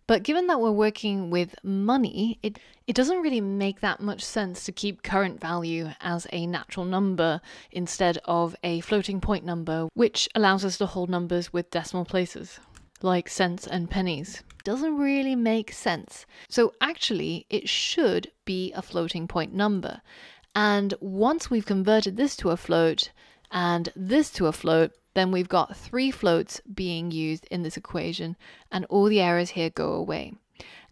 But given that we're working with money, it doesn't really make that much sense to keep current value as a natural number instead of a floating point number, which allows us to hold numbers with decimal places, like cents and pennies. Doesn't really make sense. So actually, it should be a floating point number. And once we've converted this to a float and this to a float, then we've got 3 floats being used in this equation, and all the errors here go away.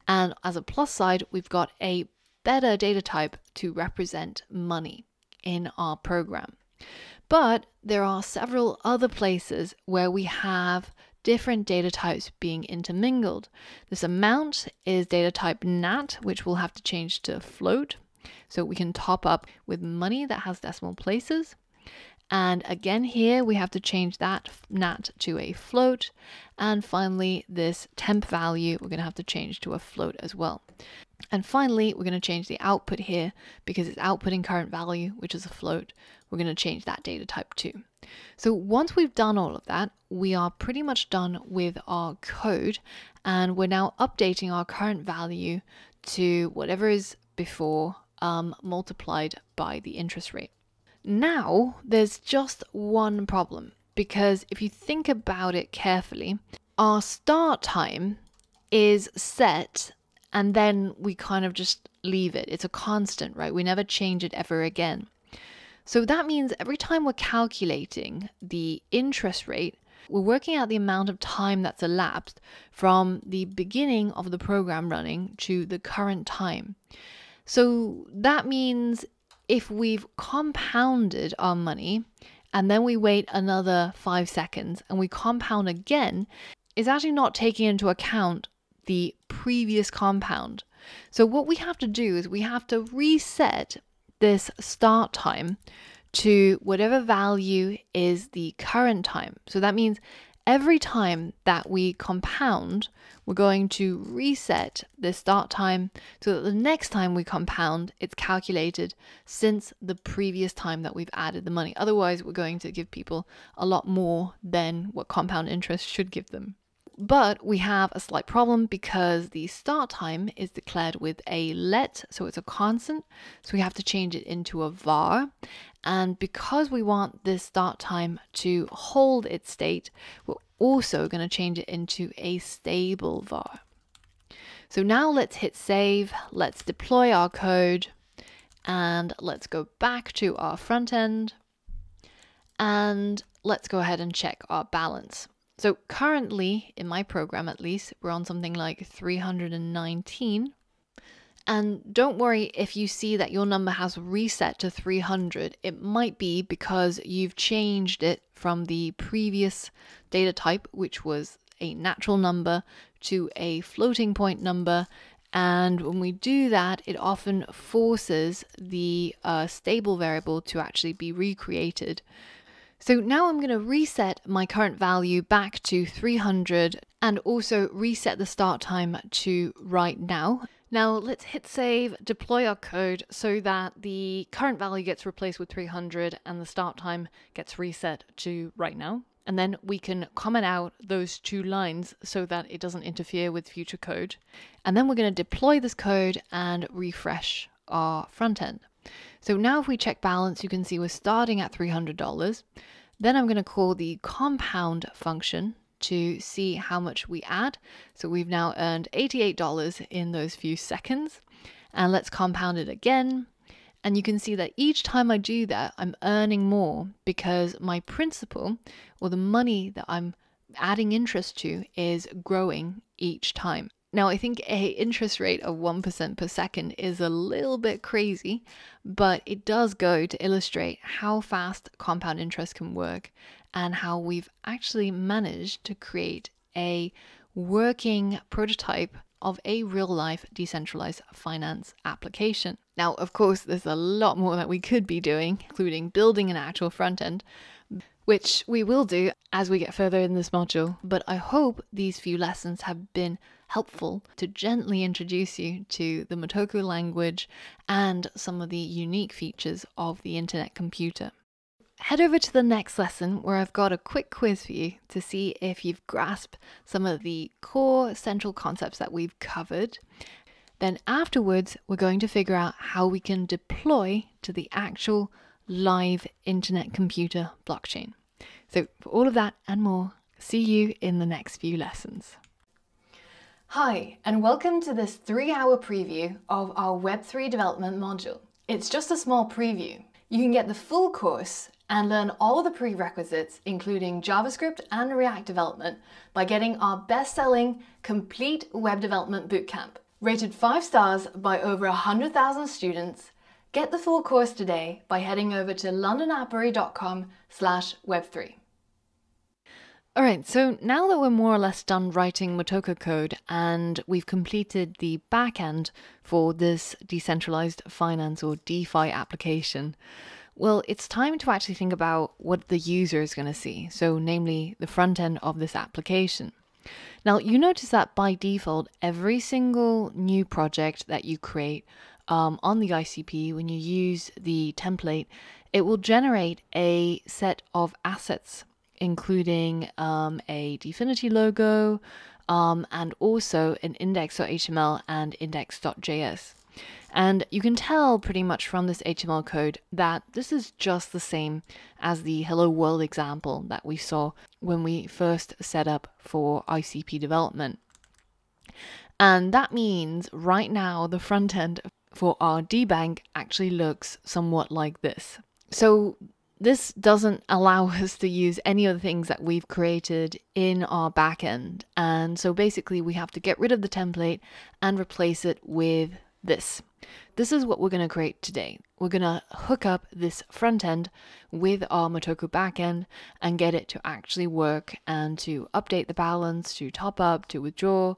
And as a plus side, we've got a better data type to represent money in our program. But there are several other places where we have different data types being intermingled. This amount is data type nat, which we'll have to change to float, so we can top up with money that has decimal places. And again here we have to change that nat to a float. And finally this temp value we're going to have to change to a float as well. And finally we're going to change the output here because it's outputting current value, which is a float. We're going to change that data type too. So once we've done all of that, we are pretty much done with our code, and we're now updating our current value to whatever is before multiplied by the interest rate. Now, there's just one problem, because if you think about it carefully, our start time is set and then we kind of just leave it. It's a constant, right? We never change it ever again. So that means every time we're calculating the interest rate, we're working out the amount of time that's elapsed from the beginning of the program running to the current time. So that means if we've compounded our money and then we wait another 5 seconds and we compound again, it's actually not taking into account the previous compound. So what we have to do is we have to reset this start time to whatever value is the current time. So that means every time that we compound, we're going to reset the start time so that the next time we compound, it's calculated since the previous time that we've added the money. Otherwise, we're going to give people a lot more than what compound interest should give them. But we have a slight problem because the start time is declared with a let, so it's a constant. So we have to change it into a var. And because we want this start time to hold its state, we're also going to change it into a stable var. So now let's hit save, let's deploy our code, and let's go back to our front end, and let's go ahead and check our balance. So currently, in my program at least, we're on something like 319. And don't worry if you see that your number has reset to 300. It might be because you've changed it from the previous data type, which was a natural number, to a floating point number. And when we do that, it often forces the stable variable to actually be recreated. So now I'm going to reset my current value back to 300 and also reset the start time to right now. Now let's hit save, deploy our code so that the current value gets replaced with 300 and the start time gets reset to right now. And then we can comment out those 2 lines so that it doesn't interfere with future code. And then we're going to deploy this code and refresh our front end. So now if we check balance, you can see we're starting at $300. Then I'm going to call the compound function to see how much we add. So we've now earned $88 in those few seconds. And let's compound it again. And you can see that each time I do that, I'm earning more because my principal, or the money that I'm adding interest to, is growing each time. Now, I think an interest rate of 1% per second is a little bit crazy, but it does go to illustrate how fast compound interest can work and how we've actually managed to create a working prototype of a real-life decentralized finance application. Now, of course, there's a lot more that we could be doing, including building an actual front end, which we will do as we get further in this module. But I hope these few lessons have been helpful to gently introduce you to the Motoko language and some of the unique features of the internet computer. Head over to the next lesson where I've got a quick quiz for you to see if you've grasped some of the core central concepts that we've covered. Then afterwards, we're going to figure out how we can deploy to the actual live internet computer blockchain. So for all of that and more, see you in the next few lessons. Hi, and welcome to this 3-hour preview of our Web3 development module. It's just a small preview. You can get the full course and learn all the prerequisites, including JavaScript and React development, by getting our best-selling Complete Web Development Bootcamp. Rated 5 stars by over 100,000 students. Get the full course today by heading over to londonappery.com/web3. All right, so now that we're more or less done writing Motoko code and we've completed the backend for this decentralized finance or DeFi application, well, it's time to actually think about what the user is going to see, so namely the front end of this application. Now, you notice that by default, every single new project that you create on the ICP, when you use the template, it will generate a set of assets, including a Dfinity logo and also an index.html and index.js. And you can tell pretty much from this HTML code that this is just the same as the Hello World example that we saw when we first set up for ICP development. And that means right now the front end for our DBANK actually looks somewhat like this. So this doesn't allow us to use any of the things that we've created in our backend. And so basically we have to get rid of the template and replace it with this. This is what we're going to create today. We're going to hook up this front end with our Motoko backend and get it to actually work and to update the balance, to top up, to withdraw,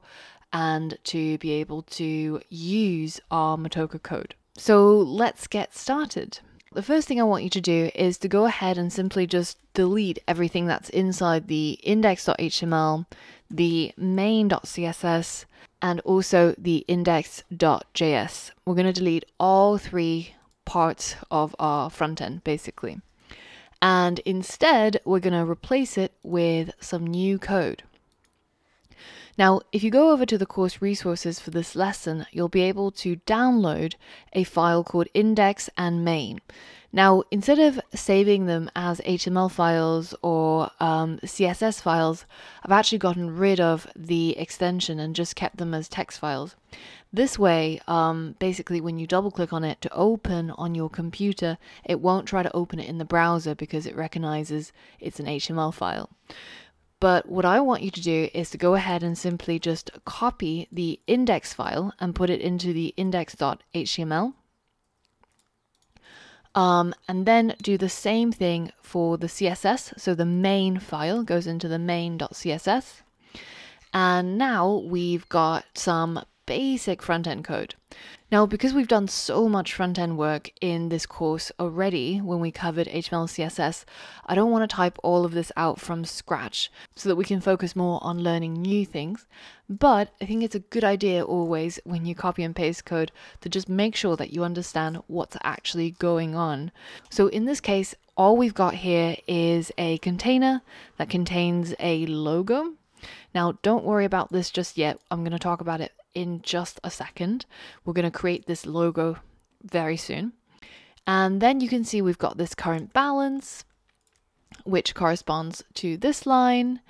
and to be able to use our Motoko code. So let's get started. The first thing I want you to do is to go ahead and simply just delete everything that's inside the index.html, the main.css, and also the index.js. We're going to delete all 3 parts of our front end, basically. And instead, we're going to replace it with some new code. Now, if you go over to the course resources for this lesson, you'll be able to download a file called index and main. Now, instead of saving them as HTML files or CSS files, I've actually gotten rid of the extension and just kept them as text files. This way, basically when you double click on it to open on your computer, it won't try to open it in the browser because it recognizes it's an HTML file. But what I want you to do is to go ahead and simply just copy the index file and put it into the index.html. And then do the same thing for the CSS. So the main file goes into the main.css. And now we've got some basic front-end code. Now, because we've done so much front-end work in this course already when we covered HTML, CSS, I don't want to type all of this out from scratch so that we can focus more on learning new things. But I think it's a good idea always when you copy and paste code to just make sure that you understand what's actually going on. So in this case, all we've got here is a container that contains a logo. Now, don't worry about this just yet. I'm going to talk about it in just a second. We're going to create this logo very soon. And then you can see we've got this current balance, which corresponds to this line.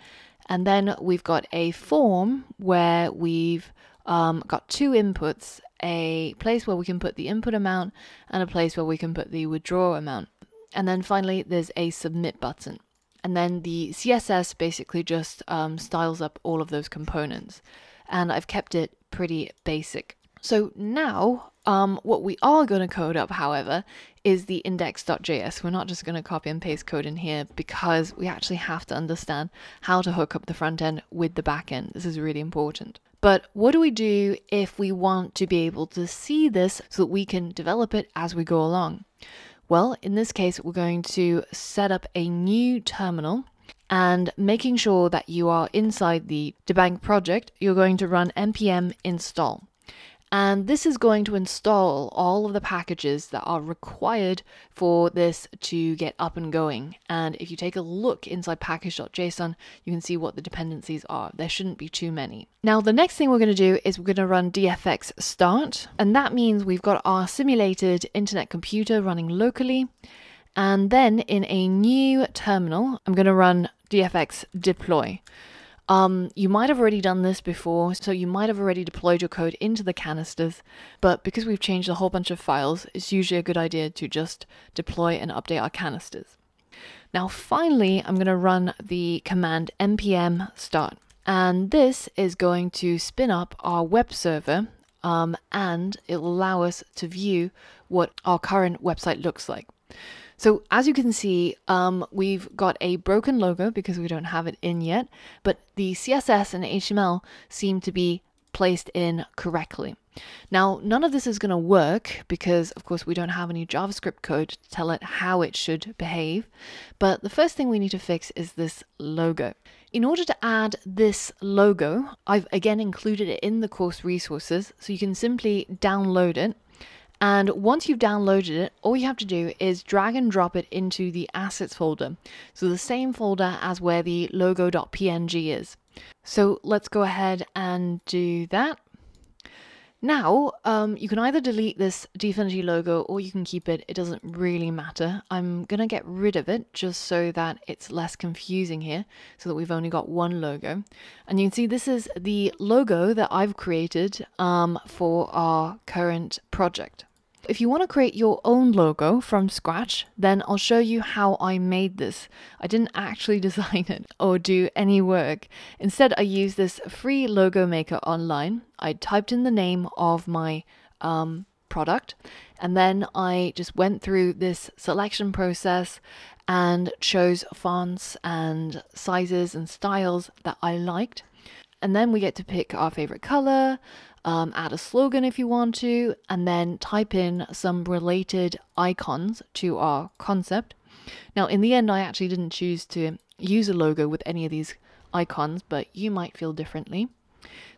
And then we've got a form where we've got 2 inputs, a place where we can put the input amount and a place where we can put the withdraw amount. And then finally, there's a submit button. And then the CSS basically just styles up all of those components. And I've kept it pretty basic. So now what we are going to code up, however, is the index.js. We're not just going to copy and paste code in here because we actually have to understand how to hook up the front end with the back end. This is really important. But what do we do if we want to be able to see this so that we can develop it as we go along? Well, in this case, we're going to set up a new terminal, and making sure that you are inside the DBANK project, you're going to run npm install. And this is going to install all of the packages that are required for this to get up and going. And if you take a look inside package.json, you can see what the dependencies are. There shouldn't be too many. Now, the next thing we're going to do is we're going to run dfx start. And that means we've got our simulated internet computer running locally. And then in a new terminal, I'm going to run dfx deploy. You might have already done this before, so you might have already deployed your code into the canisters, but because we've changed a whole bunch of files, it's usually a good idea to just deploy and update our canisters. Now finally, I'm going to run the command npm start, and this is going to spin up our web server, and it will allow us to view what our current website looks like. So as you can see, we've got a broken logo because we don't have it in yet, but the CSS and HTML seem to be placed in correctly. Now, none of this is going to work because, of course, we don't have any JavaScript code to tell it how it should behave. But the first thing we need to fix is this logo. In order to add this logo, I've again included it in the course resources, so you can simply download it. And once you've downloaded it, all you have to do is drag and drop it into the assets folder. So the same folder as where the logo.png is. So let's go ahead and do that. Now, you can either delete this Definity logo or you can keep it. It doesn't really matter. I'm going to get rid of it just so that it's less confusing here, so that we've only got one logo. And you can see this is the logo that I've created for our current project. If you want to create your own logo from scratch, then I'll show you how I made this. I didn't actually design it or do any work. Instead, I used this free logo maker online. I typed in the name of my product, and then I just went through this selection process and chose fonts and sizes and styles that I liked. And then we get to pick our favorite color, add a slogan if you want to, and then type in some related icons to our concept. Now, in the end, I actually didn't choose to use a logo with any of these icons, but you might feel differently.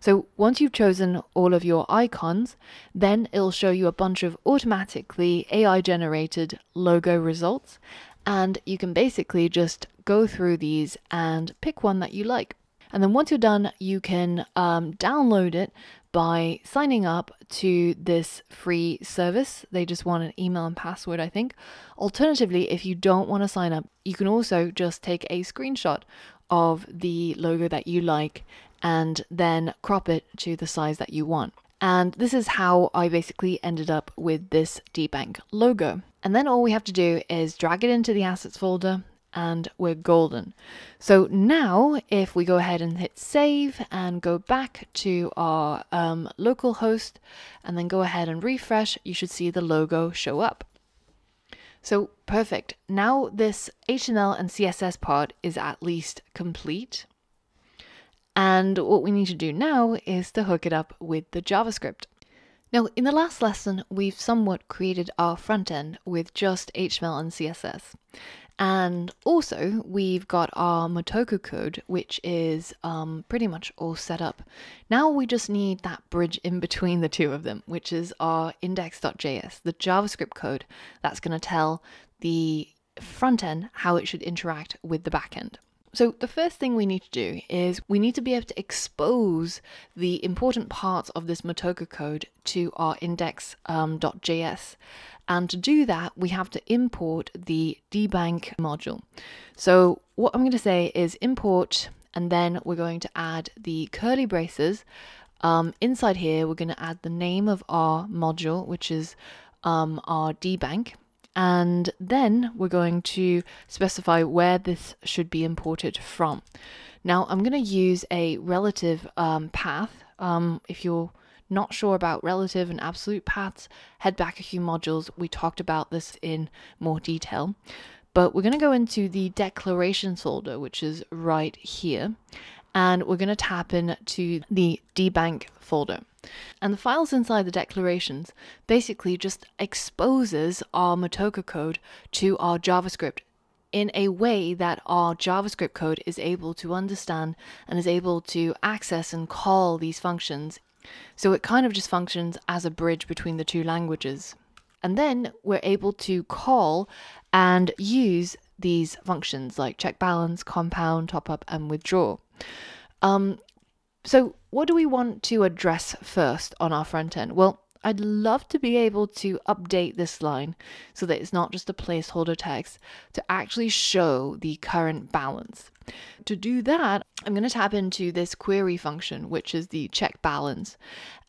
So once you've chosen all of your icons, then it'll show you a bunch of automatically AI-generated logo results, and you can basically just go through these and pick one that you like. And then once you're done, you can download it by signing up to this free service. They just want an email and password, I think. Alternatively, if you don't want to sign up, you can also just take a screenshot of the logo that you like and then crop it to the size that you want. And this is how I basically ended up with this DBANK logo. And then all we have to do is drag it into the assets folder, and we're golden. So now if we go ahead and hit save and go back to our local host and then go ahead and refresh, you should see the logo show up. So perfect. Now this HTML and CSS part is at least complete. And what we need to do now is to hook it up with the JavaScript. Now, in the last lesson, we've somewhat created our front end with just HTML and CSS. And also, we've got our Motoko code, which is pretty much all set up. Now we just need that bridge in between the two of them, which is our index.js, the JavaScript code that's going to tell the front end how it should interact with the backend. So the first thing we need to do is we need to be able to expose the important parts of this Motoko code to our index.js. And to do that, we have to import the DBANK module. So what I'm going to say is import, and then we're going to add the curly braces. Inside here, we're going to add the name of our module, which is our DBANK. And then we're going to specify where this should be imported from. Now I'm going to use a relative path. If you're not sure about relative and absolute paths, head back a few modules. We talked about this in more detail. But we're going to go into the declarations folder, which is right here. And we're going to tap into the DBANK folder. And the files inside the declarations basically just exposes our Motoko code to our JavaScript in a way that our JavaScript code is able to understand and is able to access and call these functions. So it kind of just functions as a bridge between the two languages. And then we're able to call and use these functions like check balance, compound, top up, and withdraw. So what do we want to address first on our front end? Well, I'd love to be able to update this line so that it's not just a placeholder text to actually show the current balance. To do that, I'm going to tap into this query function, which is the check balance.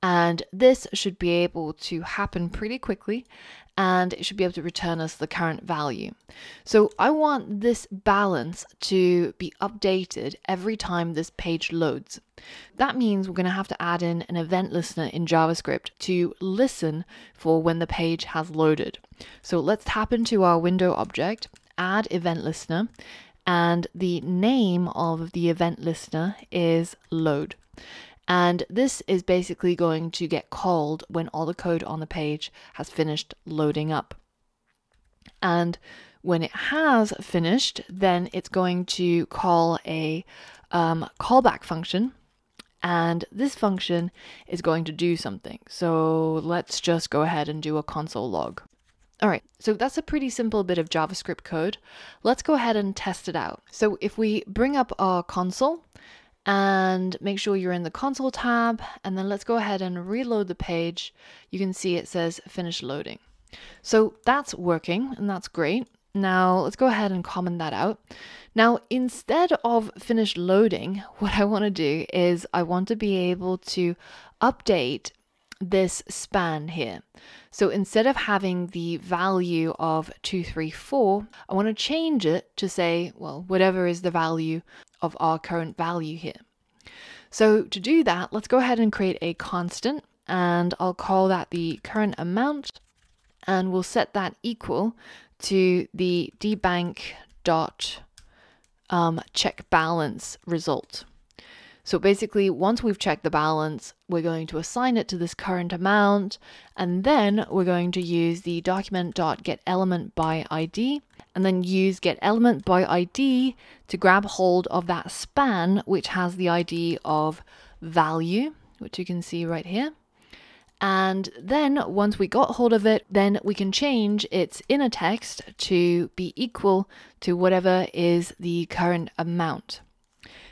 And this should be able to happen pretty quickly, and it should be able to return us the current value. So I want this balance to be updated every time this page loads. That means we're going to have to add in an event listener in JavaScript to listen for when the page has loaded. So let's tap into our window object, add event listener, and the name of the event listener is load. And this is basically going to get called when all the code on the page has finished loading up. And when it has finished, then it's going to call a callback function. And this function is going to do something. So let's just go ahead and do a console log. All right, so that's a pretty simple bit of JavaScript code. Let's go ahead and test it out. So if we bring up our console, and make sure you're in the console tab, and then let's go ahead and reload the page. You can see it says finish loading. So that's working, and that's great. Now let's go ahead and comment that out. Now, instead of finish loading, what I want to do is I want to be able to update this span here. So instead of having the value of 234, I want to change it to say, well, whatever is the value of our current value here. So to do that, let's go ahead and create a constant, and I'll call that the current amount, and we'll set that equal to the dbank dot check balance result. So basically, once we've checked the balance, we're going to assign it to this current amount, and then we're going to use the document.getElementById, and then use getElementById to grab hold of that span, which has the ID of value, which you can see right here. And then once we got hold of it, then we can change its inner text to be equal to whatever is the current amount.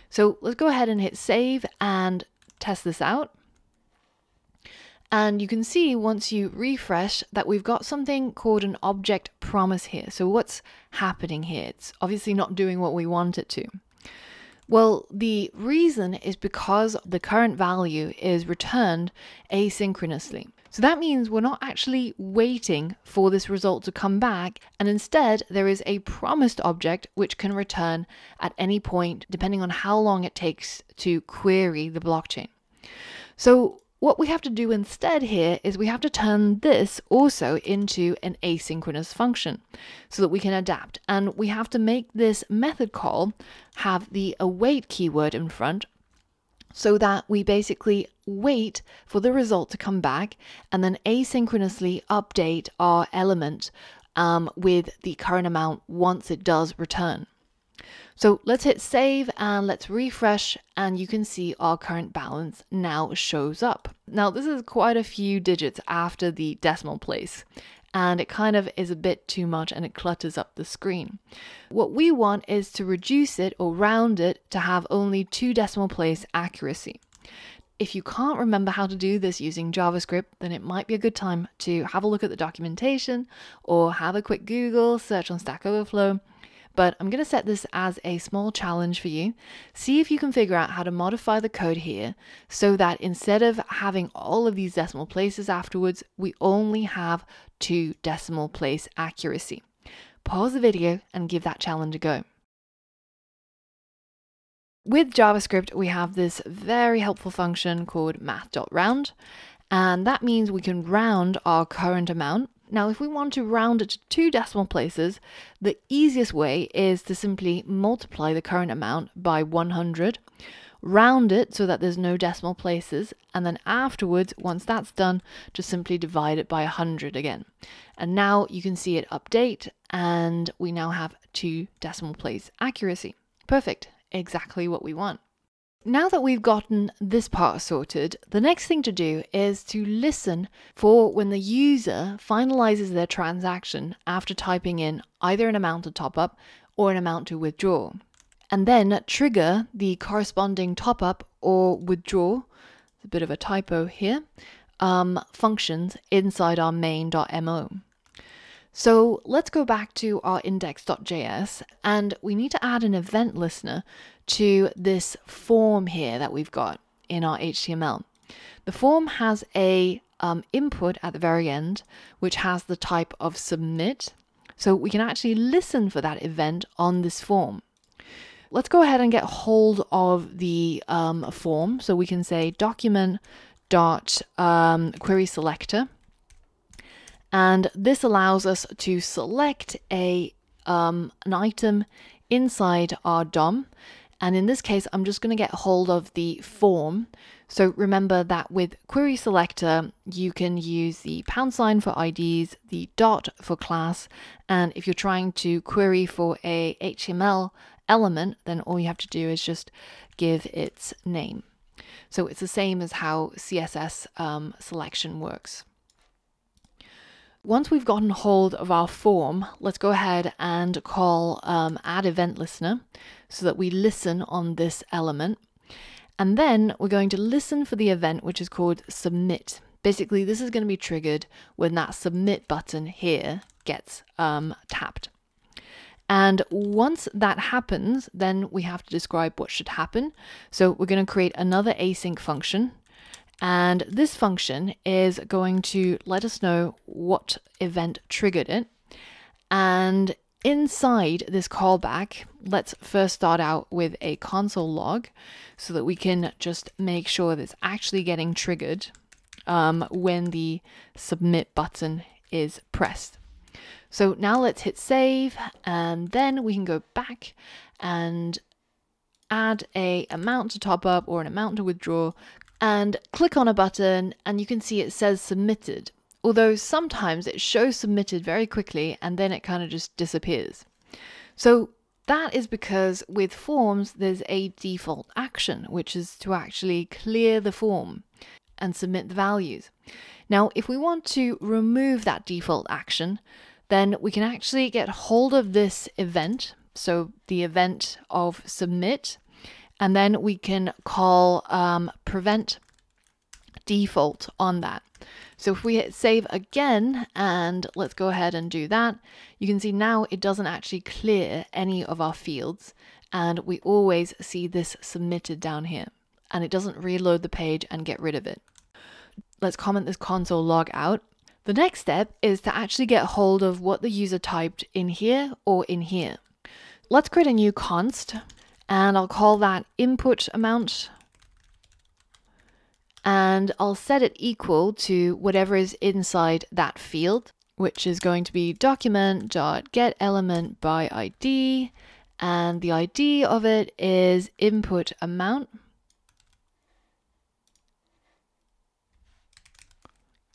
So let's go ahead and hit save and test this out. And you can see once you refresh that we've got something called an object promise here. So what's happening here? It's obviously not doing what we want it to. Well, the reason is because the current value is returned asynchronously. So that means we're not actually waiting for this result to come back, and instead there is a promised object which can return at any point depending on how long it takes to query the blockchain. So what we have to do instead here is we have to turn this also into an asynchronous function so that we can adapt. And we have to make this method call have the await keyword in front so that we basically wait for the result to come back and then asynchronously update our element with the current amount once it does return. So let's hit save and let's refresh, and you can see our current balance now shows up. Now this is quite a few digits after the decimal place, and it kind of is a bit too much and it clutters up the screen. What we want is to reduce it or round it to have only 2 decimal place accuracy. If you can't remember how to do this using JavaScript, then it might be a good time to have a look at the documentation or have a quick Google search on Stack Overflow. But I'm going to set this as a small challenge for you. See if you can figure out how to modify the code here so that instead of having all of these decimal places afterwards, we only have 2 decimal place accuracy. Pause the video and give that challenge a go. With JavaScript, we have this very helpful function called math.round. And that means we can round our current amount. Now, if we want to round it to 2 decimal places, the easiest way is to simply multiply the current amount by 100, round it so that there's no decimal places, and then afterwards, once that's done, just simply divide it by 100 again. And now you can see it update, and we now have 2 decimal place accuracy. Perfect, exactly what we want. Now that we've gotten this part sorted, the next thing to do is to listen for when the user finalizes their transaction after typing in either an amount to top up or an amount to withdraw. And then trigger the corresponding top up or withdraw, a bit of a typo here, functions inside our main.mo. So let's go back to our index.js, and we need to add an event listener to this form here that we've got in our HTML. The form has a input at the very end, which has the type of submit. So we can actually listen for that event on this form. Let's go ahead and get hold of the form. So we can say document.query selector. And this allows us to select an item inside our DOM. And in this case, I'm just going to get hold of the form. So remember that with query selector, you can use the # for IDs, the dot for class. And if you're trying to query for a HTML element, then all you have to do is just give its name. So it's the same as how CSS selection works. Once we've gotten hold of our form, let's go ahead and call add event listener so that we listen on this element. And then we're going to listen for the event, which is called submit. Basically, this is going to be triggered when that submit button here gets tapped. And once that happens, then we have to describe what should happen. So we're going to create another async function. And this function is going to let us know what event triggered it. And inside this callback, let's first start out with a console log so that we can just make sure that it's actually getting triggered when the submit button is pressed. So now let's hit save, and then we can go back and add an amount to top up or an amount to withdraw, and click on a button, and you can see it says submitted. Although sometimes it shows submitted very quickly and then it kind of just disappears. So that is because with forms, there's a default action, which is to actually clear the form and submit the values. Now, if we want to remove that default action, then we can actually get hold of this event. So the event of submit, and then we can call prevent default on that. So if we hit save again, and let's go ahead and do that, you can see now it doesn't actually clear any of our fields, and we always see this submitted down here, and it doesn't reload the page and get rid of it. Let's comment this console log out. The next step is to actually get hold of what the user typed in here or in here. Let's create a new const, and I'll call that input amount, and I'll set it equal to whatever is inside that field, which is going to be document.getElementById, and the ID of it is input amount.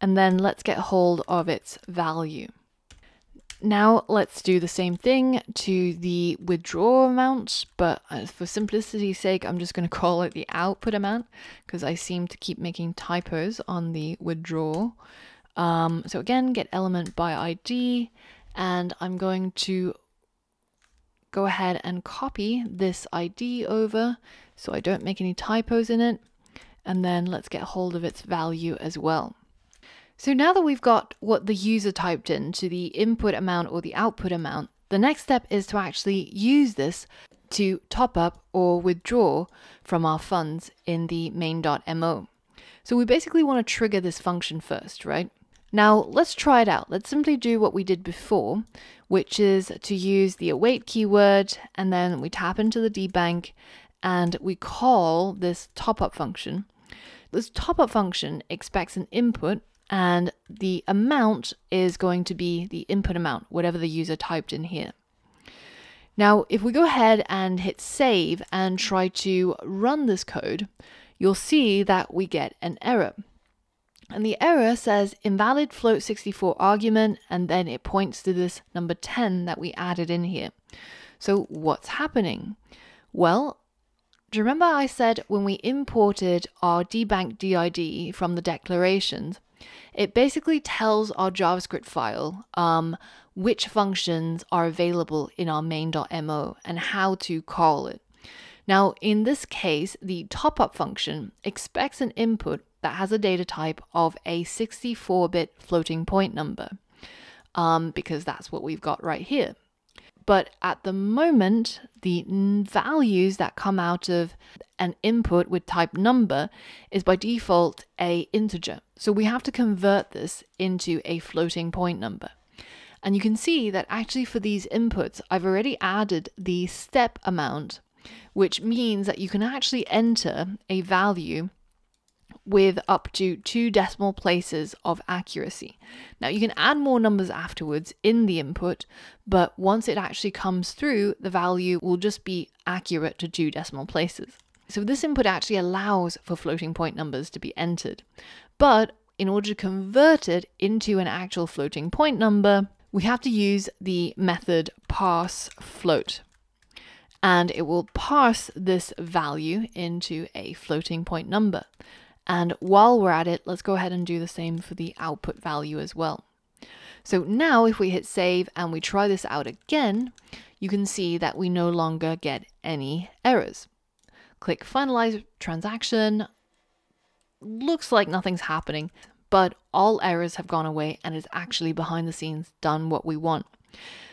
And then let's get hold of its value. Now let's do the same thing to the withdraw amount, but for simplicity's sake, I'm just going to call it the output amount because I seem to keep making typos on the withdraw. So again, get element by ID, and I'm going to go ahead and copy this ID over so I don't make any typos in it. And then let's get hold of its value as well. So now that we've got what the user typed in to the input amount or the output amount, the next step is to actually use this to top up or withdraw from our funds in the main.mo. So we basically want to trigger this function first, right? Now let's try it out. Let's simply do what we did before, which is to use the await keyword, and then we tap into the DBANK and we call this top up function. This top-up function expects an input, and the amount is going to be the input amount, whatever the user typed in here. Now, if we go ahead and hit save and try to run this code, you'll see that we get an error. And the error says invalid float64 argument, and then it points to this number 10 that we added in here. So what's happening? Well, do you remember I said when we imported our DBANK DID from the declarations, it basically tells our JavaScript file which functions are available in our main.mo and how to call it. Now, in this case, the top-up function expects an input that has a data type of a 64-bit floating point number, because that's what we've got right here. But at the moment, the values that come out of an input with type number is by default a integer. So we have to convert this into a floating point number. And you can see that actually for these inputs, I've already added the step amount, which means that you can actually enter a value with up to 2 decimal places of accuracy. Now you can add more numbers afterwards in the input, but once it actually comes through, the value will just be accurate to 2 decimal places. So this input actually allows for floating point numbers to be entered. But in order to convert it into an actual floating point number, we have to use the method parseFloat. And it will parse this value into a floating point number. And while we're at it, let's go ahead and do the same for the output value as well. So now if we hit save and we try this out again, you can see that we no longer get any errors. Click finalize transaction. Looks like nothing's happening, but all errors have gone away and it's actually behind the scenes done what we want.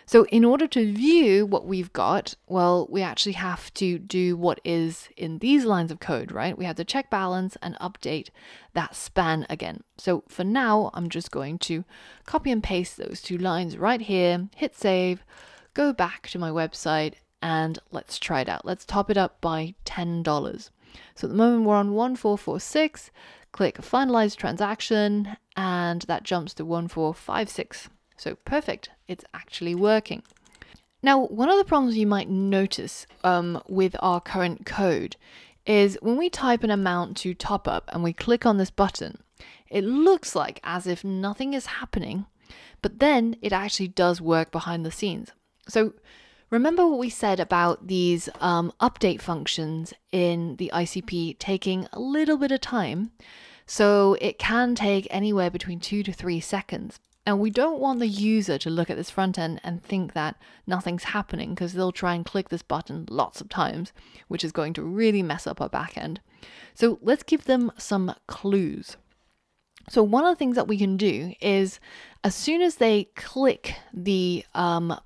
So in order to view what we've got, well, we actually have to do what is in these lines of code, right? We have to check balance and update that span again. So for now, I'm just going to copy and paste those 2 lines right here, hit save, go back to my website, and let's try it out. Let's top it up by $10. So at the moment we're on 1446, click finalize transaction, and that jumps to 1456. So perfect, it's actually working. Now, one of the problems you might notice with our current code is when we type an amount to top up and we click on this button, it looks like as if nothing is happening, but then it actually does work behind the scenes. So remember what we said about these update functions in the ICP taking a little bit of time. So it can take anywhere between 2 to 3 seconds. And we don't want the user to look at this front end and think that nothing's happening, because they'll try and click this button lots of times, which is going to really mess up our backend. So let's give them some clues. So one of the things that we can do is as soon as they click the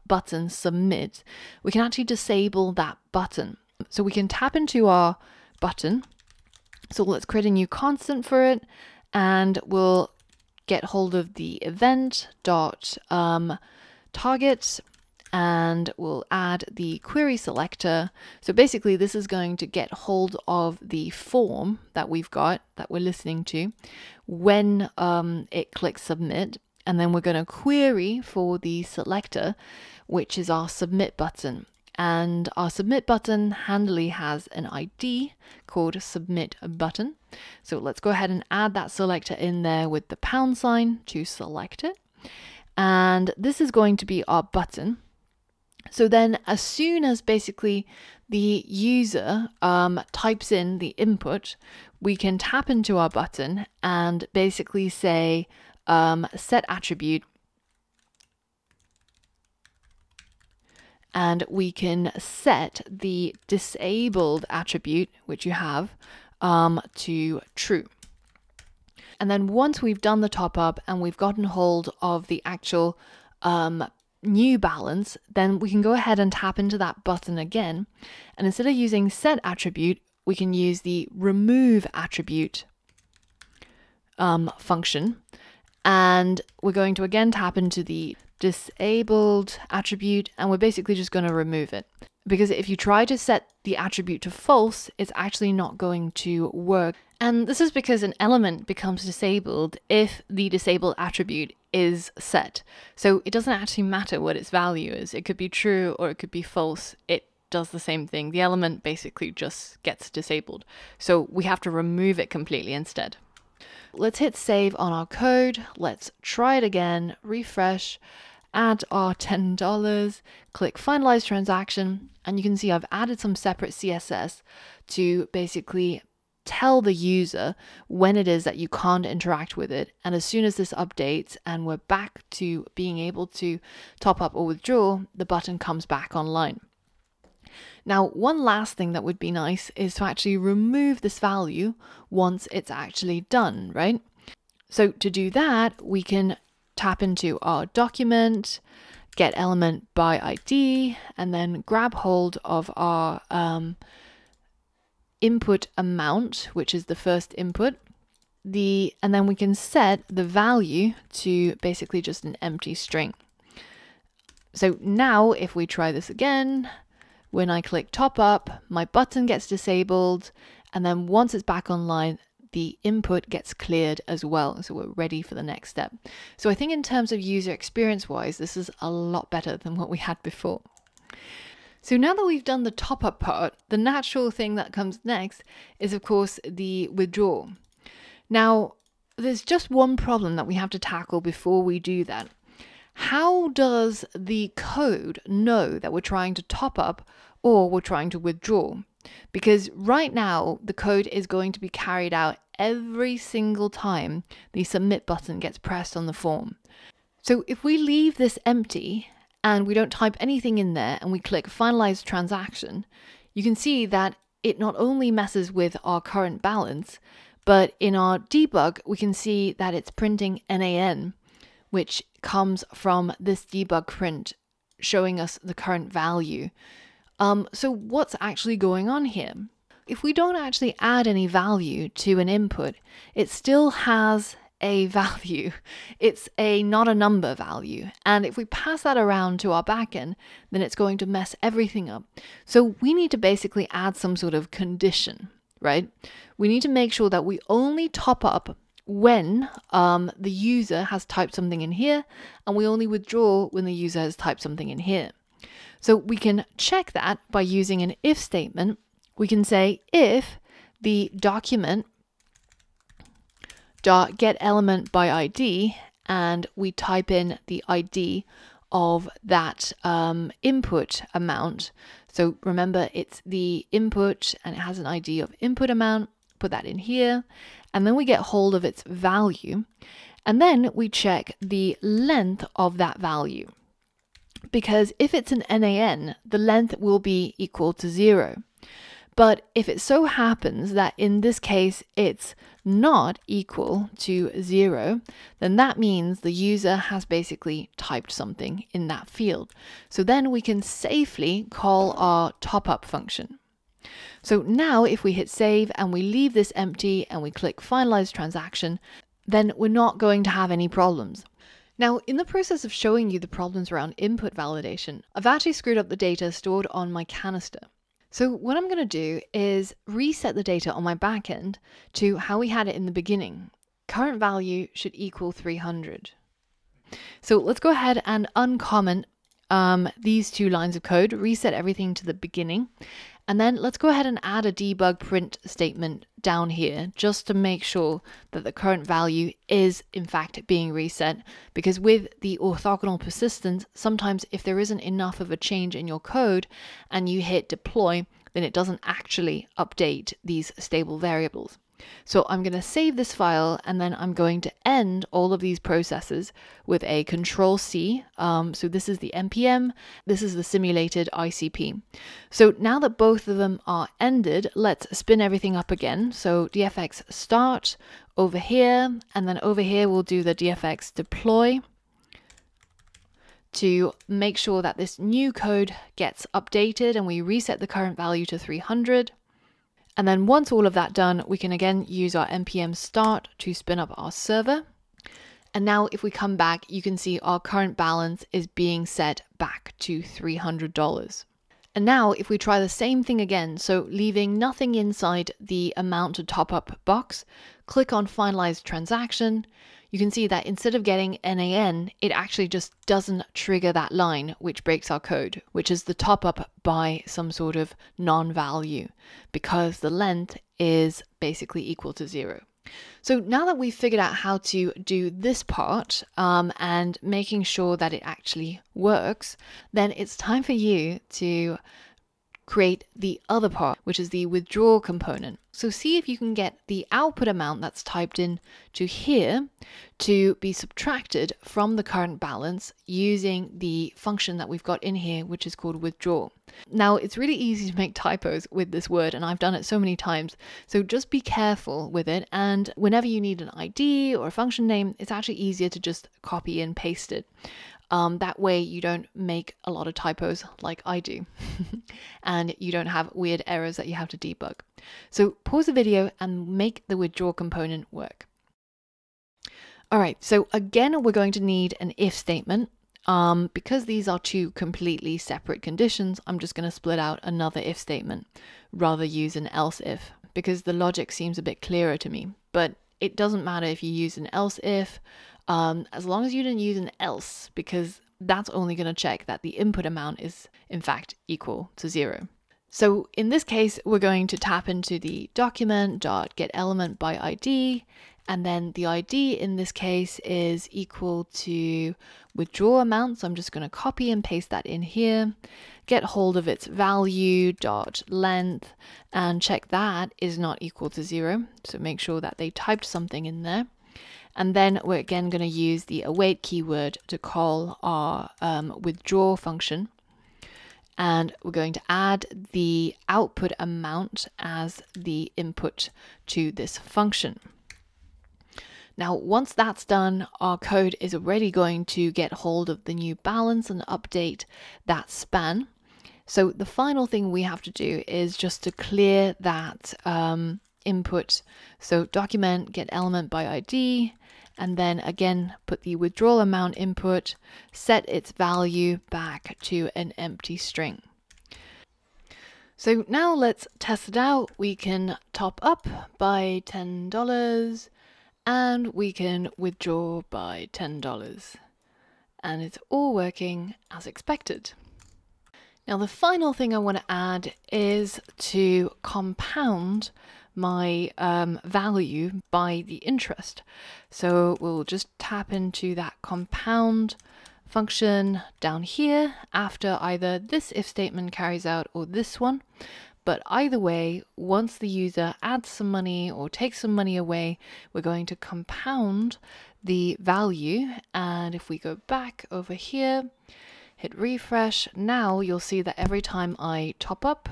button submit, we can actually disable that button. So we can tap into our button. So let's create a new constant for it, and we'll get hold of the event dot target, and we'll add the query selector. So basically this is going to get hold of the form that we've got that we're listening to when it clicks submit, and then we're going to query for the selector, which is our submit button. And our submit button handily has an ID called submit button. So let's go ahead and add that selector in there with the # to select it. And this is going to be our button. So then as soon as basically the user types in the input, we can tap into our button and basically say set attribute. And we can set the disabled attribute, which you have, to true. And then once we've done the top up and we've gotten hold of the actual new balance, then we can go ahead and tap into that button again. And instead of using set attribute, we can use the remove attribute function. And we're going to again tap into the disabled attribute, and we're basically just going to remove it. Because if you try to set the attribute to false, it's actually not going to work. And this is because an element becomes disabled if the disabled attribute is set. So it doesn't actually matter what its value is. It could be true or it could be false. It does the same thing. The element basically just gets disabled. So we have to remove it completely instead. Let's hit save on our code. Let's try it again, refresh, add our $10, click finalize transaction, and you can see I've added some separate CSS to basically tell the user when it is that you can't interact with it. And as soon as this updates and we're back to being able to top up or withdraw, the button comes back online. Now, one last thing that would be nice is to actually remove this value once it's actually done, right? So to do that, we can tap into our document, get element by ID, and then grab hold of our input amount, which is the first input. And then we can set the value to basically just an empty string. So now if we try this again, when I click top up, my button gets disabled, and then once it's back online, the input gets cleared as well. So we're ready for the next step. So I think in terms of user experience wise, this is a lot better than what we had before. So now that we've done the top up part, the natural thing that comes next is of course the withdraw. Now, there's just one problem that we have to tackle before we do that. How does the code know that we're trying to top up or we're trying to withdraw? Because right now the code is going to be carried out every single time the submit button gets pressed on the form. So if we leave this empty and we don't type anything in there and we click finalize transaction, you can see that it not only messes with our current balance, but in our debug we can see that it's printing NaN, which comes from this debug print showing us the current value. So what's actually going on here? If we don't actually add any value to an input, it still has a value. It's not a number value. And if we pass that around to our backend, then it's going to mess everything up. So we need to basically add some sort of condition, right? We need to make sure that we only top up when the user has typed something in here, and we only withdraw when the user has typed something in here. So we can check that by using an if statement. We can say if the document dot get element by ID, and we type in the ID of that input amount. So remember, it's the input and it has an ID of input amount. Put that in here, and then we get hold of its value, and then we check the length of that value, because if it's an NaN, the length will be equal to 0. But if it so happens that in this case it's not equal to 0, then that means the user has basically typed something in that field. So then we can safely call our top up function. So now if we hit save and we leave this empty and we click finalize transaction, then we're not going to have any problems. Now, in the process of showing you the problems around input validation, I've actually screwed up the data stored on my canister. So what I'm going to do is reset the data on my backend to how we had it in the beginning. Current value should equal 300. So let's go ahead and uncomment these two lines of code, reset everything to the beginning, and then let's go ahead and add a debug print statement down here just to make sure that the current value is in fact being reset, because with the orthogonal persistence, sometimes if there isn't enough of a change in your code and you hit deploy, then it doesn't actually update these stable variables. So I'm going to save this file, and then I'm going to end all of these processes with a Control-C. So this is the NPM, this is the simulated ICP. So now that both of them are ended, let's spin everything up again. So DFX start over here, and then over here we'll do the DFX deploy to make sure that this new code gets updated, and we reset the current value to 300. And then once all of that done, we can again use our npm start to spin up our server. And now if we come back, you can see our current balance is being set back to $300. And now if we try the same thing again, so leaving nothing inside the amount to top up box, click on finalize transaction, you can see that instead of getting NAN, it actually just doesn't trigger that line, which breaks our code, which is the top up by some sort of non-value, because the length is basically equal to 0. So now that we've figured out how to do this part and making sure that it actually works, then it's time for you to create the other part, which is the withdraw component. So see if you can get the output amount that's typed in to here to be subtracted from the current balance using the function that we've got in here, which is called withdraw. Now, it's really easy to make typos with this word, and I've done it so many times. So just be careful with it. And whenever you need an ID or a function name, it's actually easier to just copy and paste it. That way you don't make a lot of typos like I do and you don't have weird errors that you have to debug. So pause the video and make the withdraw component work. All right, so again, we're going to need an if statement. Because these are two completely separate conditions, I'm just going to split out another if statement, rather use an else if, because the logic seems a bit clearer to me. But it doesn't matter if you use an else if, as long as you didn't use an else, because that's only going to check that the input amount is in fact equal to 0. So in this case, we're going to tap into the document.getElementById, and then the ID in this case is equal to withdraw amount. So I'm just going to copy and paste that in here, get hold of its value dot length, and check that is not equal to 0. So make sure that they typed something in there. And then we're again going to use the await keyword to call our withdraw function. And we're going to add the output amount as the input to this function. Now, once that's done, our code is already going to get hold of the new balance and update that span. So the final thing we have to do is just to clear that input. So document get element by ID, and then again put the withdrawal amount input, set its value back to an empty string. So now let's test it out. We can top up by $10 and we can withdraw by $10. And it's all working as expected. Now the final thing I want to add is to compound my value by the interest. So we'll just tap into that compound function down here after either this if statement carries out or this one. But either way, once the user adds some money or takes some money away, we're going to compound the value. And if we go back over here, hit refresh, now you'll see that every time I top up,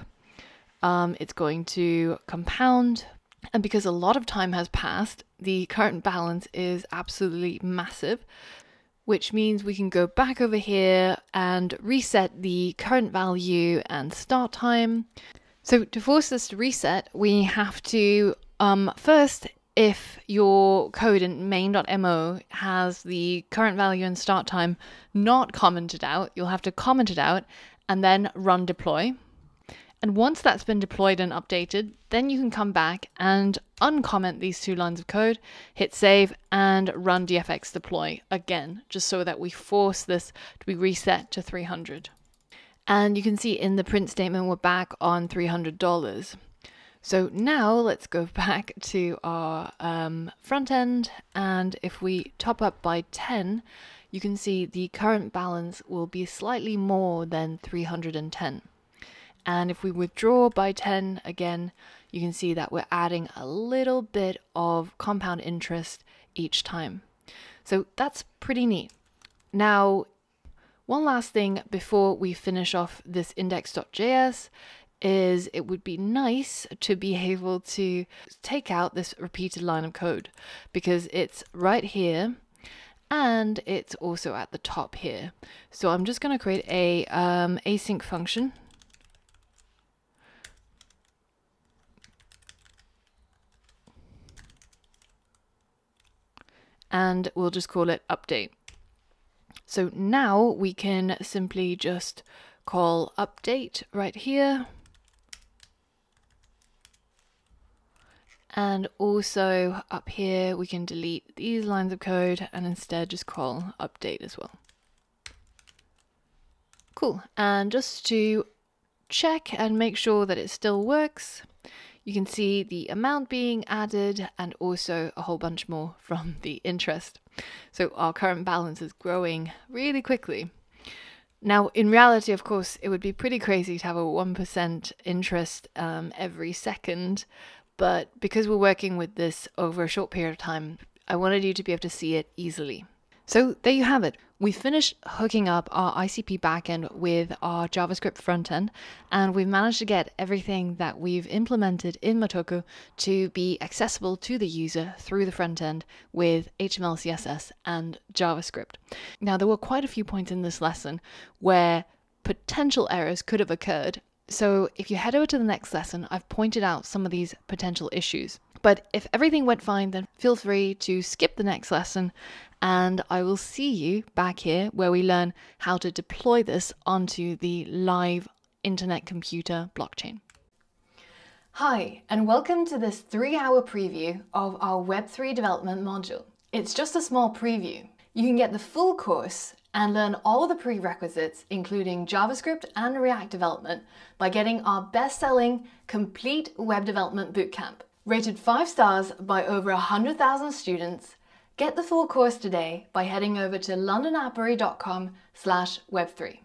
it's going to compound. And because a lot of time has passed, the current balance is absolutely massive, which means we can go back over here and reset the current value and start time. So to force this to reset, we have to first, if your code in main.mo has the current value and start time not commented out, you'll have to comment it out and then run deploy. And once that's been deployed and updated, then you can come back and uncomment these two lines of code, hit save, and run dfx deploy again, just so that we force this to be reset to 300. And you can see in the print statement, we're back on $300. So now let's go back to our front end. And if we top up by 10, you can see the current balance will be slightly more than 310. And if we withdraw by 10 again, you can see that we're adding a little bit of compound interest each time. So that's pretty neat. Now, one last thing before we finish off this index.js is it would be nice to be able to take out this repeated line of code because it's right here and it's also at the top here. So I'm just going to create a async function. and we'll just call it update. So now we can simply just call update right here. And also up here, we can delete these lines of code and instead just call update as well. Cool. And just to check and make sure that it still works, you can see the amount being added and also a whole bunch more from the interest. So our current balance is growing really quickly. Now, in reality, of course, it would be pretty crazy to have a 1% interest every second. But because we're working with this over a short period of time, I wanted you to be able to see it easily. So there you have it. We finished hooking up our ICP backend with our JavaScript frontend, and we've managed to get everything that we've implemented in Motoko to be accessible to the user through the frontend with HTML, CSS, and JavaScript. Now, there were quite a few points in this lesson where potential errors could have occurred. So if you head over to the next lesson, I've pointed out some of these potential issues. But if everything went fine, then feel free to skip the next lesson, and I will see you back here where we learn how to deploy this onto the live internet computer blockchain. Hi, and welcome to this 3-hour preview of our Web3 development module. It's just a small preview. You can get the full course and learn all of the prerequisites, including JavaScript and React development, by getting our best-selling Complete Web Development Bootcamp. Rated 5 stars by over 100,000 students, get the full course today by heading over to londonappery.com/web3.